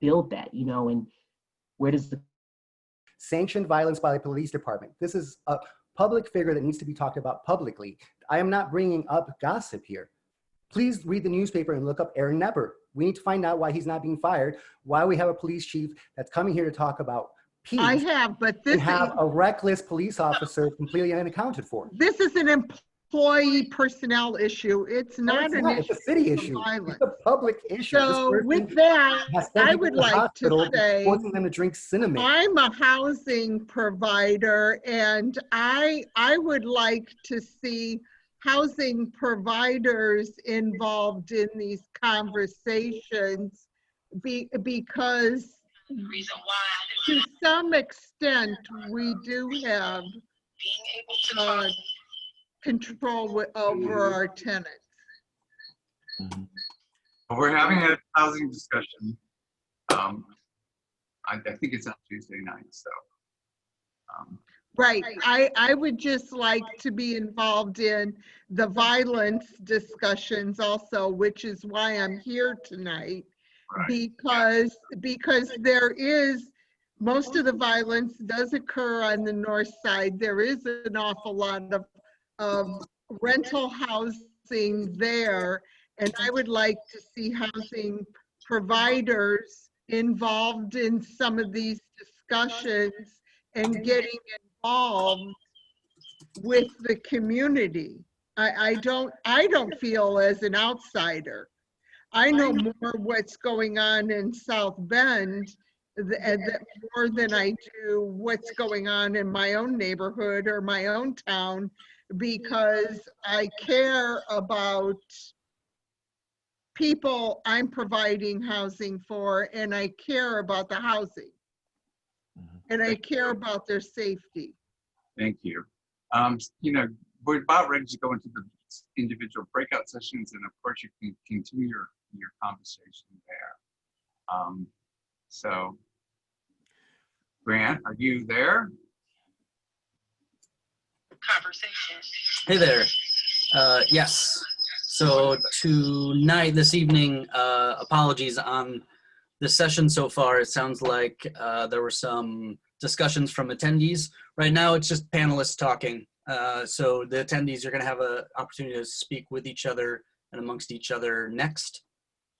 build that, you know, and where does the sanctioned violence by the police department? This is a public figure that needs to be talked about publicly. I am not bringing up gossip here. Please read the newspaper and look up Aaron Nepper. We need to find out why he's not being fired, why we have a police chief that's coming here to talk about peace. I have, but this and have a reckless police officer completely unaccounted for. This is an employee personnel issue. It's not an issue. It's a city of issue. violence. It's a public issue. So with that, I would like to say, forcing them to drink cinnamon. I'm a housing provider, and I would like to see housing providers involved in these conversations because to some extent we do have control over our tenants. We're having a housing discussion. I think it's on Tuesday night, so. Right. I would just like to be involved in the violence discussions also, which is why I'm here tonight. Right. Because there is, most of the violence does occur on the north side. There is an awful lot of rental housing there. And I would like to see housing providers involved in some of these discussions and getting involved with the community. I don't feel as an outsider. I know more what's going on in South Bend more than I do what's going on in my own neighborhood or my own town, because I care about people I'm providing housing for, and I care about the housing, and I care about their safety. Thank you. You know, we're about ready to go into individual breakout sessions, and of course you can continue your conversation there. So, Grant, are you there? Hey there. Yes. So tonight, this evening, apologies on the session so far. It sounds like there were some discussions from attendees. Right now, it's just panelists talking. So the attendees are going to have an opportunity to speak with each other and amongst each other next,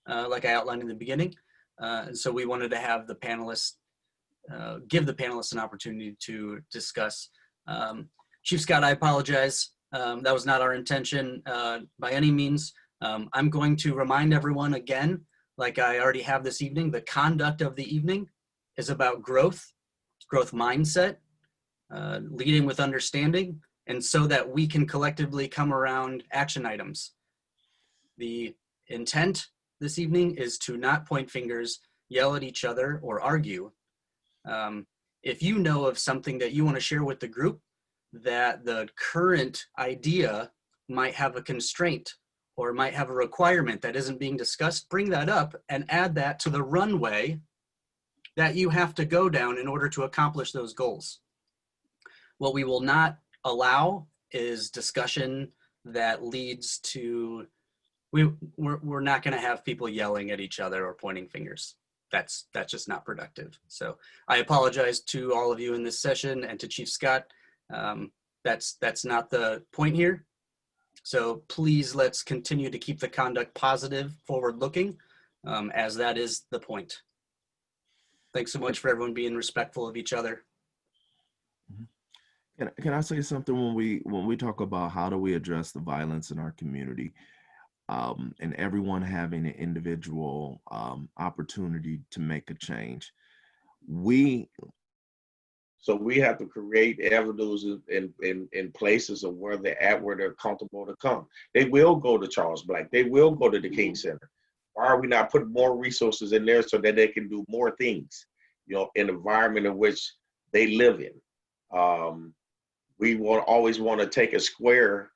like I outlined in the beginning. And so we wanted to have the panelists, give the panelists an opportunity to discuss. Chief Scott, I apologize. That was not our intention by any means. I'm going to remind everyone again, like I already have this evening, the conduct of the evening is about growth mindset, leading with understanding, and so that we can collectively come around action items. The intent this evening is to not point fingers, yell at each other, or argue. If you know of something that you want to share with the group, that the current idea might have a constraint or might have a requirement that isn't being discussed, bring that up and add that to the runway that you have to go down in order to accomplish those goals. What we will not allow is discussion that leads to, we're not going to have people yelling at each other or pointing fingers. That's just not productive. So I apologize to all of you in this session and to Chief Scott. That's not the point here. So please, let's continue to keep the conduct positive, forward-looking, as that is the point. Thanks so much for everyone being respectful of each other. Can I say something when we talk about how do we address the violence in our community, and everyone having an individual opportunity to make a change? So we have to create avenues in places of where they're at, where they're comfortable to come. They will go to Charles Black. They will go to the King Center. Why are we not putting more resources in there so that they can do more things, you know, in the environment in which they live in? We always want to take a square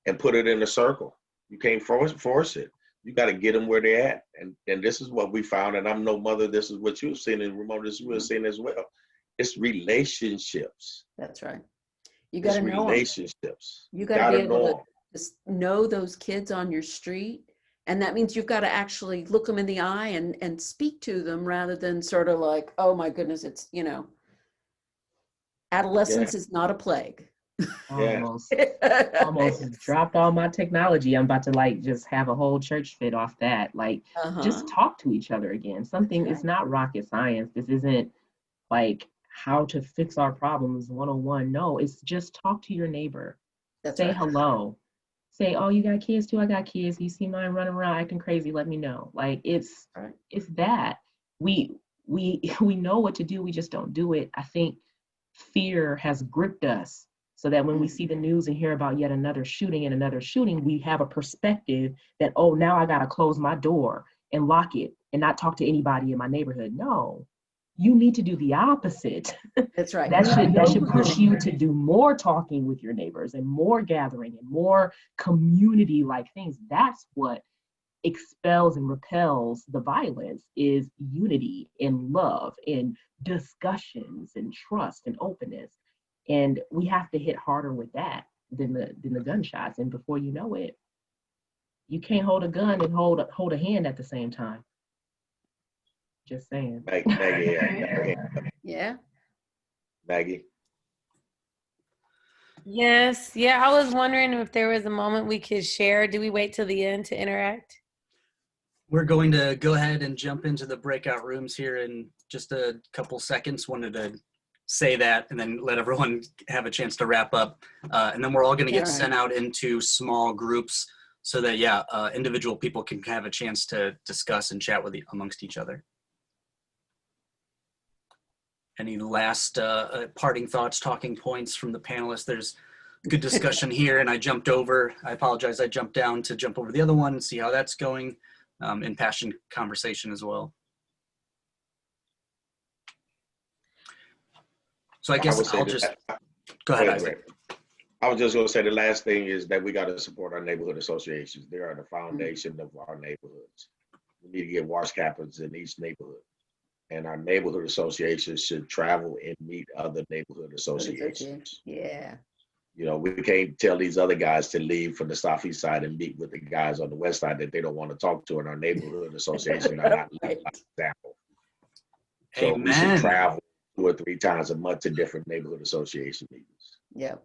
and put it in a circle. You can't force it. You got to get them where they're at. And this is what we found. And I'm no mother. This is what you've seen, and Ramona, this is what you've seen as well. It's relationships. That's right. You got to know relationships. You got to be able to just know those kids on your street. And that means you've got to actually look them in the eye and speak to them rather than sort of like, oh my goodness, it's, you know, adolescence is not a plague. Almost dropped all my technology. I'm about to like just have a whole church fit off that. Like just talk to each other again. Something is not rocket science. This isn't like how to fix our problems 101. No, it's just talk to your neighbor. Say hello. Say, oh, you got kids too? I got kids. You see mine running around acting crazy, let me know. Like it's that. We know what to do, we just don't do it. I think fear has gripped us so that when we see the news and hear about yet another shooting, we have a perspective that, oh, now I gotta close my door and lock it and not talk to anybody in my neighborhood. No, you need to do the opposite. That's right. That should push you to do more talking with your neighbors and more gathering and more community-like things. That's what expels and repels the violence, is unity and love and discussions and trust and openness. And we have to hit harder with that than the gunshots. And before you know it, you can't hold a gun and hold a hand at the same time. Just saying. Maggie, yeah. Maggie. Yes. Yeah. I was wondering if there was a moment we could share. Do we wait till the end to interact? We're going to go ahead and jump into the breakout rooms here in just a couple seconds. Wanted to say that and then let everyone have a chance to wrap up. And then we're all going to get sent out into small groups so that, individual people can have a chance to discuss and chat with amongst each other. Any last parting thoughts, talking points from the panelists? There's good discussion here, and I jumped over. I apologize. I jumped down to jump over the other one and see how that's going. Impassioned conversation as well. So I guess I'll just go ahead, Isaac. I was just going to say the last thing is that we got to support our neighborhood associations. They are the foundation of our neighborhoods. We need to get wash captains in each neighborhood. And our neighborhood associations should travel and meet other neighborhood associations. Yeah. You know, we can't tell these other guys to leave from the southeast side and meet with the guys on the west side that they don't want to talk to in our neighborhood association are not leading by example. So we should travel 2 or 3 times a month to different neighborhood association meetings. Yep.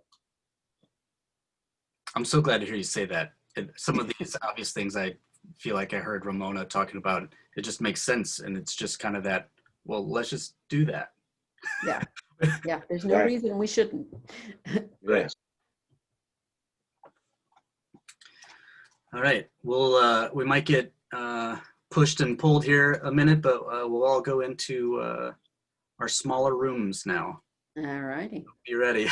I'm so glad to hear you say that. And some of these obvious things I feel like I heard Ramona talking about, it just makes sense. And it's just kind of that, well, let's just do that. Yeah. Yeah. There's no reason we shouldn't. Yes. All right. We might get pushed and pulled here a minute, but we'll all go into our smaller rooms now. All righty. Be ready.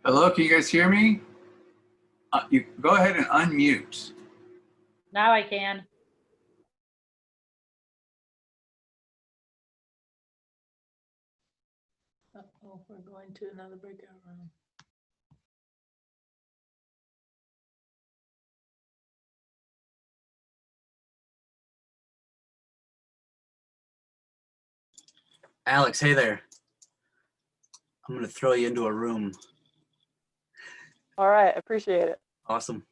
Hello, can you guys hear me? You go ahead and unmute. Now I can. Uh-oh, we're going to another breakout room. Alex, hey there. I'm going to throw you into a room. All right, appreciate it. Awesome.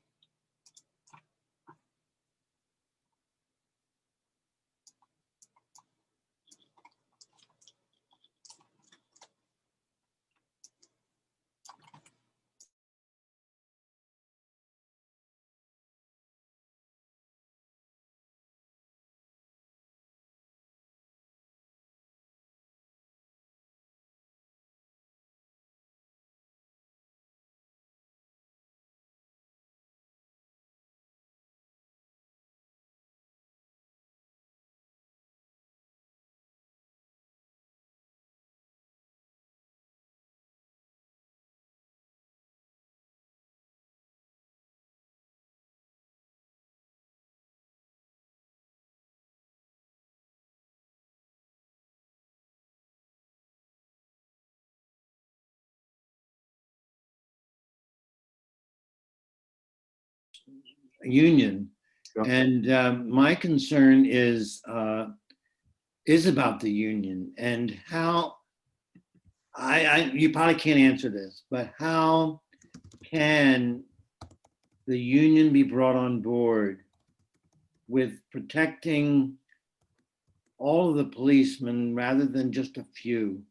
Union. And my concern is about the union and how you probably can't answer this, but how can the union be brought on board with protecting all of the policemen rather than just a few,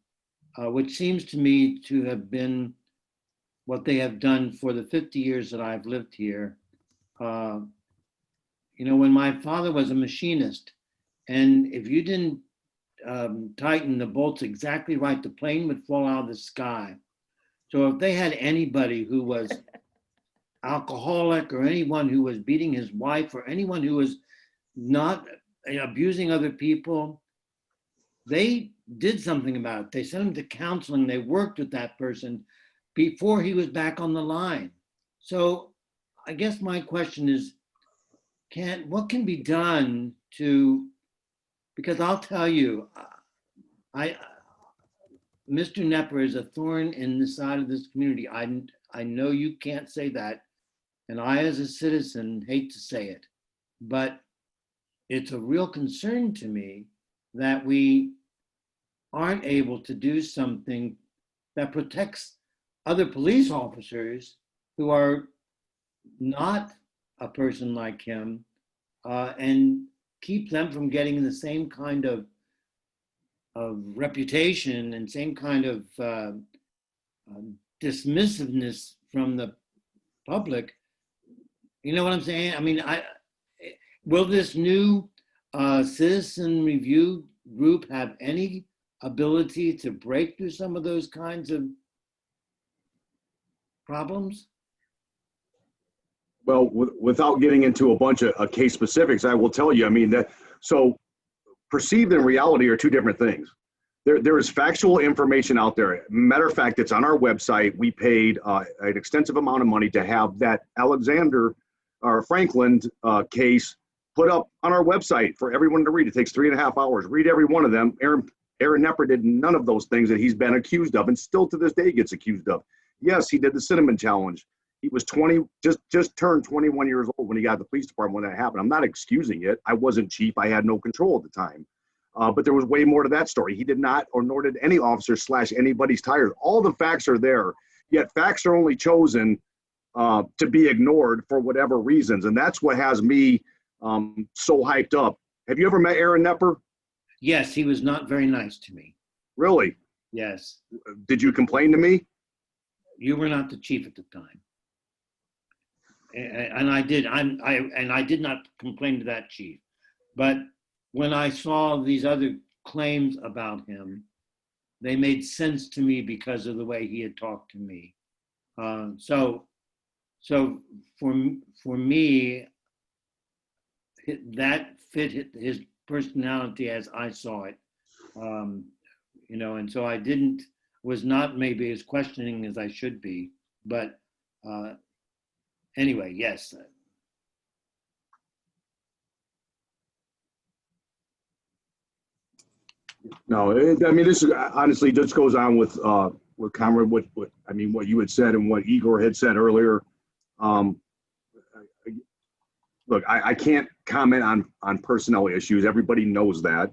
which seems to me to have been what they have done for the 50 years that I've lived here. You know, when my father was a machinist, and if you didn't tighten the bolts exactly right, the plane would fall out of the sky. So if they had anybody who was alcoholic or anyone who was beating his wife or anyone who was not abusing other people, they did something about it. They sent him to counseling. They worked with that person before he was back on the line. So I guess my question is, what can be done to, because I'll tell you, Mr. Nepper is a thorn in the side of this community. I know you can't say that, and I as a citizen hate to say it, but it's a real concern to me that we aren't able to do something that protects other police officers who are not a person like him, and keep them from getting the same kind of reputation and same kind of dismissiveness from the public. You know what I'm saying? I mean, will this new citizen review group have any ability to break through some of those kinds of problems? Well, without getting into a bunch of case specifics, I will tell you, I mean, so perceived and reality are two different things. There is factual information out there. Matter of fact, it's on our website. We paid an extensive amount of money to have that Alexander or Franklin case put up on our website for everyone to read. It takes 3.5 hours. Read every one of them. Aaron Nepper did none of those things that he's been accused of and still to this day gets accused of. Yes, he did the cinnamon challenge. He was 20, just turned 21 years old when he got to the police department when that happened. I'm not excusing it. I wasn't chief. I had no control at the time. But there was way more to that story. He did not, or nor did any officer slash anybody's tires. All the facts are there, yet facts are only chosen to be ignored for whatever reasons. And that's what has me so hyped up. Have you ever met Aaron Nepper? Yes, he was not very nice to me. Really? Yes. Did you complain to me? You were not the chief at the time. And I did not complain to that chief. But when I saw these other claims about him, they made sense to me because of the way he had talked to me. So for me, that fit his personality as I saw it, and so I was not maybe as questioning as I should be, but anyway, yes. No, I mean, this is honestly just goes on with Conrad, what you had said and what Igor had said earlier. Look, I can't comment on personnel issues. Everybody knows that.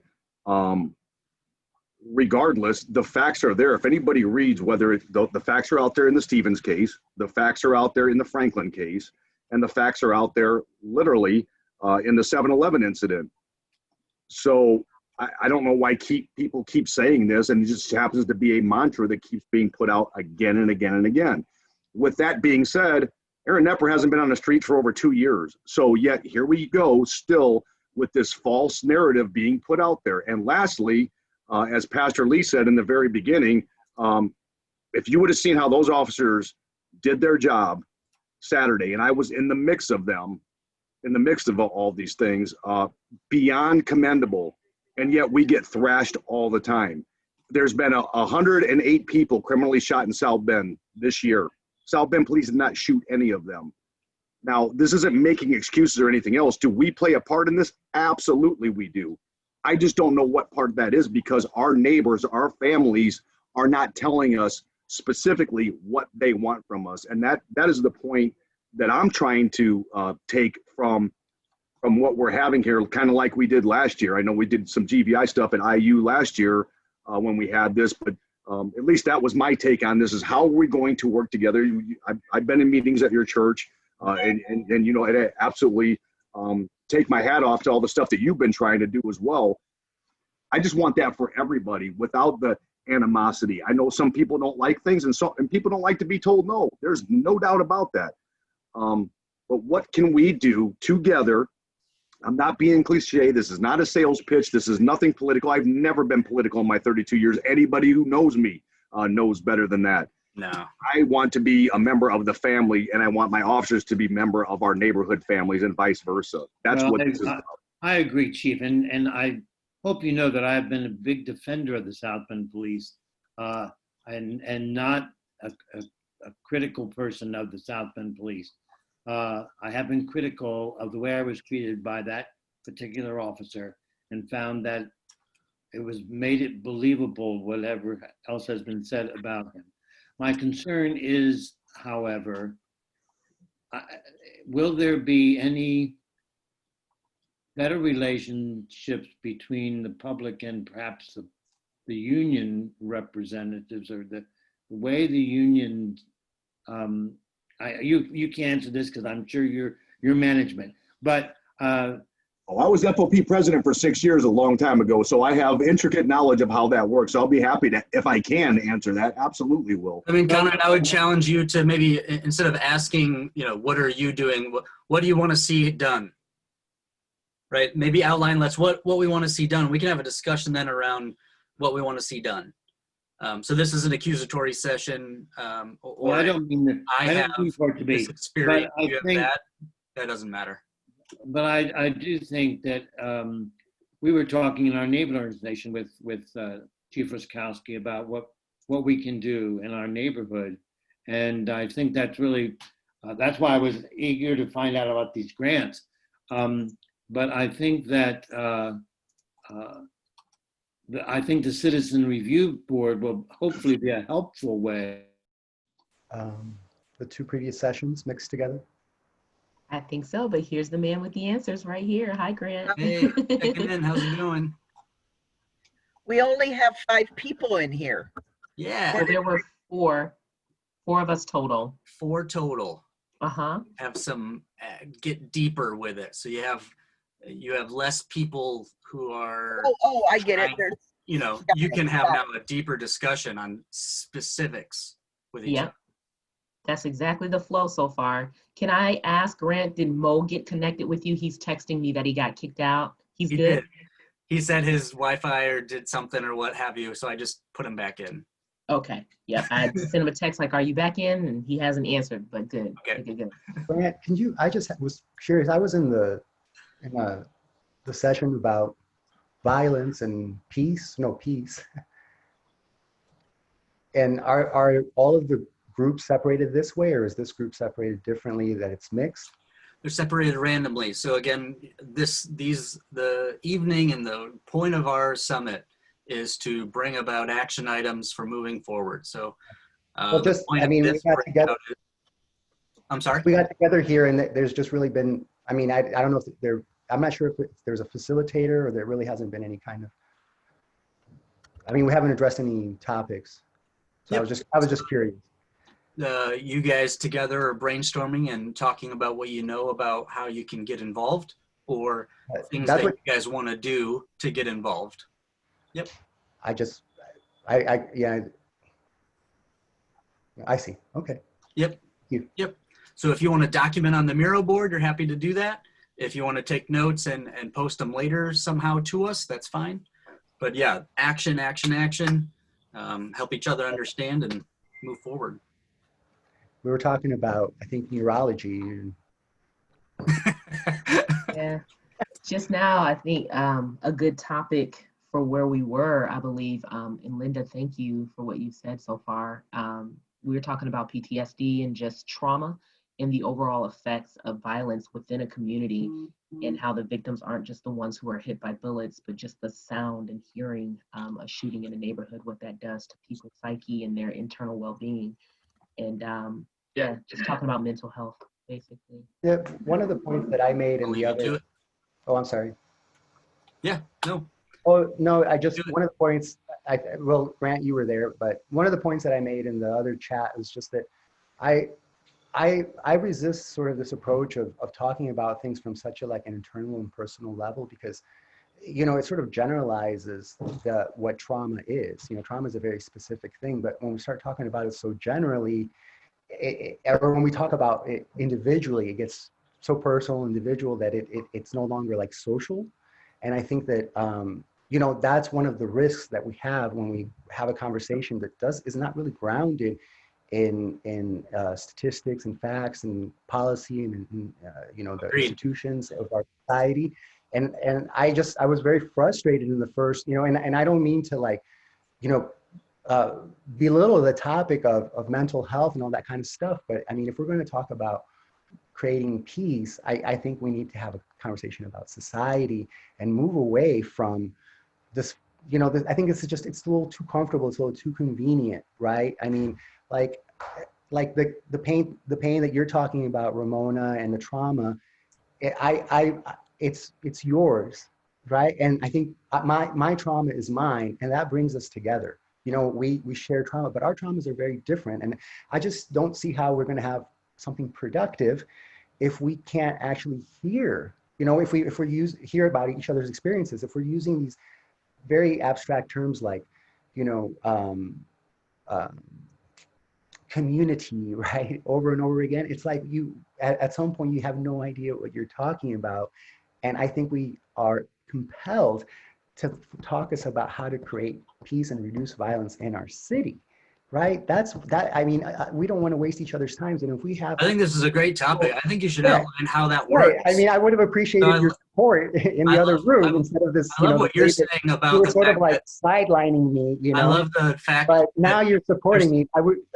Regardless, the facts are there. If anybody reads, whether the facts are out there in the Stevens case, the facts are out there in the Franklin case, and the facts are out there literally in the 7-Eleven incident. So I don't know why people keep saying this, and it just happens to be a mantra that keeps being put out again and again and again. With that being said, Aaron Nepper hasn't been on the street for over 2 years. So yet here we go still with this false narrative being put out there. And lastly, as Pastor Lee said in the very beginning, if you would have seen how those officers did their job Saturday, and I was in the mix of them, in the mix of all these things, beyond commendable. And yet we get thrashed all the time. There's been 108 people criminally shot in South Bend this year. South Bend police did not shoot any of them. Now, this isn't making excuses or anything else. Do we play a part in this? Absolutely we do. I just don't know what part that is because our neighbors, our families are not telling us specifically what they want from us. And that is the point that I'm trying to take from what we're having here, kind of like we did last year. I know we did some GVI stuff at IU last year when we had this, but at least that was my take on this, is how are we going to work together? I've been in meetings at your church, and I absolutely take my hat off to all the stuff that you've been trying to do as well. I just want that for everybody without the animosity. I know some people don't like things, and people don't like to be told no. There's no doubt about that. But what can we do together? I'm not being cliche. This is not a sales pitch. This is nothing political. I've never been political in my 32 years. Anybody who knows me knows better than that. No. I want to be a member of the family, and I want my officers to be member of our neighborhood families and vice versa. That's what this is about. I agree, Chief. And I hope you know that I've been a big defender of the South Bend Police and not a critical person of the South Bend Police. I have been critical of the way I was treated by that particular officer and found that it made it believable, whatever else has been said about him. My concern is, however, will there be any better relationships between the public and perhaps the union representatives, or the way the union, you can answer this because I'm sure you're management, but I was FOP president for 6 years a long time ago, so I have intricate knowledge of how that works. I'll be happy to, if I can, answer that. Absolutely will. I mean, Conrad, I would challenge you to maybe, instead of asking, what are you doing? What do you want to see done? Right? Maybe outline what we want to see done. We can have a discussion then around what we want to see done. So this is an accusatory session. Well, I don't mean that. I don't mean for it to be. This experience, but I think that doesn't matter. But I do think that we were talking in our neighborhood organization with Chief Ruskowski about what we can do in our neighborhood, and I think that's really that's why I was eager to find out about these grants. but I think that I think the Citizen Review Board will hopefully be a helpful way. The two previous sessions mixed together. I think so, but here's the man with the answers right here. Hi, Grant. Hey, checking in. How's it going? We only have 5 people in here. Yeah. So there were four of us total. 4 total. Uh-huh. Have some, get deeper with it. So you have less people who are. Oh, I get it. There's, you know, you can have now a deeper discussion on specifics with each other. That's exactly the flow so far. Can I ask Grant, did Mo get connected with you? He's texting me that he got kicked out. He good? Did. He said his Wi-Fi or did something or what have you, so I just put him back in. Okay. Yep. I sent him a text like, are you back in? And he hasn't answered, but good. Okay. Good. Grant, can you, I just was curious. I was in the session about violence and peace. And are all of the groups separated this way, or is this group separated differently, that it's mixed? They're separated randomly. So again, the evening and the point of our summit is to bring about action items for moving forward. So Well, just, I mean, we got together. I'm sorry? We got together here, and there's just really been, I mean, I don't know if I'm not sure if there's a facilitator or there really hasn't been any kind of, I mean, we haven't addressed any topics. So Yep. I was just curious. You guys together are brainstorming and talking about what you know about how you can get involved, or things that you guys want to do to get involved. Yep. Yeah, I see. Okay. Yep. Yep. So if you want to document on the Miro board, you're happy to do that. If you want to take notes and post them later somehow to us, that's fine. But yeah, action. Help each other understand and move forward. We were talking about, I think, neurology. And Yeah. Just now, I think a good topic for where we were, I believe, and Linda, thank you for what you said so far. We were talking about PTSD and just trauma and the overall effects of violence within a community, and how the victims aren't just the ones who are hit by bullets, but just the sound and hearing a shooting in a neighborhood, what that does to people's psyche and their internal well-being. And yeah, just talking about mental health, basically. yeah, one of the points that I made in the other, oh, I'm sorry. Yeah, no. Oh, no, one of the points, well, Grant, you were there, but one of the points that I made in the other chat was just that I resist sort of this approach of talking about things from such an internal and personal level, because, you know, it sort of generalizes what trauma is. You know, trauma is a very specific thing, but when we start talking about it so generally, or when we talk about it individually, it gets so personal, individual, that it's no longer like social. And I think that, you know, that's one of the risks that we have when we have a conversation that is not really grounded in statistics and facts and policy and you know, the institutions of our society. And I was very frustrated in the first, you know, and I don't mean to, like, you know, belittle the topic of mental health and all that kind of stuff. But I mean, if we're going to talk about creating peace, I think we need to have a conversation about society and move away from this, you know, I think it's a little too comfortable, it's a little too convenient, right? I mean, like the pain that you're talking about, Ramona, and the trauma, it's yours, right? And I think my trauma is mine, and that brings us together. You know, we share trauma, but our traumas are very different. And I just don't see how we're going to have something productive if we can't actually hear, you know, if we hear about each other's experiences, if we're using these very abstract terms like, you know, community, right, over and over again. It's like at some point you have no idea what you're talking about. And I think we are compelled to talk us about how to create peace and reduce violence in our city, right? I mean, we don't want to waste each other's times. And if we have, I think this is a great topic. I think you should Yeah. outline how that right, works. I mean, I would have appreciated So your support in the other room instead of this, I love what you're saying you about were the sort of fact like that sidelining me, you know? I love the fact But now that you're supporting me.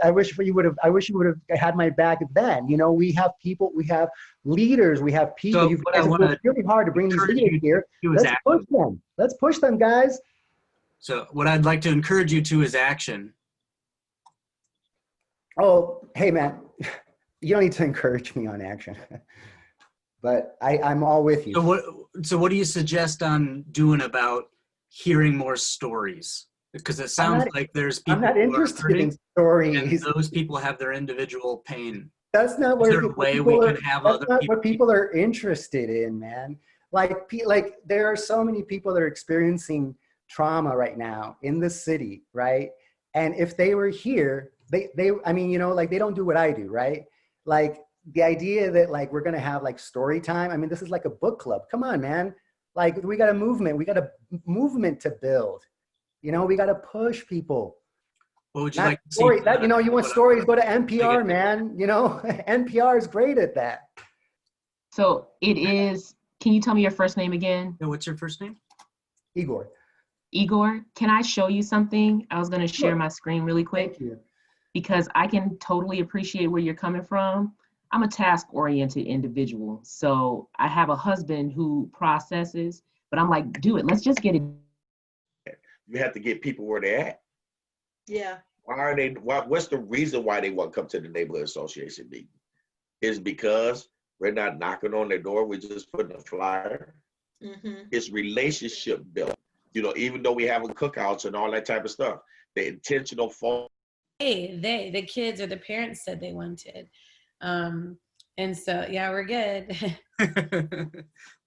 I wish you would have had my back then. You know, we have people, we have leaders, we have people. So You what I guys have wanna worked really hard to bring these encourage leaders you here. to is Let's push action. them. Let's push them, guys. So what I'd like to encourage you to is action. Oh, hey, man, you don't need to encourage me on action. But I'm all with you. So what do you suggest on doing about hearing more stories? Because it sounds like there's people I'm not who are interested hurting, in stories. and those people have their individual pain. That's not Is what there a people, way we can have that's other not people? what people are interested in, man. Like there are so many people that are experiencing trauma right now in the city, right? And if they were here, I mean, you know, like they don't do what I do, right? Like the idea that like we're gonna have like story time. I mean, this is like a book club. Come on, man. Like we got a movement. We got a movement to build. You know, we got to push people. What would you Not like to see? story, that, you know, you want stories, go to NPR, man. You know, NPR is great at that. So it is, can you tell me your first name again? Yeah, what's your first name? Igor. Igor, can I show you something? I was going to share my screen really quick. Thank you. Because I can totally appreciate where you're coming from. I'm a task-oriented individual. So I have a husband who processes, but I'm like, do it. Let's just get it. You have to get people where they're at. Yeah. What's the reason why they want to come to the neighborhood association meeting? Is because we're not knocking on their door, we're just putting a flyer. Mm-hmm. It's relationship building. You know, even though we have a cookouts and all that type of stuff, the intentional phone. Hey, the kids or the parents said they wanted. And so, yeah, we're good.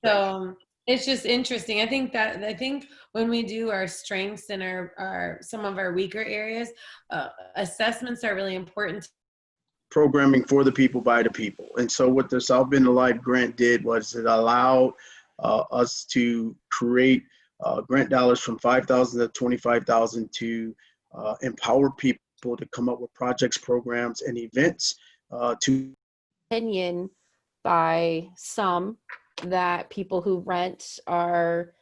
So it's just interesting. I think when we do our strengths and our some of our weaker areas, assessments are really important. Programming for the people by the people. And so what the South Bend Alive grant did was it allowed us to create grant dollars from $5,000 to $25,000 to empower people to come up with projects, programs, and events to Opinion by some that people who rent are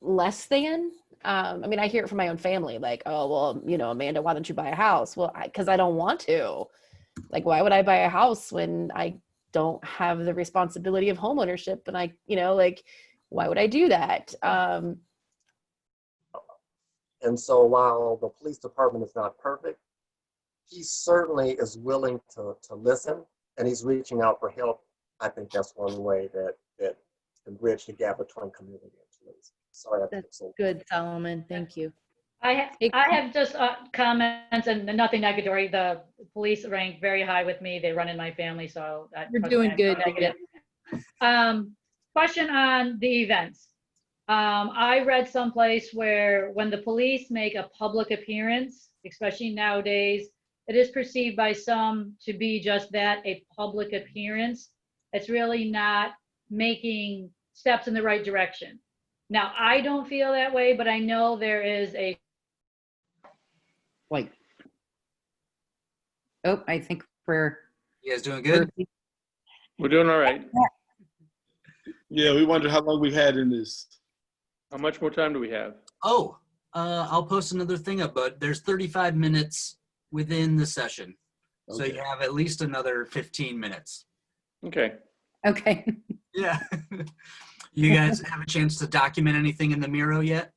less than. I mean, I hear it from my own family, like, oh, well, you know, Amanda, why don't you buy a house? Well, because I don't want to. Like, why would I buy a house when I don't have the responsibility of homeownership? And I, you know, like, why would I do that? And so while the police department is not perfect, he certainly is willing to listen, and he's reaching out for help. I think that's one way that can bridge the gap between community and police. Sorry, That's good, Solomon. Thank you. I have just comments and nothing negatory. The police rank very high with me. They run in my family, so You're doing good. Negative. Question on the events. I read someplace where when the police make a public appearance, especially nowadays, it is perceived by some to be just that, a public appearance. It's really not making steps in the right direction. Now, I don't feel that way, but I know there is a. Like, oh, I think we're. You guys doing good? We're doing all right. Yeah, we wonder how long we've had in this. How much more time do we have? Oh, I'll post another thing up, but there's 35 minutes within the session. So Okay. you have at least another 15 minutes. Okay. Okay. Yeah. You guys have a chance to document anything in the Miro yet?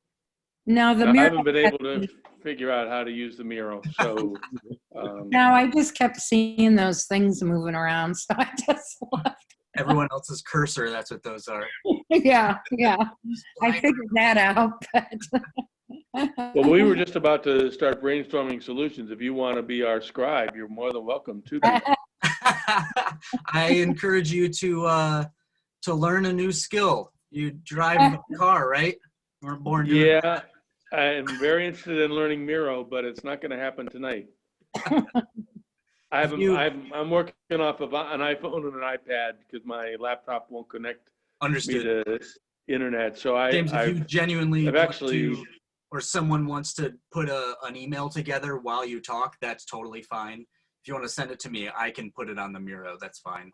No, the I Miro. haven't been able to figure out how to use the Miro, so. No, I just kept seeing those things moving around, so I just left. Everyone else's cursor, that's what those are. Yeah. I figured that out, but. Well, we were just about to start brainstorming solutions. If you want to be our scribe, you're more than welcome to. I encourage you to learn a new skill. You drive a car, right? You weren't born doing Yeah, that. I'm very interested in learning Miro, but it's not going to happen tonight. I'm working off of an iPhone and an iPad because my laptop won't connect me Understood. to internet. So James, if you genuinely I've want actually to or someone wants to put an email together while you talk, that's totally fine. If you want to send it to me, I can put it on the Miro. That's fine.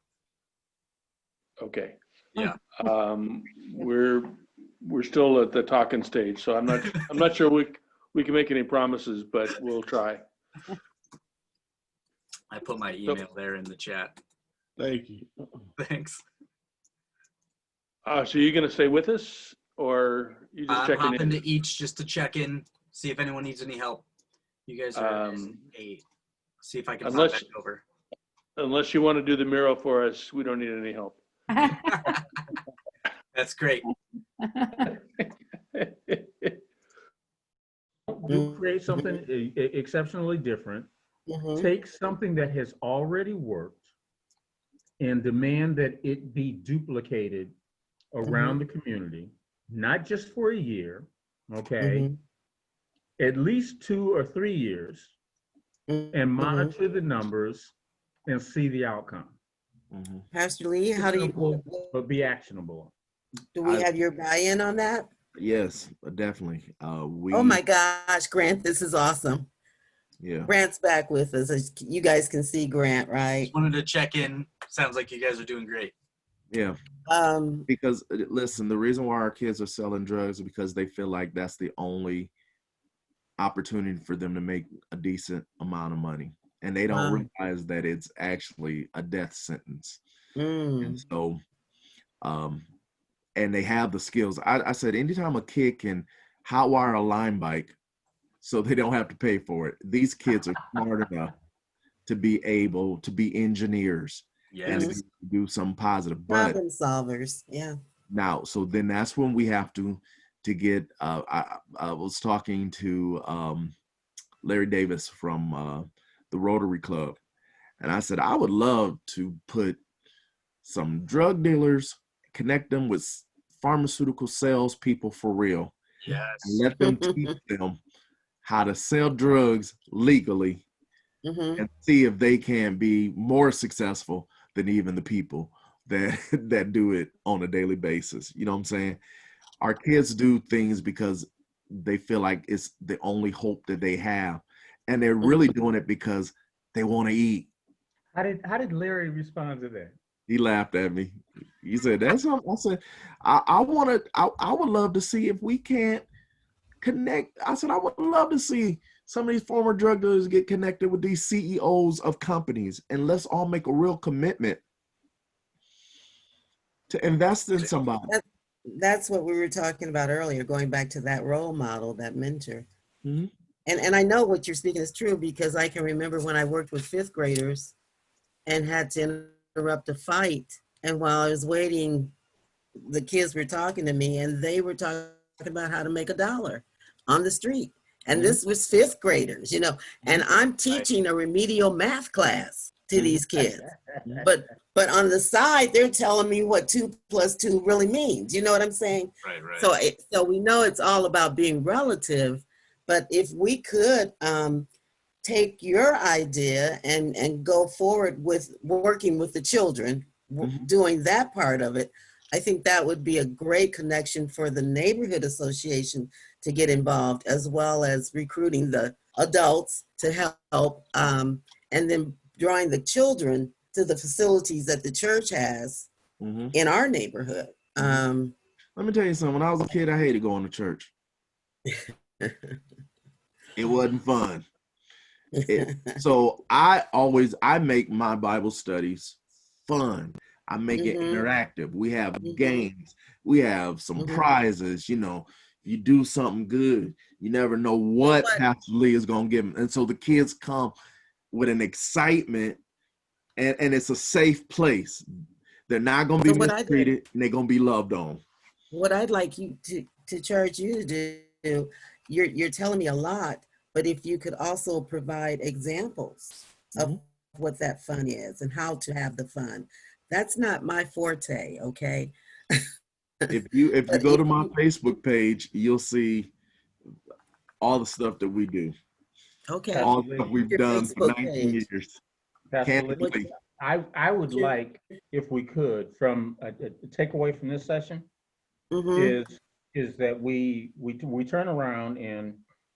Okay. Yeah. We're still at the talking stage, so I'm not sure we can make any promises, but we'll try. I put my email there in the chat. Thank you. Thanks. So you're gonna stay with us, or you just I'm checking hopping in? to each just to check in, see if anyone needs any help. You guys are 8. See if I can pop back over. Unless you want to do the Miro for us, we don't need any help. That's great. You create something exceptionally different. Take something that has already worked and demand that it be duplicated around the community, not just for a year, okay? At least 2 or 3 years, and monitor the numbers and see the outcome. Pastor Lee, how do you, but be actionable. do we have your buy-in on that? Yes, definitely. Oh my gosh, Grant, this is awesome. Yeah. Grant's back with us. You guys can see Grant, right? Just wanted to check in. Sounds like you guys are doing great. Yeah. Because listen, the reason why our kids are selling drugs is because they feel like that's the only opportunity for them to make a decent amount of money. And they don't realize that it's actually a death sentence. And so, and they have the skills. I said, anytime a kid can hotwire a line bike so they don't have to pay for it, these kids are smart enough to be able to be engineers and to do something positive. But problem solvers, yeah. now, so then that's when we have to get, I was talking to Larry Davis from the Rotary Club. And I said, I would love to put some drug dealers, connect them with pharmaceutical salespeople for real. Yes. And let them teach them how to sell drugs legally and see if they can be more successful than even the people that do it on a daily basis. You know what I'm saying? Our kids do things because they feel like it's the only hope that they have. And they're really doing it because they want to eat. How did Larry respond to that? He laughed at me. He said, that's something. I said, I would love to see if we can't connect. I said, I would love to see some of these former drug dealers get connected with these CEOs of companies, and let's all make a real commitment to invest in somebody. That's what we were talking about earlier, going back to that role model, that mentor. And I know what you're speaking is true, because I can remember when I worked with 5th graders and had to interrupt a fight. And while I was waiting, the kids were talking to me, and they were talking about how to make $1 on the street. And this was 5th graders, you know, and I'm teaching a remedial math class to these kids. But on the side, they're telling me what 2 + 2 really means. You know what I'm saying? Right, right. So we know it's all about being relative. But if we could take your idea and go forward with working with the children, doing that part of it, I think that would be a great connection for the neighborhood association to get involved, as well as recruiting the adults to help, and then drawing the children to the facilities that the church has in our neighborhood. Let me tell you something. When I was a kid, I hated going to church. It wasn't fun. So I make my Bible studies fun. I make it interactive. We have games. We have some prizes. You know, if you do something good, you never know what Pastor Lee is going to give them. And so the kids come with an excitement, and it's a safe place. They're not going to be mistreated, and they're going to be loved on. What I'd like you to charge you to do, you're telling me a lot, but if you could also provide examples of what that fun is and how to have the fun. That's not my forte, okay? If you go to my Facebook page, you'll see all the stuff that we do. Okay. All the stuff we've done for 19 years. I would like, if we could, from a takeaway from this session, is is that we turn around, and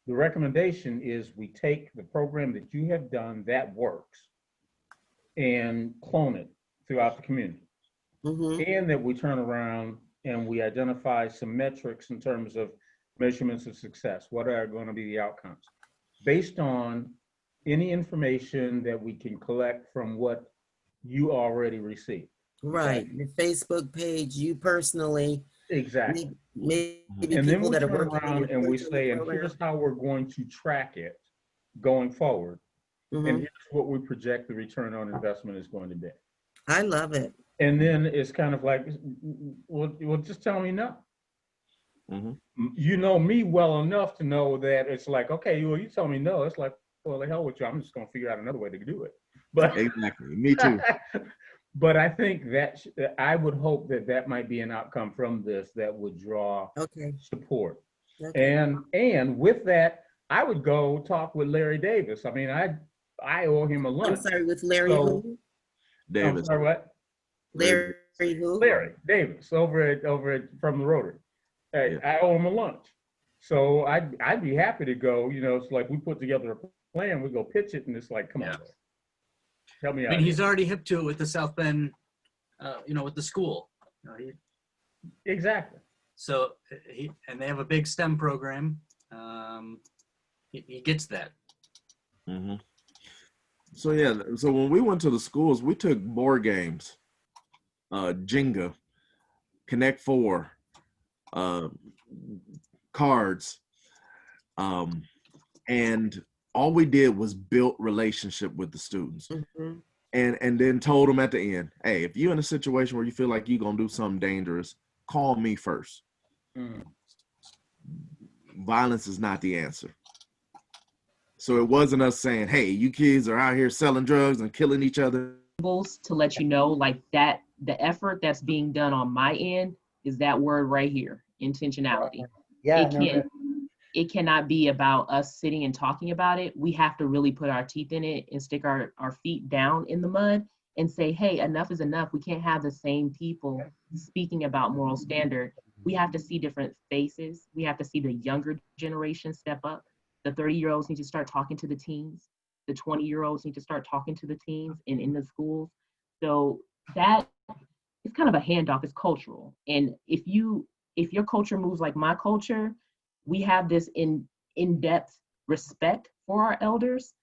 the recommendation is we take the program that you have done that works and clone it throughout the community. And that we turn around and we identify some metrics in terms of measurements of success. What are going to be the outcomes? Based on any information that we can collect from what you already received. Right. Your Facebook page, you personally. Exactly. Maybe And then people we that are turn working in around your and we church on say, the and program. here's how we're going to track it going forward. And here's what we project the return on investment is going to be. I love it. And then it's kind of like, well, just tell me no. You know me well enough to know that it's like, okay, well, you tell me no. It's like, well, the hell with you. I'm just going to figure out another way to do it. But exactly, me too. But I think that I would hope that that might be an outcome from this that would draw support. And with that, I would go talk with Larry Davis. I mean, I owe him a lunch. I'm sorry, with Larry who? Davis. I'm sorry, what? Larry who? Larry Davis over at from the Rotary. I owe him a lunch. So I'd be happy to go. You know, it's like we put together a plan, we go pitch it, and it's like, come on, help me out. I mean, he's already hip to it with the South Bend, with the school. Exactly. So and they have a big STEM program. He gets that. So yeah, so when we went to the schools, we took board games, Jenga, Connect Four, cards, and all we did was build relationship with the students. And then told them at the end, hey, if you're in a situation where you feel like you're gonna do something dangerous, call me first. Violence is not the answer. So it wasn't us saying, hey, you kids are out here selling drugs and killing each other. To let you know, like that, the effort that's being done on my end is that word right here, intentionality. It cannot be about us sitting and talking about it. We have to really put our teeth in it and stick our feet down in the mud and say, hey, enough is enough. We can't have the same people speaking about moral standard. We have to see different faces. We have to see the younger generation step up. The 30-year-olds need to start talking to the teens. The 20-year-olds need to start talking to the teens and in the schools. So that is kind of a handoff. It's cultural. And if your culture moves like my culture, we have this in-depth respect for our elders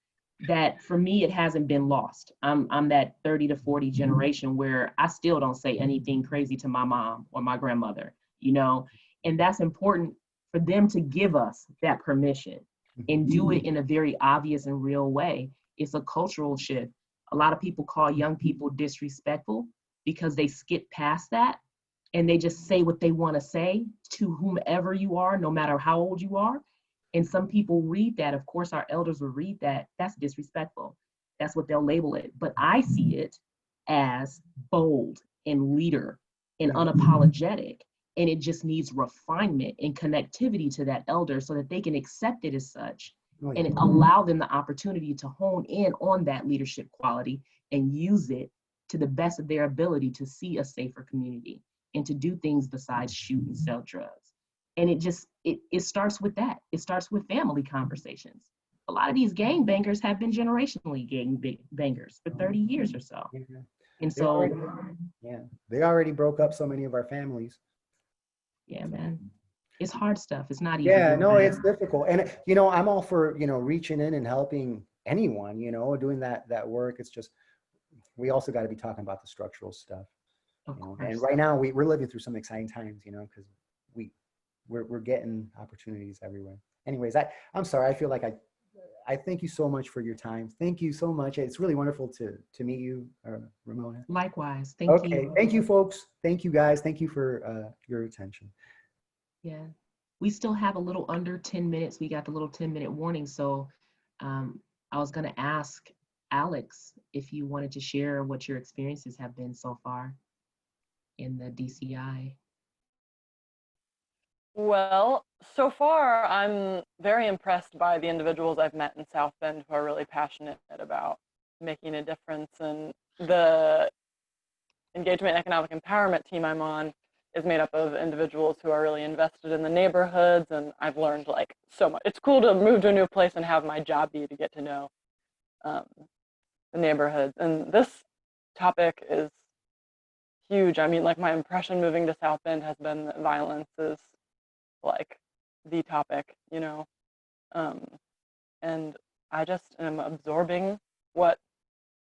that for me, it hasn't been lost. I'm that 30 to 40 generation where I still don't say anything crazy to my mom or my grandmother, and that's important for them to give us that permission and do it in a very obvious and real way. It's a cultural shift. A lot of people call young people disrespectful because they skip past that and they just say what they want to say to whomever you are, no matter how old you are. And some people read that. Of course, our elders will read that. That's disrespectful. That's what they'll label it. But I see it as bold and leader and unapologetic. And it just needs refinement and connectivity to that elder so that they can accept it as such and allow them the opportunity to hone in on that leadership quality and use it to the best of their ability to see a safer community and to do things besides shoot and sell drugs. And it starts with that. It starts with family conversations. A lot of these gang bangers have been generationally gang bangers for 30 years or so. And so, they already broke up so many of our families. Yeah, man. It's hard stuff. It's not easy. Yeah, no, it's difficult. And, I'm all for, reaching in and helping anyone, doing that work. It's just, we also got to be talking about the structural stuff. And right now we're living through some exciting times, because we're getting opportunities everywhere. Anyways, I'm sorry. I feel like I thank you so much for your time. Thank you so much. It's really wonderful to meet you, Ramona. Likewise. Thank you. Okay. Thank you, folks. Thank you, guys. Thank you for your attention. Yeah. We still have a little under 10 minutes. We got the little 10-minute warning. So I was going to ask Alex if you wanted to share what your experiences have been so far in the DCI. Well, so far, I'm very impressed by the individuals I've met in South Bend who are really passionate about making a difference. And the engagement and economic empowerment team I'm on is made up of individuals who are really invested in the neighborhoods, and I've learned like so much. It's cool to move to a new place and have my job be to get to know the neighborhoods. And this topic is huge. I mean, like my impression moving to South Bend has been that violence is like the topic, you know. And I just am absorbing what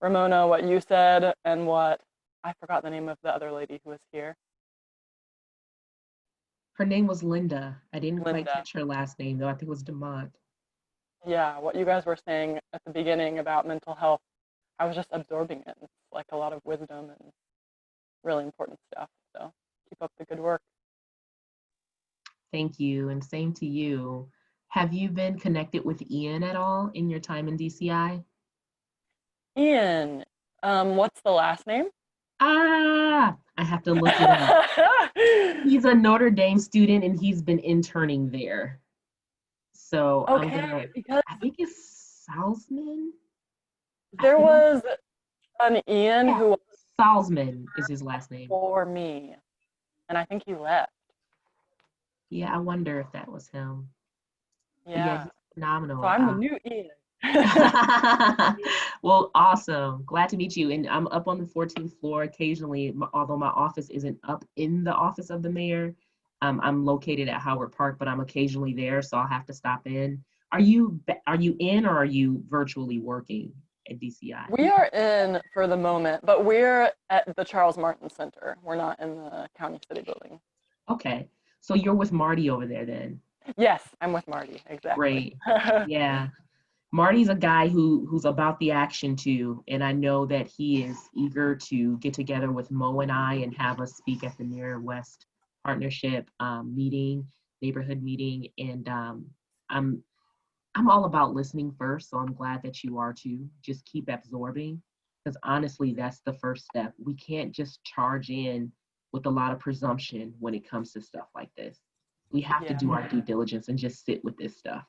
Ramona, what you said, and what I forgot the name of the other lady who was here. Her name was Linda. I didn't quite Linda. catch her last name though. I think it was DeMont. Yeah, what you guys were saying at the beginning about mental health, I was just absorbing it. It's like a lot of wisdom and really important stuff. So keep up the good work. Thank you, and same to you. Have you been connected with Ian at all in your time in DCI? Ian, what's the last name? I have to look it up. He's a Notre Dame student and he's been interning there. So Okay, because I think it's Salzman. there was an Ian who was Salzman is his last name. for me, and I think he left. Yeah, I wonder if that was him. But Yeah, he's phenomenal. so I'm the new Ian. Well, awesome. Glad to meet you. And I'm up on the 14th floor occasionally, although my office isn't up in the office of the mayor. I'm located at Howard Park, but I'm occasionally there, so I'll have to stop in. Are you in or are you virtually working at DCI? We are in for the moment, but we're at the Charles Martin Center. We're not in the County City building. Okay, so you're with Marty over there then? Yes, I'm with Marty, exactly. Great. Yeah. Marty's a guy who's about the action too, and I know that he is eager to get together with Mo and I and have us speak at the Mirror West Partnership neighborhood meeting, and I'm all about listening first, so I'm glad that you are too. Just keep absorbing, because honestly, that's the first step. We can't just charge in with a lot of presumption when it comes to stuff like this. We have to do our due diligence and just sit with this stuff.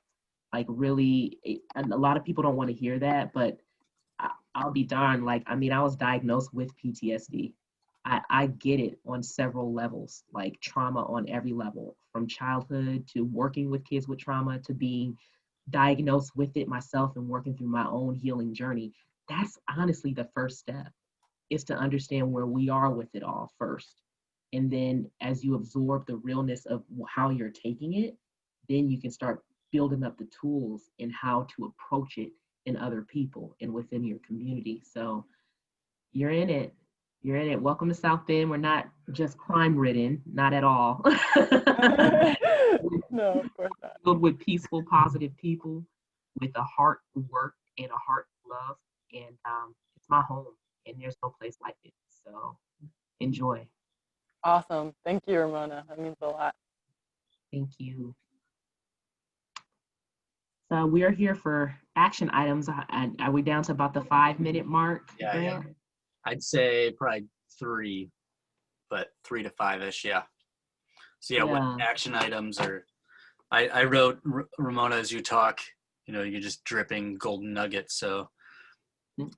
Like really, and a lot of people don't want to hear that, but I'll be darned. Like, I mean, I was diagnosed with PTSD. I get it on several levels, like trauma on every level, from childhood to working with kids with trauma to being diagnosed with it myself and working through my own healing journey. That's honestly the first step, is to understand where we are with it all first. And then as you absorb the realness of how you're taking it, then you can start building up the tools in how to approach it in other people and within your community. So you're in it. You're in it. Welcome to South Bend. We're not just crime ridden, not at all. No, of course not. Filled with peaceful, positive people with a heart to work and a heart to love. And it's my home, and there's no place like it. So enjoy. Awesome. Thank you, Ramona. That means a lot. Thank you. So we are here for action items. Are we down to about the 5-minute mark? Yeah. I'd say probably 3, but 3 to 5-ish, yeah. So yeah, what action items are, I wrote, Ramona, as you talk, you're just dripping golden nuggets. So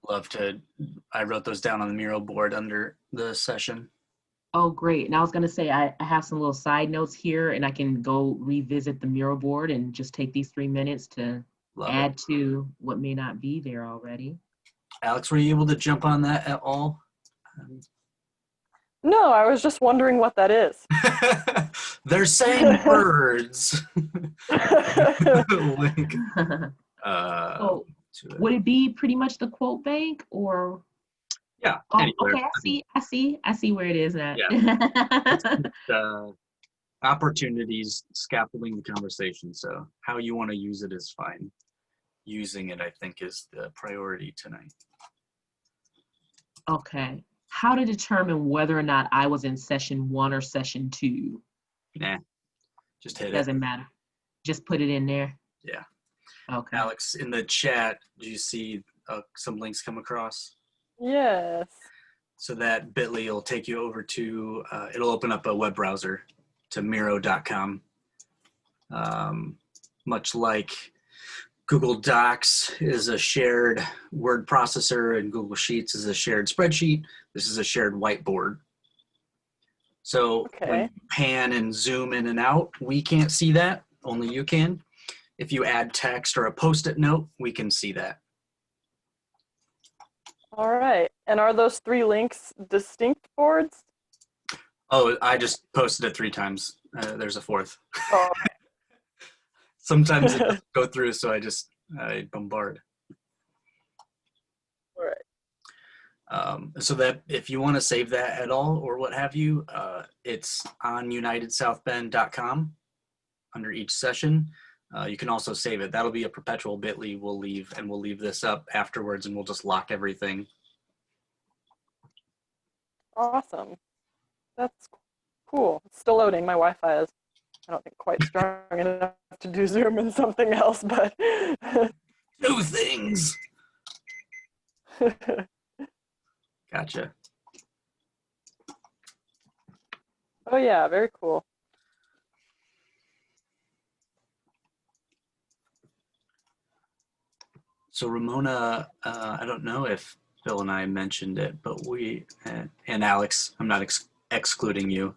I wrote those down on the Miro board under the session. Oh, great. And I was going to say, I have some little side notes here, and I can go revisit the Miro board and just take these 3 minutes to add to what may not be there already. Alex, were you able to jump on that at all? No, I was just wondering what that is. They're saying words. Link. So would it be pretty much the quote bank, or? Yeah. Oh, okay, I see where it is at. Yeah. Opportunities, scaffolding the conversation. So how you want to use it is fine. Using it, I think, is the priority tonight. Okay. How to determine whether or not I was in session 1 or session 2? Nah, just hit it. Doesn't matter. Just put it in there. Yeah. Okay. Alex, in the chat, do you see some links come across? Yes. So that bit.ly will take you over to, it'll open up a web browser to Miro.com. Much like Google Docs is a shared word processor and Google Sheets is a shared spreadsheet, this is a shared whiteboard. So when Okay. you pan and zoom in and out, we can't see that. Only you can. If you add text or a Post-it note, we can see that. All right. And are those 3 links distinct boards? Oh, I just posted it 3 times. There's a 4th. Oh. Sometimes it doesn't go through, so I bombard. All right. So that if you want to save that at all or what have you, it's on unitedsouthbend.com under each session. You can also save it. That'll be a perpetual bit.ly we'll leave, and we'll leave this up afterwards, and we'll just lock everything. Awesome. That's cool. It's still loading. My Wi-Fi is, I don't think, quite strong enough to do Zoom and something else, but 2 things. Gotcha. Oh yeah, very cool. So Ramona, I don't know if Bill and I mentioned it, but and Alex, I'm not excluding you.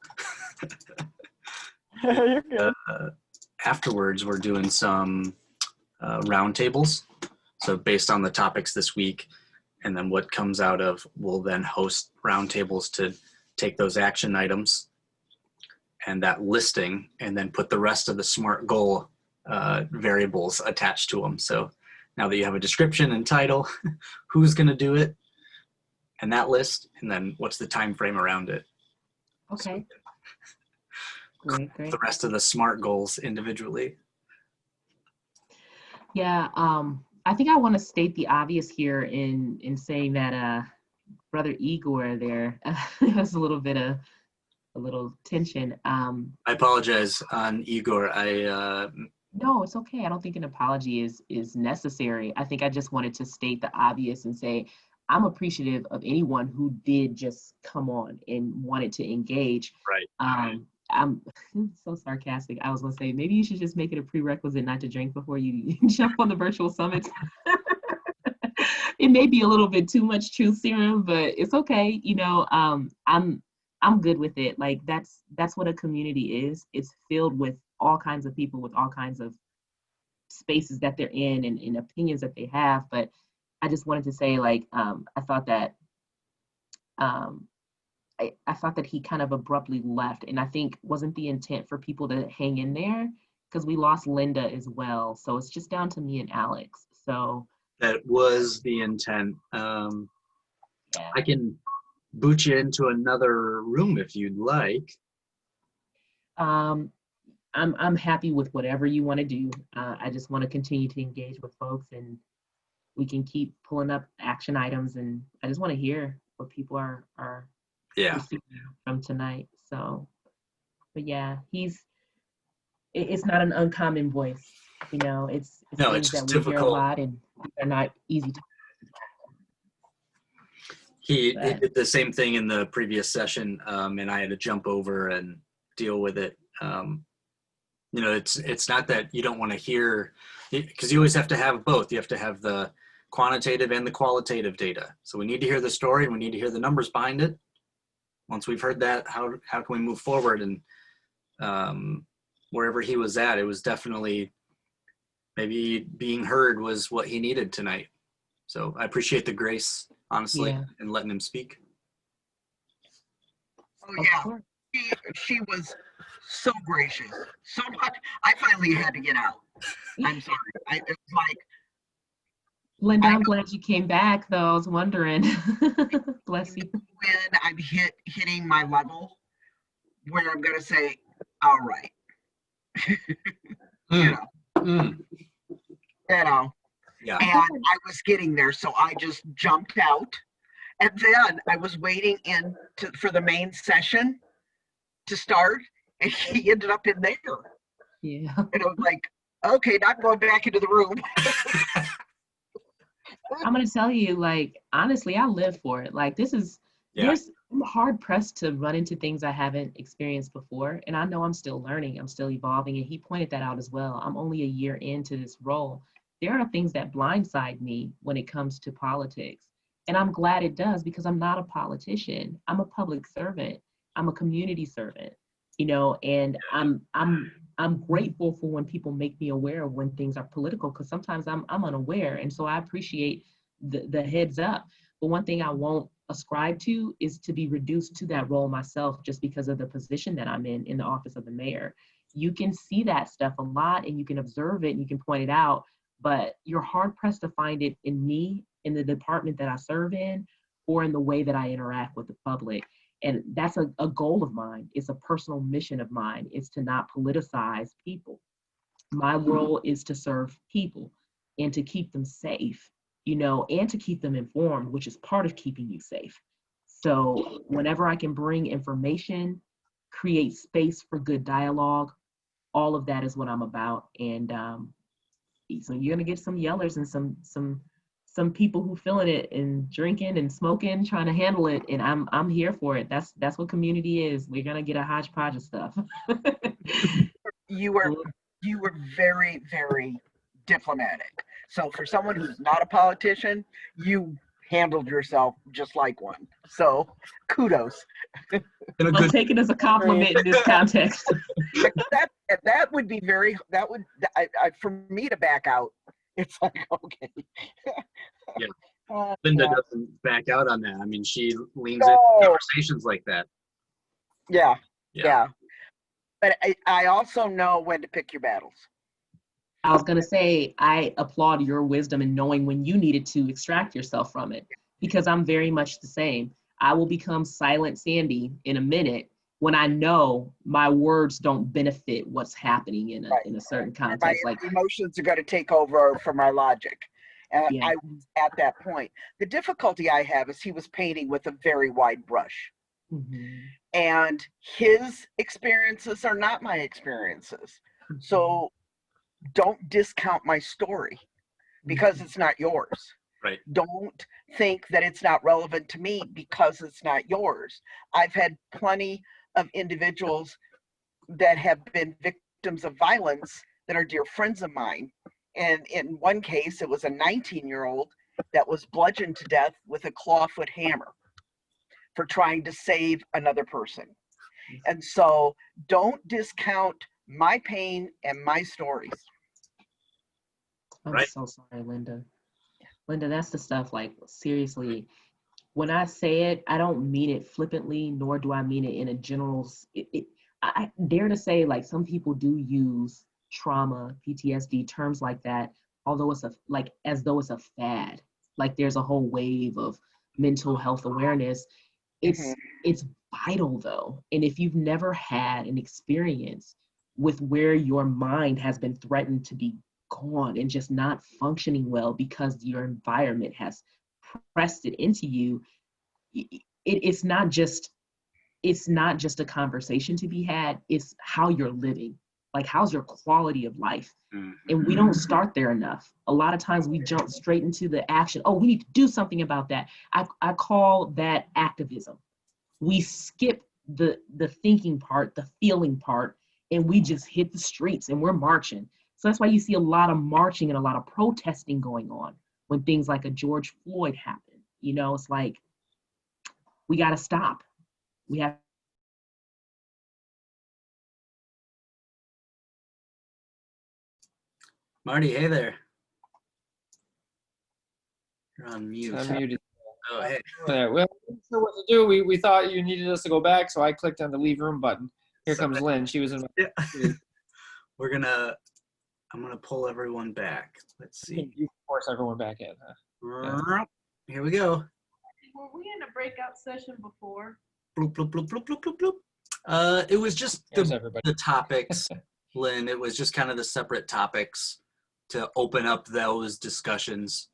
You're good. Afterwards, we're doing some roundtables. So based on the topics this week, and then what comes out of, we'll then host roundtables to take those action items and that listing, and then put the rest of the SMART goal variables attached to them. So now that you have a description and title, who's going to do it, and that list, and then what's the time frame around it. Okay. So Great. the rest of the SMART goals individually. Yeah, I think I want to state the obvious here in saying that Brother Igor there has a little bit of a little tension. I apologize on Igor. No, it's okay. I don't think an apology is necessary. I think I just wanted to state the obvious and say I'm appreciative of anyone who did just come on and wanted to engage. Right. I'm so sarcastic. I was gonna say maybe you should just make it a prerequisite not to drink before you jump on the virtual summit. It may be a little bit too much truth serum, but it's okay. You know, I'm good with it. Like that's what a community is. It's filled with all kinds of people with all kinds of spaces that they're in and opinions that they have. But I just wanted to say, like, I thought that I thought that he kind of abruptly left, and I think wasn't the intent for people to hang in there because we lost Linda as well. So it's just down to me and Alex. So that was the intent. I can boot you into another room if you'd like. I'm happy with whatever you want to do. I just want to continue to engage with folks, and we can keep pulling up action items. And I just want to hear what people are receiving from tonight. So, but yeah, it's not an uncommon voice. You know, it's no, things it's just that we hear a difficult. lot, and they're not easy to. He did the same thing in the previous session, and I had to jump over and deal with it. You know, it's not that you don't want to hear, because you always have to have both. You have to have the quantitative and the qualitative data. So we need to hear the story, and we need to hear the numbers behind it. Once we've heard that, how can we move forward? And wherever he was at, it was definitely maybe being heard was what he needed tonight. So I appreciate the grace, honestly, and letting him speak. Oh yeah, she was so gracious, so much. I finally had to get out. I'm sorry. It was like, Linda, I'm glad you came back, though. I was wondering. Bless you. when I'm hitting my level where I'm gonna say, all right. You know. Yeah. And I was getting there, so I just jumped out. And then I was waiting for the main session to start, and he ended up in there. Yeah. And I was like, okay, not going back into the room. I'm gonna tell you, like, honestly, I live for it. Like, I'm hard pressed to run into things I haven't experienced before. And I know I'm still learning, I'm still evolving. And he pointed that out as well. I'm only a year into this role. There are things that blindside me when it comes to politics. And I'm glad it does, because I'm not a politician. I'm a public servant. I'm a community servant, you know, and I'm grateful for when people make me aware of when things are political, because sometimes I'm unaware. And so I appreciate the heads up. But one thing I won't ascribe to is to be reduced to that role myself just because of the position that I'm in the office of the mayor. You can see that stuff a lot and you can observe it and you can point it out, but you're hard pressed to find it in me, in the department that I serve in, or in the way that I interact with the public. And that's a goal of mine. It's a personal mission of mine. It's to not politicize people. My role is to serve people and to keep them safe, you know, and to keep them informed, which is part of keeping you safe. So whenever I can bring information, create space for good dialogue, all of that is what I'm about. And so you're gonna get some yellers and some people who feeling it and drinking and smoking, trying to handle it, and I'm here for it. That's what community is. We're gonna get a hodgepodge of stuff. You were very, very diplomatic. So for someone who's not a politician, you handled yourself just like one. So kudos. I'll take it as a compliment in this context. that would be very, that would, for me to back out, it's like, okay. Yeah. Linda doesn't back out on that. I mean, she leans No. into conversations like that. Yeah. But I also know when to pick your battles. I was gonna say, I applaud your wisdom in knowing when you needed to extract yourself from it, because I'm very much the same. I will become silent Sandy in a minute when I know my words don't benefit what's happening in a certain context. My Like emotions are going to take over for my logic. And I was at that point. The difficulty I have is he was painting with a very wide brush. And his experiences are not my experiences. So don't discount my story because it's not yours. Right. Don't think that it's not relevant to me because it's not yours. I've had plenty of individuals that have been victims of violence that are dear friends of mine. And in one case, it was a 19-year-old that was bludgeoned to death with a clawfoot hammer for trying to save another person. And so don't discount my pain and my stories. I'm so sorry, Linda. Linda, that's the stuff, like, seriously, when I say it, I don't mean it flippantly, nor do I mean it in a general, I dare to say, like, some people do use trauma, PTSD, terms like that, although it's as though it's a fad, like there's a whole wave of mental health awareness. It's vital though. And if you've never had an experience with where your mind has been threatened to be gone and just not functioning well because your environment has pressed it into you, it's not just a conversation to be had, it's how you're living. Like, how's your quality of life? And we don't start there enough. A lot of times we jump straight into the action. Oh, we need to do something about that. I call that activism. We skip the thinking part, the feeling part, and we just hit the streets and we're marching. So that's why you see a lot of marching and a lot of protesting going on when things like a George Floyd happen. You know, it's like, we got to stop. We have. Marty, hey there. You're on mute. I'm muted. Oh, hey. Well, we didn't know what to do. We thought you needed us to go back, so I clicked on the leave room button. Here comes Lynn. She was in my. I'm gonna pull everyone back. Let's see. You force everyone back in. Huh? Here we go. Were we in a breakout session before? Bloop, bloop, bloop, bloop, bloop, bloop, bloop. It was just the topics, Lynn. It was just kind of the separate topics to open up those discussions.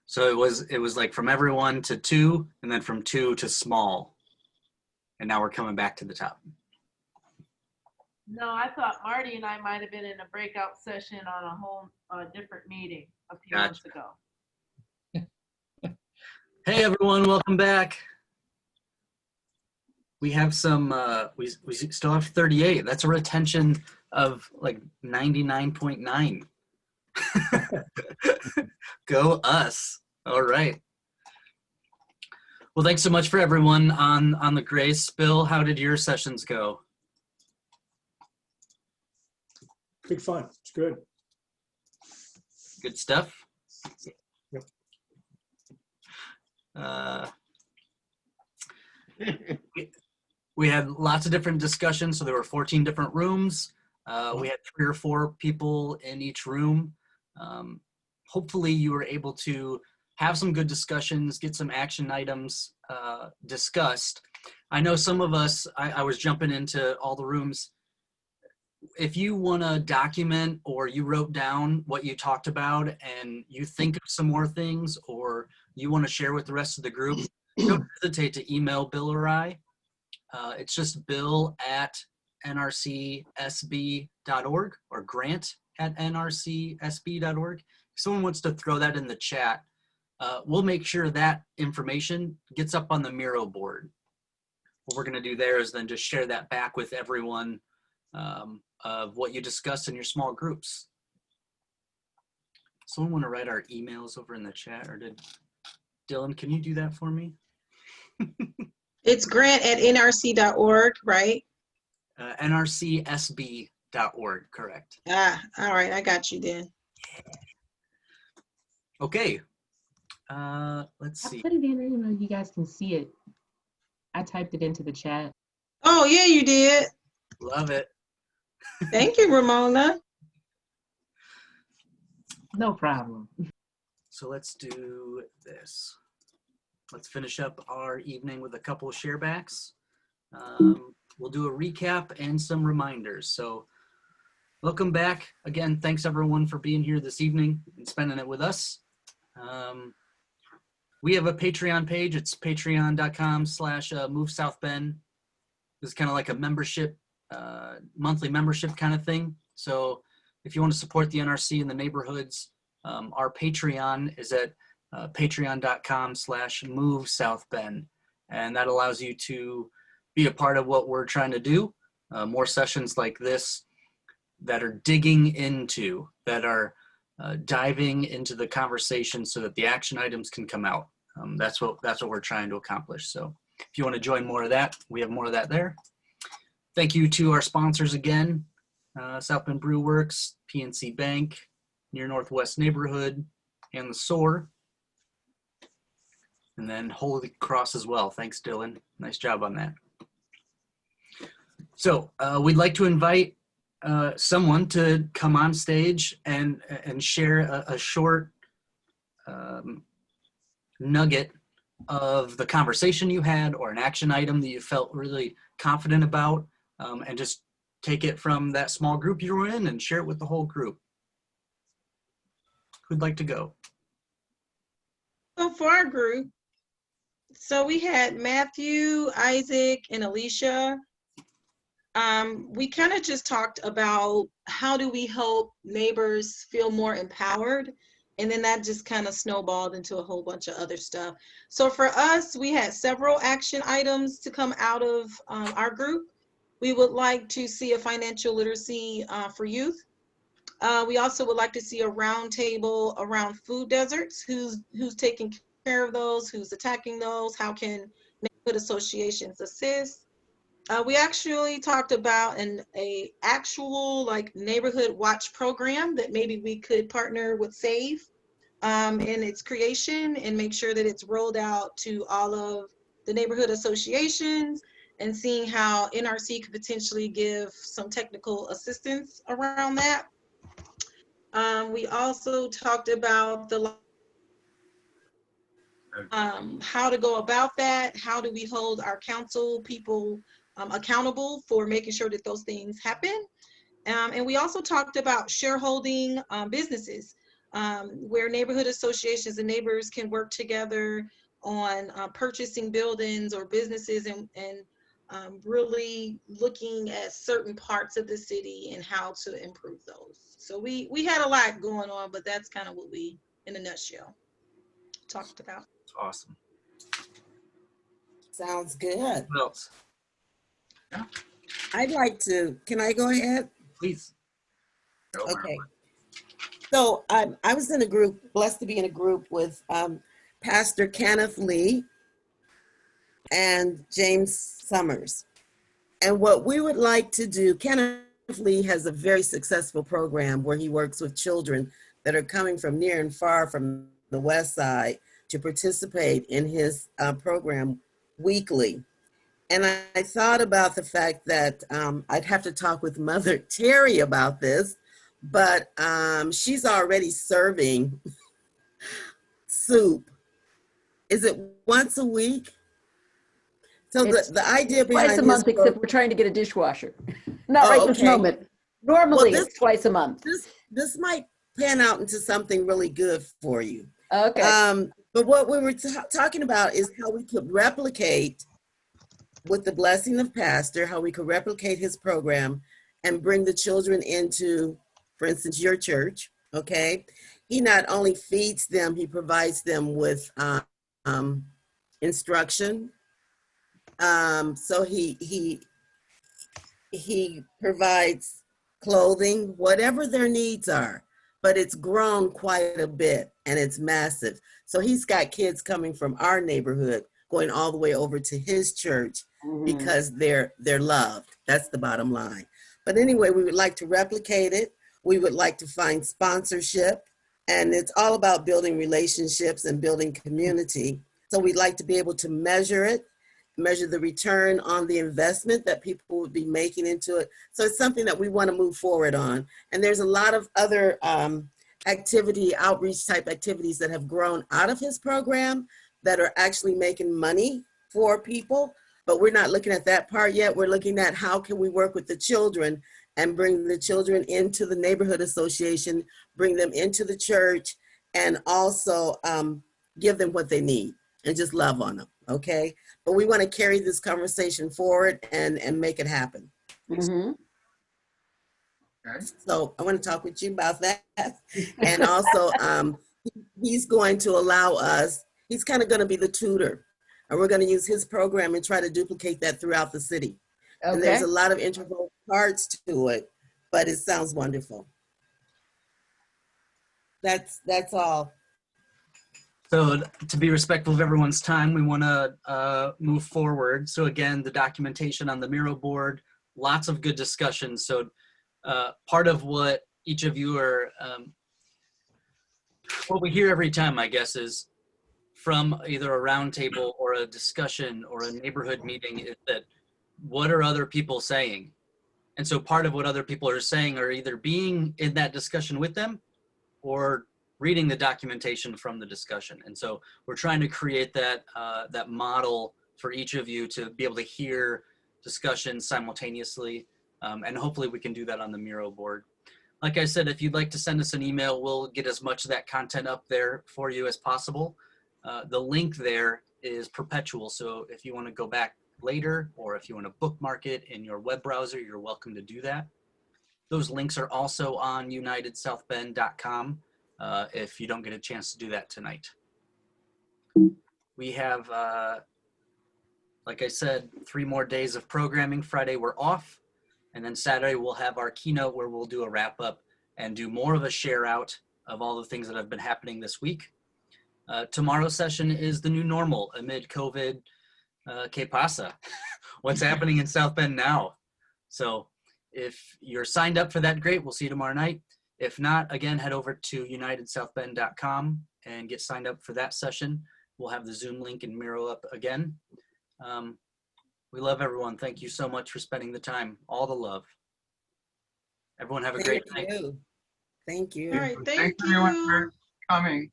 So it was like from everyone to 2, and then from 2 to small. And now we're coming back to the top. No, I thought Marty and I might have been in a breakout session on a whole different meeting a few months ago. Hey everyone, welcome back. We have some, we still have 38. That's a retention of like 99.9. Go us. All right. Well, thanks so much for everyone on the Grace. Bill, how did your sessions go? Big fun. It's good. Good stuff. Yep. We had lots of different discussions. So there were 14 different rooms. We had 3 or 4 people in each room. Hopefully you were able to have some good discussions, get some action items discussed. I know some of us, I was jumping into all the rooms. If you want to document or you wrote down what you talked about and you think of some more things or you want to share with the rest of the group, don't hesitate to email Bill or I. It's just bill@nrcsb.org or grant@nrcsb.org. If someone wants to throw that in the chat, we'll make sure that information gets up on the Miro board. What we're going to do there is then just share that back with everyone of what you discussed in your small groups. Someone want to write our emails over in the chat, or did Dylan, can you do that for me? It's grant@nrc.org, right? nrcsb.org, correct. Ah, all right, I got you then. Okay. Let's see. I put it in there, you know, you guys can see it. I typed it into the chat. Oh, yeah, you did. Love it. Thank you, Ramona. No problem. So let's do this. Let's finish up our evening with a couple of sharebacks. We'll do a recap and some reminders. So welcome back. Again, thanks everyone for being here this evening and spending it with us. We have a Patreon page. It's patreon.com/MoveSouthBend. It's kind of like a membership, monthly membership kind of thing. So if you want to support the NRC in the neighborhoods, our Patreon is at patreon.com/MoveSouthBend. And that allows you to be a part of what we're trying to do. More sessions like this that are digging into, that are diving into the conversation so that the action items can come out. That's what we're trying to accomplish. So if you want to join more of that, we have more of that there. Thank you to our sponsors again, South Bend Brew Works, PNC Bank, Near Northwest Neighborhood, and the SOAR. And then Holy Cross as well. Thanks, Dylan. Nice job on that. So we'd like to invite someone to come on stage and share a short nugget of the conversation you had or an action item that you felt really confident about, and just take it from that small group you were in and share it with the whole group. Who'd like to go? So for our group, so we had Matthew, Isaac, and Alicia. We kind of just talked about how do we help neighbors feel more empowered, and then that just kind of snowballed into a whole bunch of other stuff. So for us, we had several action items to come out of our group. We would like to see a financial literacy for youth. We also would like to see a roundtable around food deserts. Who's taking care of those? Who's attacking those? How can neighborhood associations assist? We actually talked about an actual like neighborhood watch program that maybe we could partner with SAVE in its creation and make sure that it's rolled out to all of the neighborhood associations, and seeing how NRC could potentially give some technical assistance around that. We also talked about the how to go about that. How do we hold our council people accountable for making sure that those things happen? And we also talked about shareholding businesses, where neighborhood associations and neighbors can work together on purchasing buildings or businesses, and really looking at certain parts of the city and how to improve those. So we had a lot going on, but that's kind of what we, in a nutshell, talked about. Awesome. Sounds good. What else? I'd like to, can I go ahead? Please. Okay. So I was in a group, blessed to be in a group with Pastor Kenneth Lee, and James Summers. And what we would like to do, Kenneth Lee has a very successful program where he works with children that are coming from near and far from the West Side to participate in his program weekly. And I thought about the fact that I'd have to talk with Mother Terry about this, but she's already serving soup. Is it once a week? So the idea behind twice a month, except we're trying to get a dishwasher. Not right this moment. Normally, it's twice a month. This might pan out into something really good for you. Okay. But what we were talking about is how we could replicate, with the blessing of Pastor, how we could replicate his program and bring the children into, for instance, your church, okay? He not only feeds them, he provides them with instruction. So he provides clothing, whatever their needs are, but it's grown quite a bit and it's massive. So he's got kids coming from our neighborhood going all the way over to his church because they're loved. That's the bottom line. But anyway, we would like to replicate it. We would like to find sponsorship, and it's all about building relationships and building community. So we'd like to be able to measure it, measure the return on the investment that people would be making into it. So it's something that we want to move forward on. And there's a lot of other outreach type activities that have grown out of his program that are actually making money for people. But we're not looking at that part yet. We're looking at how can we work with the children and bring the children into the neighborhood association, bring them into the church, and also give them what they need and just love on them, okay? But we want to carry this conversation forward and make it happen. Mm-hmm. Okay. So I want to talk with you about that. And also, he's going to allow us, he's kind of going to be the tutor, and we're going to use his program and try to duplicate that throughout the city. Okay. And there's a lot of integral parts to it, but it sounds wonderful. That's all. So to be respectful of everyone's time, we want to move forward. So again, the documentation on the Miro board, lots of good discussions. So part of what each of you are, what we hear every time, I guess, is from either a roundtable or a discussion or a neighborhood meeting is that what are other people saying? And so part of what other people are saying are either being in that discussion with them or reading the documentation from the discussion. And so we're trying to create that, that model for each of you to be able to hear discussions simultaneously. And hopefully we can do that on the Miro board. Like I said, if you'd like to send us an email, we'll get as much of that content up there for you as possible. The link there is perpetual. So if you want to go back later, or if you want to bookmark it in your web browser, you're welcome to do that. Those links are also on unitedsouthbend.com if you don't get a chance to do that tonight. We have, like I said, 3 more days of programming. Friday we're off, and then Saturday we'll have our keynote where we'll do a wrap up and do more of a share out of all the things that have been happening this week. Tomorrow's session is the new normal amid COVID. Que pasa? What's happening in South Bend now? So if you're signed up for that, great. We'll see you tomorrow night. If not, again, head over to unitedsouthbend.com and get signed up for that session. We'll have the Zoom link and Miro up again. We love everyone. Thank you so much for spending the time. All the love. Everyone have a great night. Thank you. All right, Thanks everyone for coming.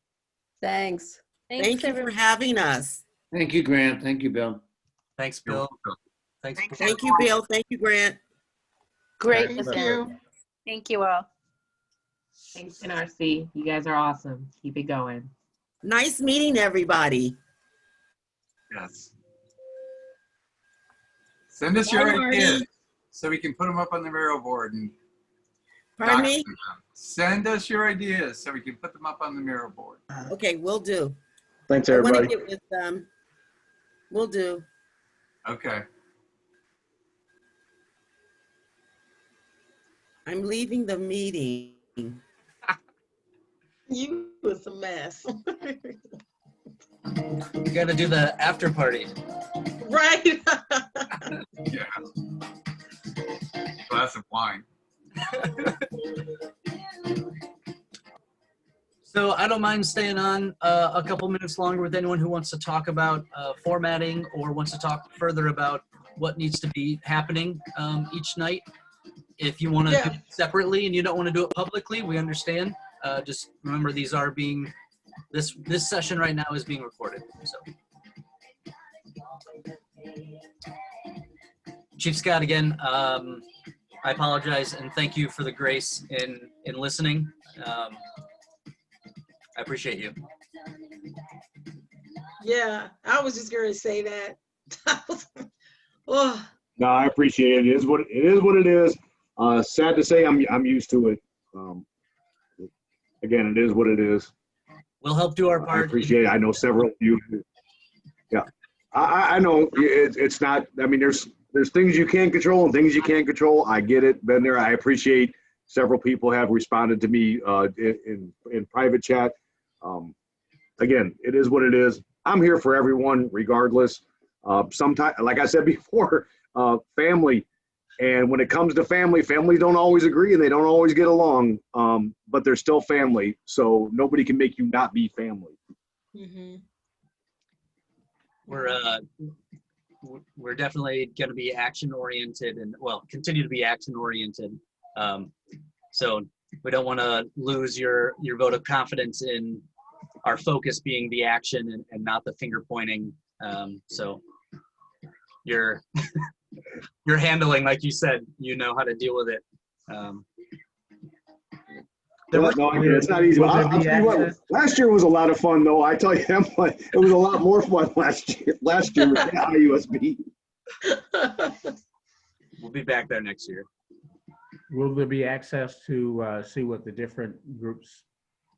Thanks. Thank you for having us. Thank you, Grant. Thank you, Bill. Thanks, Bill. Thanks. Thank you, Bill. Thank you, Grant. Great. Thank you. Thank you all. Thanks, NRC. You guys are awesome. Keep it going. Nice meeting everybody. Yes. Send us your ideas so we can put them up on the Miro board. And pardon me? Send us your ideas so we can put them up on the Miro board. Okay, we'll do. Thanks, everybody. I want to get with we'll do. Okay. I'm leaving the meeting. You was a mess. You got to do the after party. Right. Yeah. Glass of wine. So I don't mind staying on a couple minutes longer with anyone who wants to talk about formatting or wants to talk further about what needs to be happening each night. If you want to do it separately and you don't want to do it publicly, we understand. Just remember, these are being this session right now is being recorded. So, Chief Scott, again, I apologize and thank you for the grace in listening. I appreciate you. Yeah, I was just going to say that. Oh, No, I appreciate it. It is what it is. Sad to say, I'm used to it. Again, it is what it is. We'll help do our part. I appreciate it. I know several of you. Yeah, I know it's not. I mean, there's things you can control and things you can't control. I get it. Been there. I appreciate several people have responded to me in private chat. Again, it is what it is. I'm here for everyone, regardless. Sometimes, like I said before, family. And when it comes to family, families don't always agree and they don't always get along, but they're still family. So nobody can make you not be family. mm-hmm. We're definitely going to be action oriented and continue to be action oriented. So we don't want to lose your vote of confidence in our focus being the action and not the finger pointing. So you're handling, like you said, you know how to deal with it. It's not easy. I'll tell you what, last year was a lot of fun, though. I tell you that much. It was a lot more fun last year. Last year was IUSB. We'll be back there next year. Will there be access to see what the different groups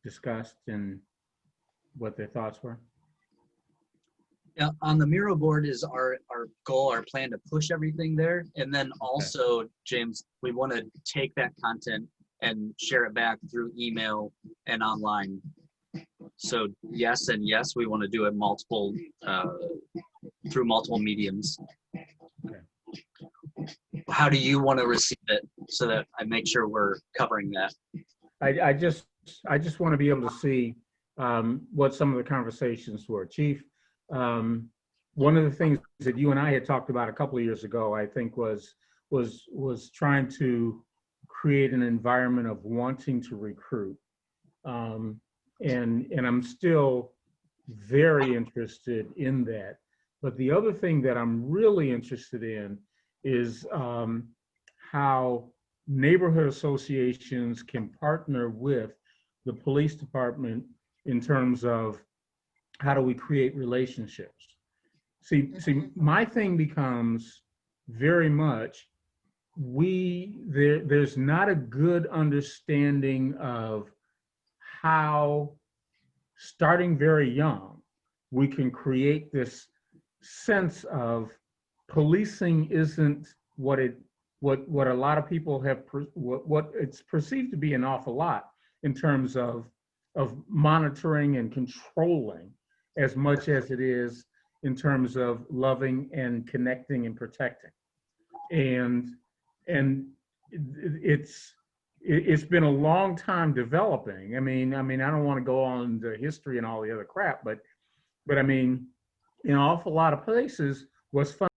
discussed and what their thoughts were? Yeah, on the Miro board is our goal, our plan to push everything there. And then also, James, we want to take that content and share it back through email and online. So yes, and yes, we want to do it through multiple mediums. Okay. How do you want to receive it so that I make sure we're covering that? I just want to be able to see what some of the conversations were. Chief, one of the things that you and I had talked about a couple of years ago, I think was trying to create an environment of wanting to recruit. And I'm still very interested in that. But the other thing that I'm really interested in is how neighborhood associations can partner with the police department in terms of how do we create relationships. See, my thing becomes very much there's not a good understanding of how, starting very young, we can create this sense of policing isn't what a lot of people have what it's perceived to be an awful lot in terms of monitoring and controlling as much as it is in terms of loving and connecting and protecting. And it's been a long time developing. I mean, I don't want to go on the history and all the other crap, but I mean, in an awful lot of places, what's fun